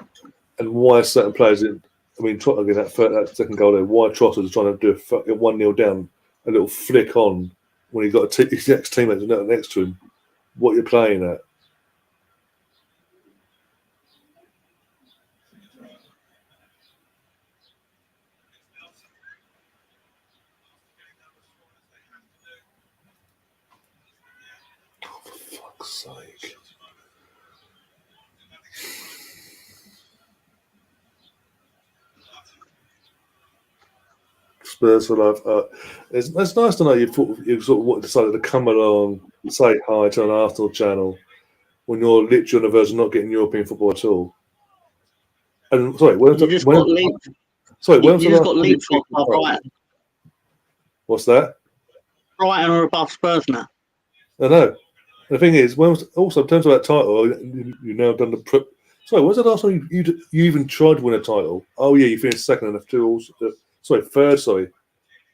And why certain players, again, that second goal there, why Trossard was trying to do a fucking 1-0 down, a little flick on when he got his next teammate next to him. What you're playing at. Sake. Spurs for life. It's nice to know you sort of decided to come along, say hi to an Arsenal channel when you're literally on the verge of not getting European football at all. And sorry, when's the last leapfrogged by Brighton. What's that? Brighton are above Spurs now. I know. The thing is, also in terms of that title, you now done the. Sorry, when's the last time you even tried to win a title? Oh yeah, you finished second in the third. Sorry,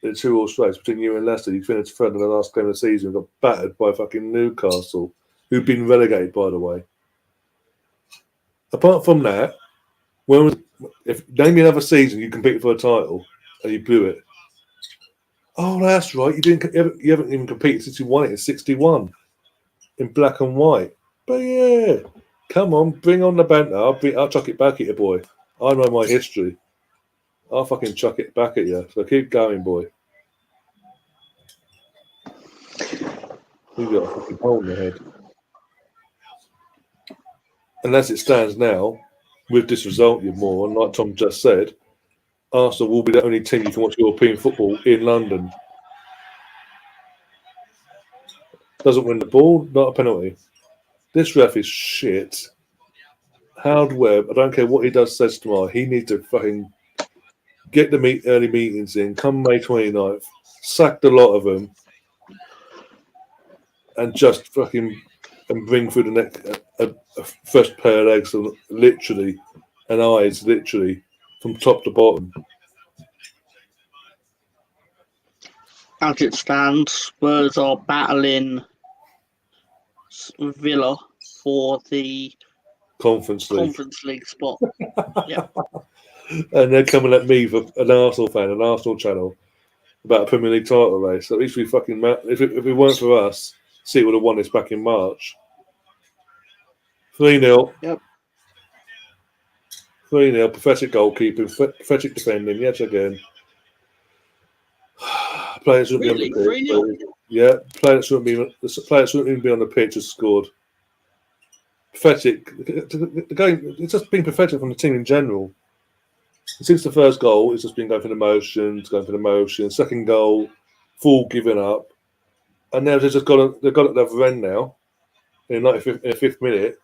in 2 all straights between you and Leicester. You finished third in the last game of the season. And got battered by fucking Newcastle, who've been relegated, by the way. Apart from that, name me another season you competed for a title and you blew it. Oh, that's right. You haven't even competed since you won it in '61. In black and white. But yeah, come on, bring on the banter. I'll chuck it back at you, boy. I know my history. I'll fucking chuck it back at you. So keep going, boy. You've got a fucking hole in your head. And as it stands now, with this result, you're more, and like Tom just said, Arsenal will be the only team you can watch European football in London. Doesn't win the ball, not a penalty. This ref is shit. Howard Webb, I don't care what he says tomorrow, he needs to fucking get the early meetings in, come May 29th, sack the lot of them, and just fucking bring through the neck a fresh pair of legs, literally, and eyes, literally, from top to bottom. As it stands, Spurs are battling Villa for the Conference League spot. Yeah. And they're coming at me for an Arsenal fan, an Arsenal channel, about a Premier League title race. At least we fucking if it weren't for us, City would have won this back in March. 3-0. Yep. 3-0. Pathetic goalkeeping, pathetic defending. Yet again. Players shouldn't Really? be on the pitch. 3-0? Yeah, players shouldn't even be on the pitch. Has scored. pathetic. The game, it's just been pathetic from the team in general. Since the first goal, it's just been going for the motions. Second goal, full giving up, and now they've got at the other end now. In the 95th minute,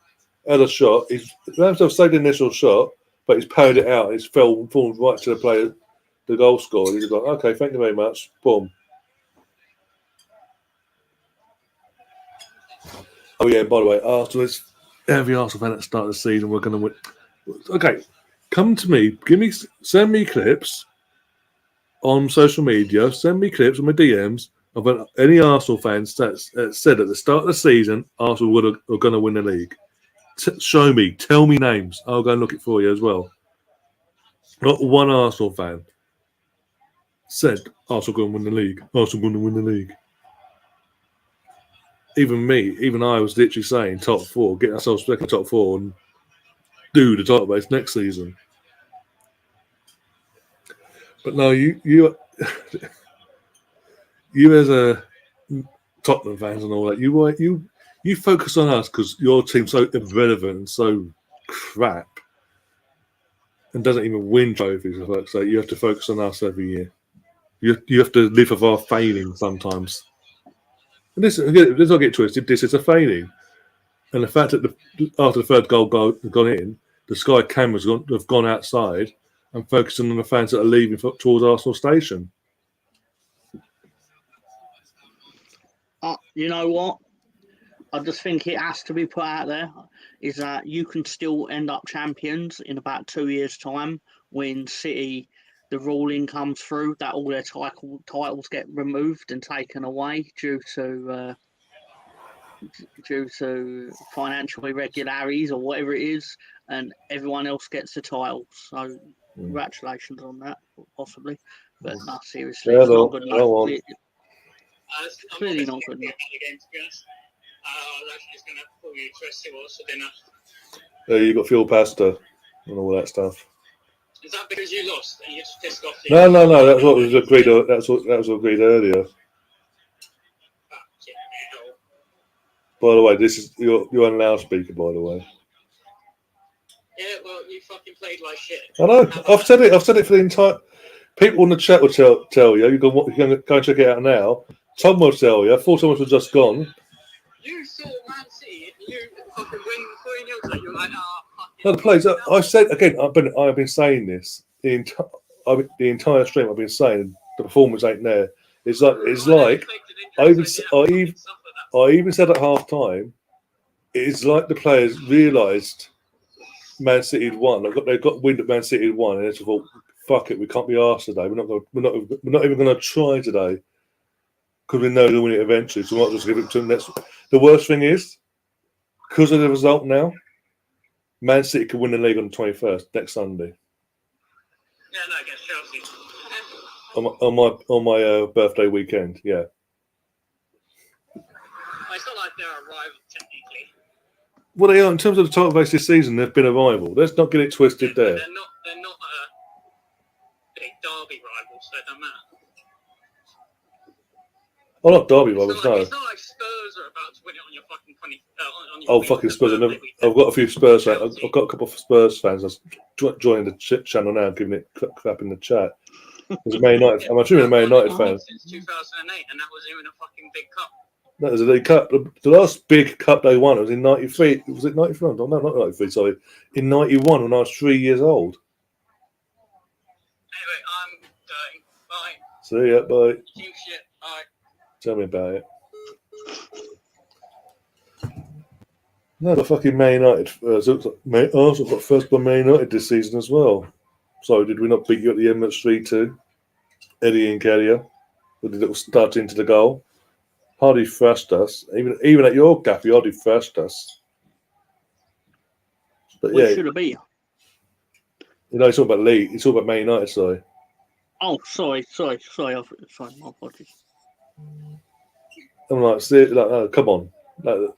had a shot. They have to have saved the initial shot, but he's parried it out. It's fallen right to the player, the goal scorer. He's like, okay, thank you very much. Boom. Oh yeah, by the way, Arsenal is every Arsenal fan at the start of the season. We're going to win. Okay, come to me. Send me clips on social media. Send me clips on my DMs of any Arsenal fans that said at the start of the season Arsenal are going to win the league. Show me. Tell me names. I'll go and look it for you as well. Not one Arsenal fan said Arsenal going to win the league. Arsenal going to win the league. Even I was literally saying top four, get ourselves back in top four and do the title race next season. But no, you as a Tottenham fans and all that, you focus on us because your team's so irrelevant and so crap and doesn't even win trophies. So you have to focus on us every year. You have to live with our failing sometimes. And let's not get twisted. This is a failing, and the fact that after the third goal gone in, the Sky cameras have gone outside and focusing on the fans that are leaving towards Arsenal Station. You know what? I just think it has to be put out there is that you can still end up champions in about 2 years' time when City, the ruling comes through that all their titles get removed and taken away due to financial irregularities or whatever it is, and everyone else gets the titles. So congratulations on that, possibly. But no, seriously, it's not good enough. It's clearly not good enough. I was actually just going to pull you to Westfield for dinner. You got fuel pasta and all that stuff. Is that because you lost and you just pissed off? No. That's what was agreed. That was agreed earlier. By the way, this is you're on loudspeaker. By the way. Yeah, well, you fucking played like shit. I know. I've said it for the entire. People in the chat will tell you. You can go and check it out now. Tom will tell you. I thought Thomas was just gone. You saw Man City. You fucking win 3-0. So you're like, No, the plays. I said again. I've been saying this the entire stream. I've been saying the performance ain't there. It's like I even said at half time. It's like the players realised Man City had won. They got wind that Man City had won, and they just thought, "Fuck it, we can't be arsed today. We're not even going to try today because we know they'll win it eventually. So we might just give it to them next." The worst thing is, because of the result now, Man City could win the league on the 21st next Sunday. Yeah, no, against Chelsea. On my birthday weekend, yeah. Well, it's not like they're a rival technically. Well, they are in terms of the title race this season. They've been a rival. Let's not get it twisted there. They're not a big derby rival, so it doesn't matter. Oh, not derby rivals, no. It's not like Spurs are about to win it on your fucking 20. On your Fucking Spurs! I've got a few Spurs fans. I've got a couple of Spurs fans that's joining the channel now, giving it crap in the chat. There's a Man United. I'm assuming a Man United fan. Since 2008, and that was even a fucking big cup. That was a league cup. The last big cup they won was in '93. Was it '93? No, not '93. Sorry, in '91 when I was 3 years old. Anyway, I'm going. Bye. See ya. Bye. Keep shit. Bye. Tell me about it. No, the fucking Man United. Arsenal got first by Man United this season as well. So did we not beat you at the Emirates 3-2? Eddie and Carrier with the little start into the goal. Hardly thrashed us. Even at your gap, you hardly thrashed us. But We should have beat. it's all about League. It's all about Man United. Sorry. Oh, sorry. My apologies. I'm like, no, come on. No,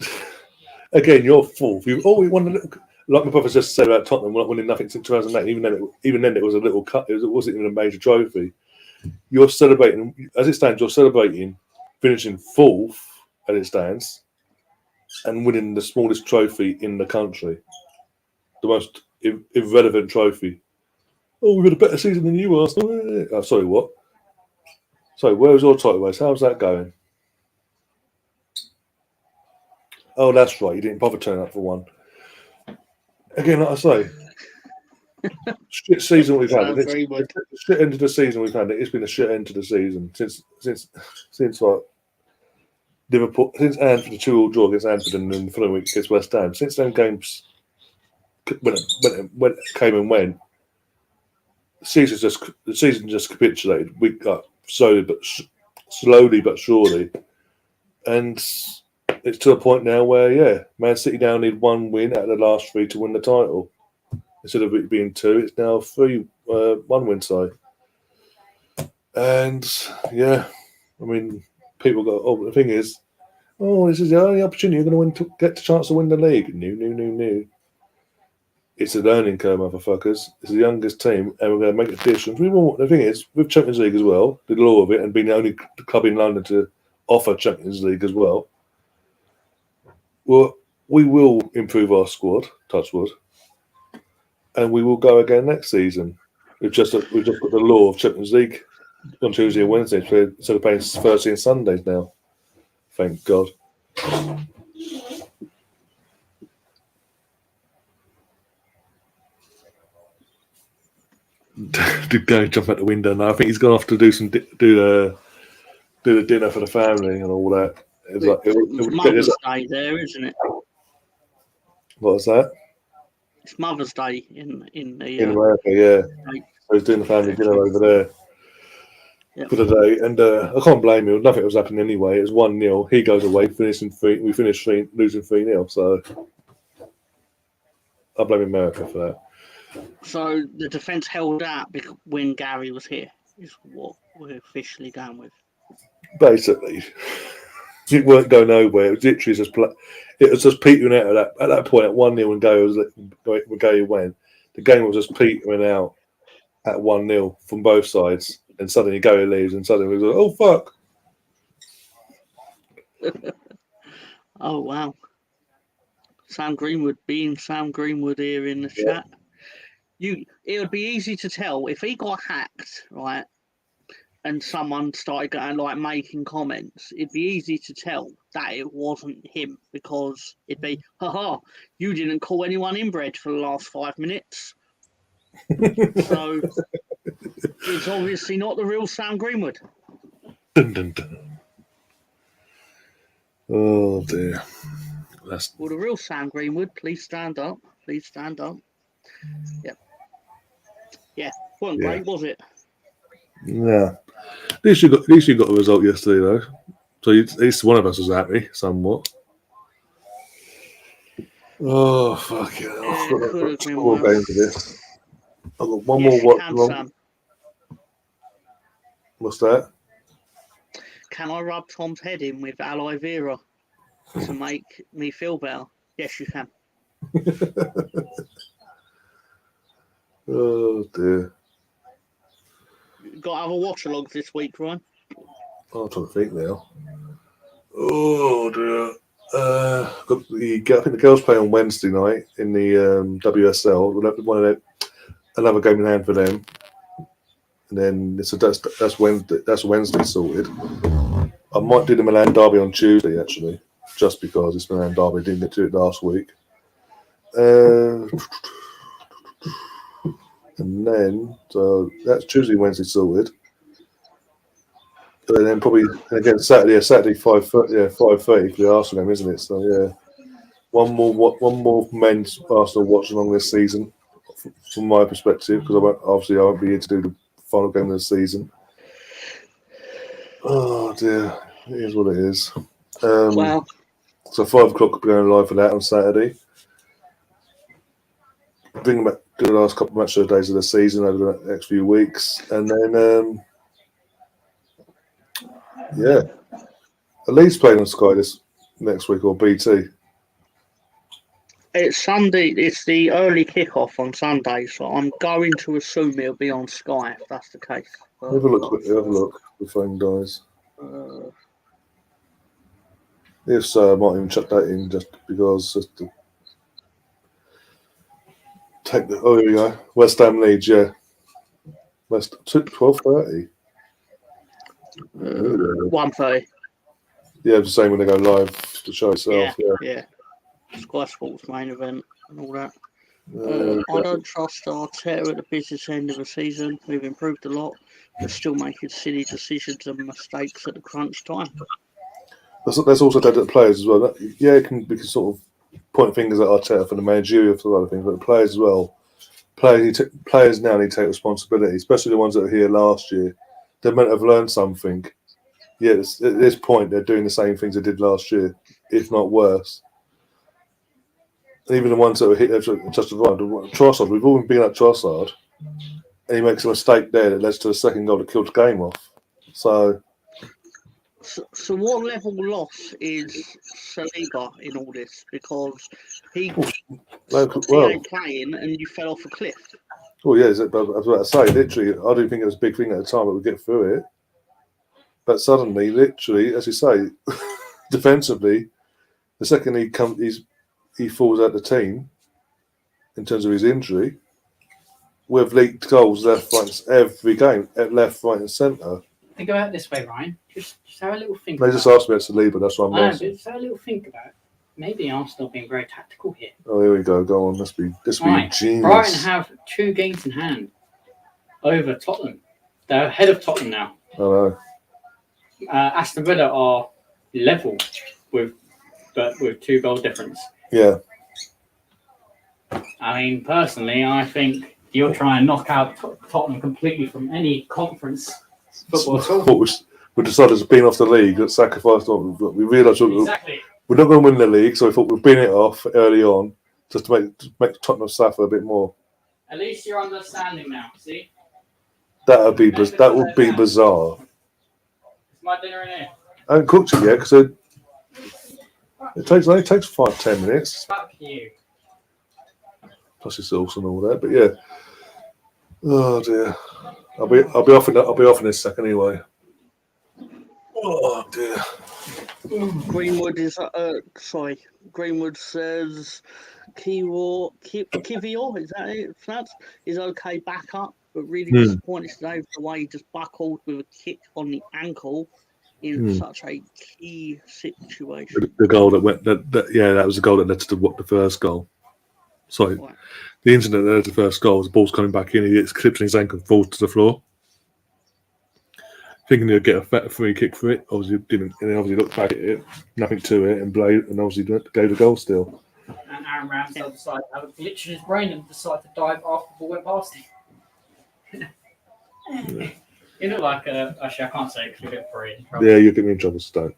again, you're fourth. We won a little. Like my brother just said about Tottenham, we're not winning nothing since 2008. Even then, it was a little cut. It wasn't even a major trophy. You're celebrating, as it stands. You're celebrating finishing fourth, as it stands, and winning the smallest trophy in the country, the most irrelevant trophy. Oh, we've had a better season than you, Arsenal. Oh, sorry, what? Sorry, where was your title race? How's that going? Oh, that's right. You didn't bother turning up for one. Again, like I say, shit season we've had. It's the shit end of the season we've had. It's been a shit end to the season since like Liverpool, since Anfield, the 2-2 draw against Anfield, and then the following week against West Ham. Since them games when it came and went, the season just capitulated. We got slowly but surely, and it's to a point now where Man City now need one win out of the last 3 to win the title. Instead of it being 2, it's now 3 1-win side. And I mean, people go, oh, the thing is, this is the only opportunity you're going to get the chance to win the league. No. It's a learning curve, motherfuckers. It's the youngest team, and we're going to make a difference. The thing is, with Champions League as well, the law of it, and being the only club in London to offer Champions League as well, well, we will improve our squad, touch wood, and we will go again next season. We've just got the law of Champions League on Tuesday and Wednesday instead of playing Thursday and Sundays now. Thank God. Did go jump out the window now. I think he's gone off to do the dinner for the family and all that. It's Mother's Day there, isn't it? What was that? It's Mother's Day in America, yeah. So he's doing the family dinner over there for the day, and I can't blame him. Nothing was happening anyway. It was 1-0. He goes away, we finish losing 3-0. So I blame America for that. So the defence held out when Gary was here, is what we're officially going with. Basically, it weren't going nowhere. It was literally just petering out at that point at 1-0 when Gary went. The game was just petering out at 1-0 from both sides, and suddenly Gary leaves, and suddenly we was like, oh fuck! Oh wow! Sam Greenwood being Sam Greenwood here in the chat. It would be easy to tell if he got hacked, right, and someone started going making comments. It'd be easy to tell that it wasn't him, because it'd be, haha, you didn't call anyone inbred for the last 5 minutes. So it's obviously not the real Sam Greenwood. Dun, dun, dun. Oh dear. Well, the real Sam Greenwood, please stand up. Please stand up. Yep. Yeah, wasn't great, was it? Yeah. At least you got a result yesterday, though. So at least one of us was happy, somewhat. Oh fuck yeah! I've got 2 more games of this. I've got one more Watchalong. What's that? Can I rub Tom's head in with aloe vera to make me feel better? Yes, you can. Oh dear. Got other watch-alongs this week, Ryan? I'm trying to think now. Oh dear. I think the girls play on Wednesday night in the WSL. We'll have another game in hand for them, and then that's Wednesday. That's Wednesday sorted. I might do the Milan derby on Tuesday actually, just because it's Milan derby. Didn't get to it last week. And then, so that's Tuesday, Wednesday sorted. And then probably again Saturday 5:30 for the Arsenal game, isn't it? So yeah, one more men's Arsenal watch along this season, from my perspective, because I won't be here to do the final game of the season. Oh dear, it is what it is. Wow. So 5 o'clock going live for that on Saturday. Bring back the last couple of matches of the days of the season over the next few weeks, and then at least playing on Sky this next week or BT. It's Sunday. It's the early kickoff on Sunday, so I'm going to assume it'll be on Sky if that's the case. Have a look quickly. Have a look. The phone dies. If so, I might even chuck that in just because. Just to take the. Oh, here we go. West Ham Leeds, yeah. 12:30. 1:30. Yeah, the same when they go live to show itself. Yeah. Sky Sports main event and all that. Yeah. I don't trust Arteta at the business end of the season. We've improved a lot, but still making silly decisions and mistakes at the crunch time. That's also dead at the players as well. Yeah, we can sort of point fingers at Arteta for the managerial for other things, but the players as well. Players now need to take responsibility, especially the ones that were here last year. They're meant to have learned something. Yes, at this point, they're doing the same things they did last year, if not worse. Even the ones that were hit just around. Trossard, we've all been at Trossard, and he makes a mistake there that leads to a second goal that killed the game off. So what level loss is Saliba in all this? Because he ain't playing and you fell off a cliff. Oh yeah, I was about to say, literally, I didn't think it was a big thing at the time that we'd get through it. But suddenly, literally, as you say, defensively, the second he falls out the team in terms of his injury, we've leaked goals left, right, every game, at left, right, and centre. Think about it this way, Ryan. Just have a little think. They just asked me about Saliba, that's what I'm asking. Just have a little think about it. Maybe Arsenal being very tactical here. Oh, here we go. Go on. This be genius. Brighton have 2 games in hand over Tottenham. They're ahead of Tottenham now. I know. Aston Villa are level with 2 goal difference. Yeah. I mean, personally, I think you'll try and knock out Tottenham completely from any conference football at all. We decided to being off the league, that sacrificed. We realised Exactly. we're not going to win the league, so we thought we'd bin it off early on just to make Tottenham suffer a bit more. At least you're understanding now. See, that would be bizarre. It's my dinner in here. I haven't cooked it yet because it only takes 5-10 minutes. Fuck you. Plus the sauce and all that, but yeah. Oh dear. I'll be off in a second anyway. Oh dear. Greenwood says Kivior, is that it? Is okay back up, but really disappointed today with the way he just buckled with a kick on the ankle in such a key situation. The goal that went that was the goal that led to the first goal. Sorry. Right. The incident that led to the first goal was the ball's coming back in, he gets clipped in his ankle and falls to the floor. Thinking he'd get a free kick for it, obviously didn't, and then obviously looked back at it, nothing to it, and obviously gave the goal still. And Aaron Ramsdale decided to have a glitch in his brain and decided to dive after the ball went past him. Yeah. You look like actually I can't say because you'll get free. Yeah, you'll get me in trouble, so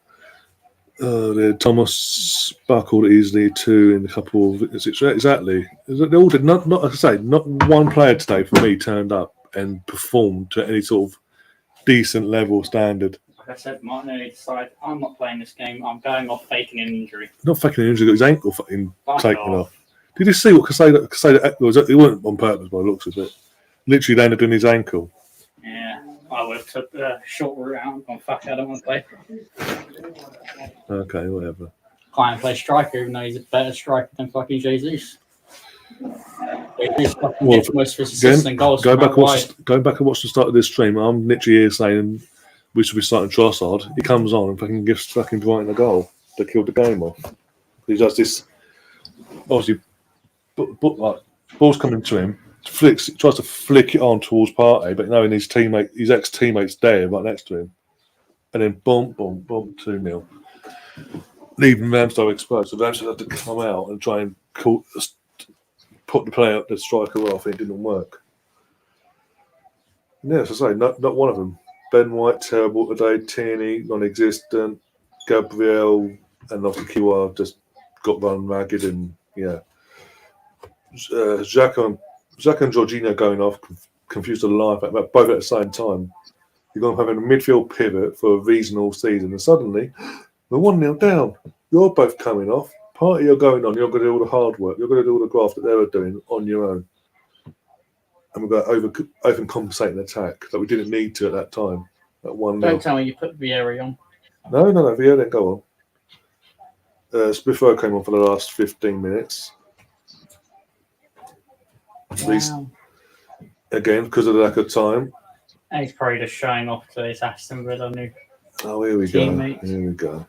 don't. Thomas buckled easily 2 in a couple of exactly. They all did not like I say, not one player today for me turned up and performed to any sort of decent level standard. Like I said, Martinelli decided I'm not playing this game. I'm going off faking an injury. Not faking an injury, got his ankle fucking taken off. Did you see what Casado was? It wasn't on purpose by the looks of it. Literally landed on his ankle. Yeah, I would have took the short route out and gone, fuck, I don't want to play. Okay, whatever. Can't play striker, even though he's a better striker than fucking Jesus. Well, going back and watch the start of this stream, I'm literally here saying we should be starting Trossard. He comes on and fucking gives fucking Brighton a goal that killed the game off. He does this, obviously, like ball's coming to him, tries to flick it on towards Partey, but knowing his ex-teammate's there right next to him, and then boom, 2-0. Leaving Ramsdale exposed, so Ramsdale had to come out and try and put the player up, the striker off, and it didn't work. Yeah, as I say, not one of them. Ben White, terrible today. Tierney, non-existent. Gabriel and obviously Kiwa just got run ragged, and yeah. Xhaka and Jorginho going off confused the life out of both at the same time. You're going to have a midfield pivot for a reason all season, and suddenly we're 1-0 down. You're both coming off. Party you're going on, you're going to do all the hard work. You're going to do all the graft that they were doing on your own. And we're going to overcompensate an attack that we didn't need to at that time. At 1-0. Don't tell me you put Vieira on. No, Vieira didn't go on. Smith Rowe came on for the last 15 minutes. Wow. Again, because of the lack of time. And he's probably just showing off to his Aston Villa new Oh, here we teammates. go. Here we go.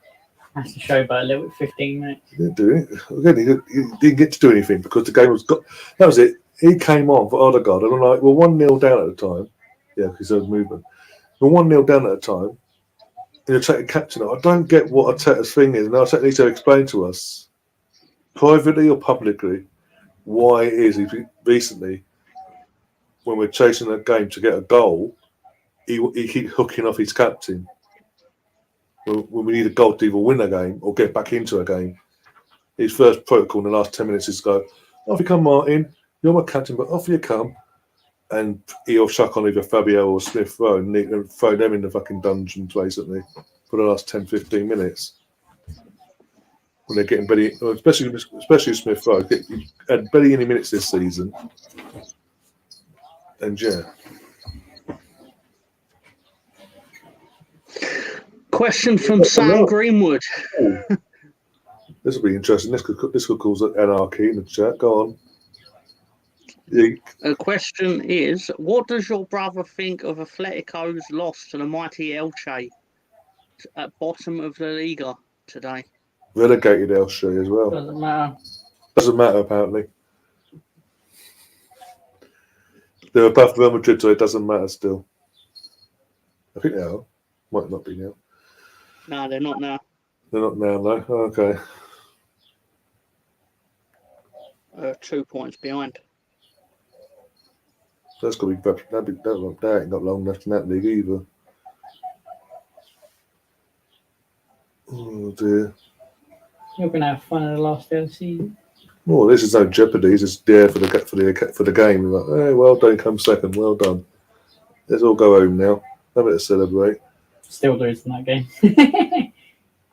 Has to show about a little bit 15 minutes. He didn't do it. Again, he didn't get to do anything because the game was got. That was it. He came on for Odegaard, and I'm like, well, 1-0 down at the time. Yeah, because there was movement. We're 1-0 down at the time. And Arteta captain, I don't get what Arteta's thing is. And Arteta needs to explain to us, privately or publicly, why it is he recently, when we're chasing a game to get a goal, he keeps hooking off his captain. When we need a goal to either win a game or get back into a game. His first protocol in the last 10 minutes is go, off you come, Martin. You're my captain, but off you come. And he'll chuck on either Fabio or Smith Rowe and throw them in the fucking dungeons, basically, for the last 10, 15 minutes. When they're getting barely, especially Smith Rowe, had barely any minutes this season. And yeah. Question from Sam Greenwood. This will be interesting. This could cause anarchy in the chat. Go on. The question is, what does your brother think of Atletico's loss to the mighty Elche at bottom of the Liga today? Relegated Elche as well. Doesn't matter. Doesn't matter, apparently. They're above Real Madrid, so it doesn't matter still. I think they are. Might not be now. No, they're not now. They're not now, no. Okay. 2 points behind. That's going to be that ain't got long left in that league either. Oh dear. You're going to have fun in the last day of the season. Well, this is no jeopardy. It's just there for the game. Like, hey, well done, come second. Well done. Let's all go home now. Have it to celebrate. Still losing that game.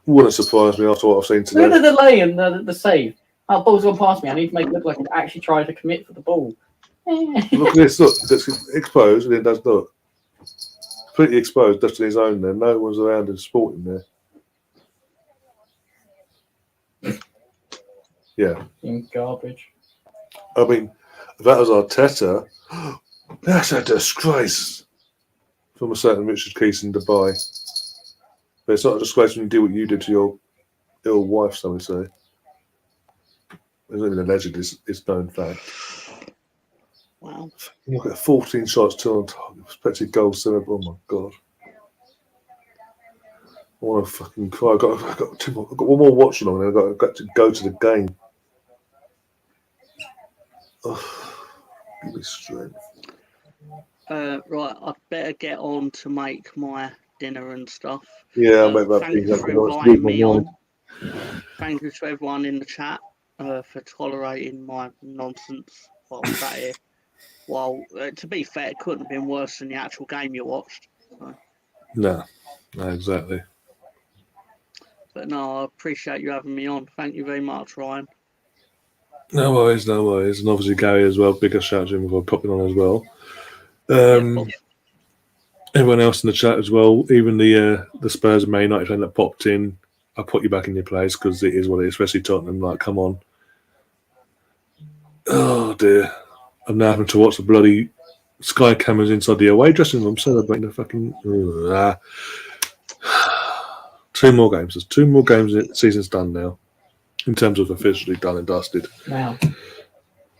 Wouldn't surprise me after what I've seen today. Look at the delay and the save. Oh, ball's gone past me. I need to make it look like I actually tried to commit for the ball. Look at this. Look, that's exposed, and it does not. Completely exposed, just on his own there. No one's around and sporting there. Yeah. In garbage. I mean, if that was Arteta, that's a disgrace from a certain Richard Keys in Dubai. But it's not a disgrace when you do what you did to your ill wife, some would say. It's not even alleged, it's known fact. Wow. Look at 14 shots, 2 on target, expected goals, 7. Oh my god. I want to fucking cry. I've got one more Watchalong and I've got to go to the game. Oh, give me strength. Right, I'd better get on to make my dinner and stuff. Yeah, I'll make that Thank you for inviting me on. Thank you to everyone in the chat for tolerating my nonsense while I sat here. Well, to be fair, it couldn't have been worse than the actual game you watched. So. No, exactly. But no, I appreciate you having me on. Thank you very much, Ryan. No worries. And obviously Gary as well. Bigger shout out to him for popping on as well. Everyone else in the chat as well, even the Spurs and Man United fan that popped in, I'll put you back in your place because it is what it is, especially Tottenham. Like, come on. Oh dear. I'm now having to watch the bloody Sky cameras inside the away dressing room celebrating the fucking. 2 more games. There's 2 more games. The season's done now, in terms of officially done and dusted. Wow.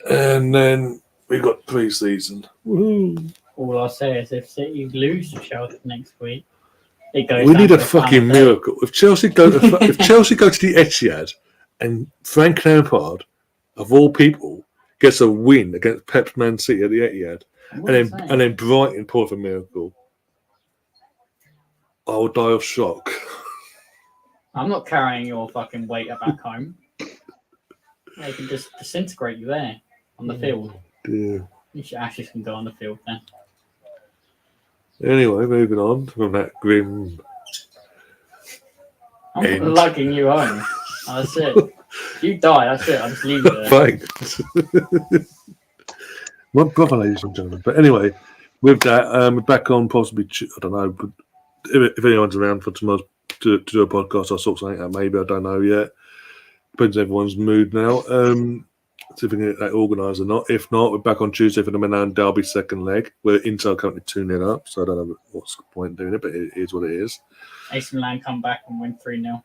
And then we got pre-season. Woohoo! All I'll say is if City lose to Chelsea next week, it goes. We need a fucking miracle. If Chelsea go to the Etihad and Frank Lampard, of all people, gets a win against Pep's Man City at the Etihad, and then Brighton pull off a miracle, I will die of shock. I'm not carrying your fucking weight back home. They can just disintegrate you there on the field. Dear. Ashes can go on the field then. Anyway, moving on from that grim. I'm end. lugging you home. That's it. If you die, that's it. I'll just leave you there. Thanks. My brother, ladies and gentlemen. But anyway, with that, we're back on possibly, I don't know, but if anyone's around for tomorrow to do a podcast or sort something out, maybe, I don't know yet. Depends on everyone's mood now. See if we can get that organised or not. If not, we're back on Tuesday for the Milan Derby second leg. We're Inter currently 2-0 up, so I don't know what's the point in doing it, but it is what it is. AC Milan come back and win 3-0.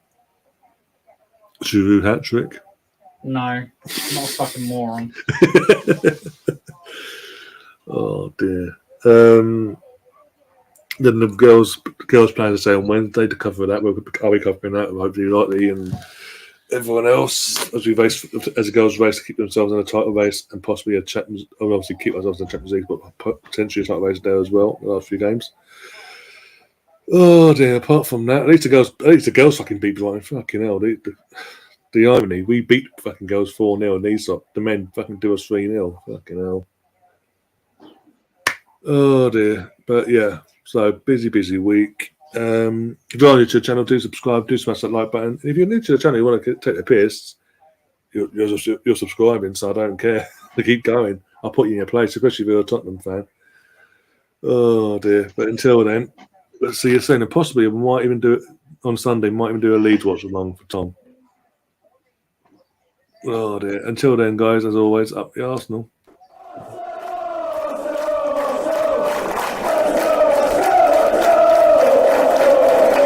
Giroud hat-trick. No, not a fucking moron. Oh, dear. Then the girls plan to say on Wednesday to cover that. I'll be covering that, hopefully Lightly and everyone else as the girls race to keep themselves in a title race and possibly a Champions. Obviously keep ourselves in the Champions League, but potentially a title race there as well. The last few games. Oh dear! Apart from that, at least the girls fucking beat Brighton. Fucking hell! The irony: we beat fucking girls 4-0, and the men fucking do us 3-0. Fucking hell! Oh dear! But yeah, so busy week. If you're new to the channel, do subscribe, do smash that like button. If you're new to the channel, you want to take the piss, you're subscribing, so I don't care. To keep going, I'll put you in your place, especially if you're a Tottenham fan. Oh dear! But until then, let's see you soon, and possibly we might even do it on Sunday. Might even do a Leeds watch along for Tom. Oh dear! Until then, guys, as always, up the Arsenal.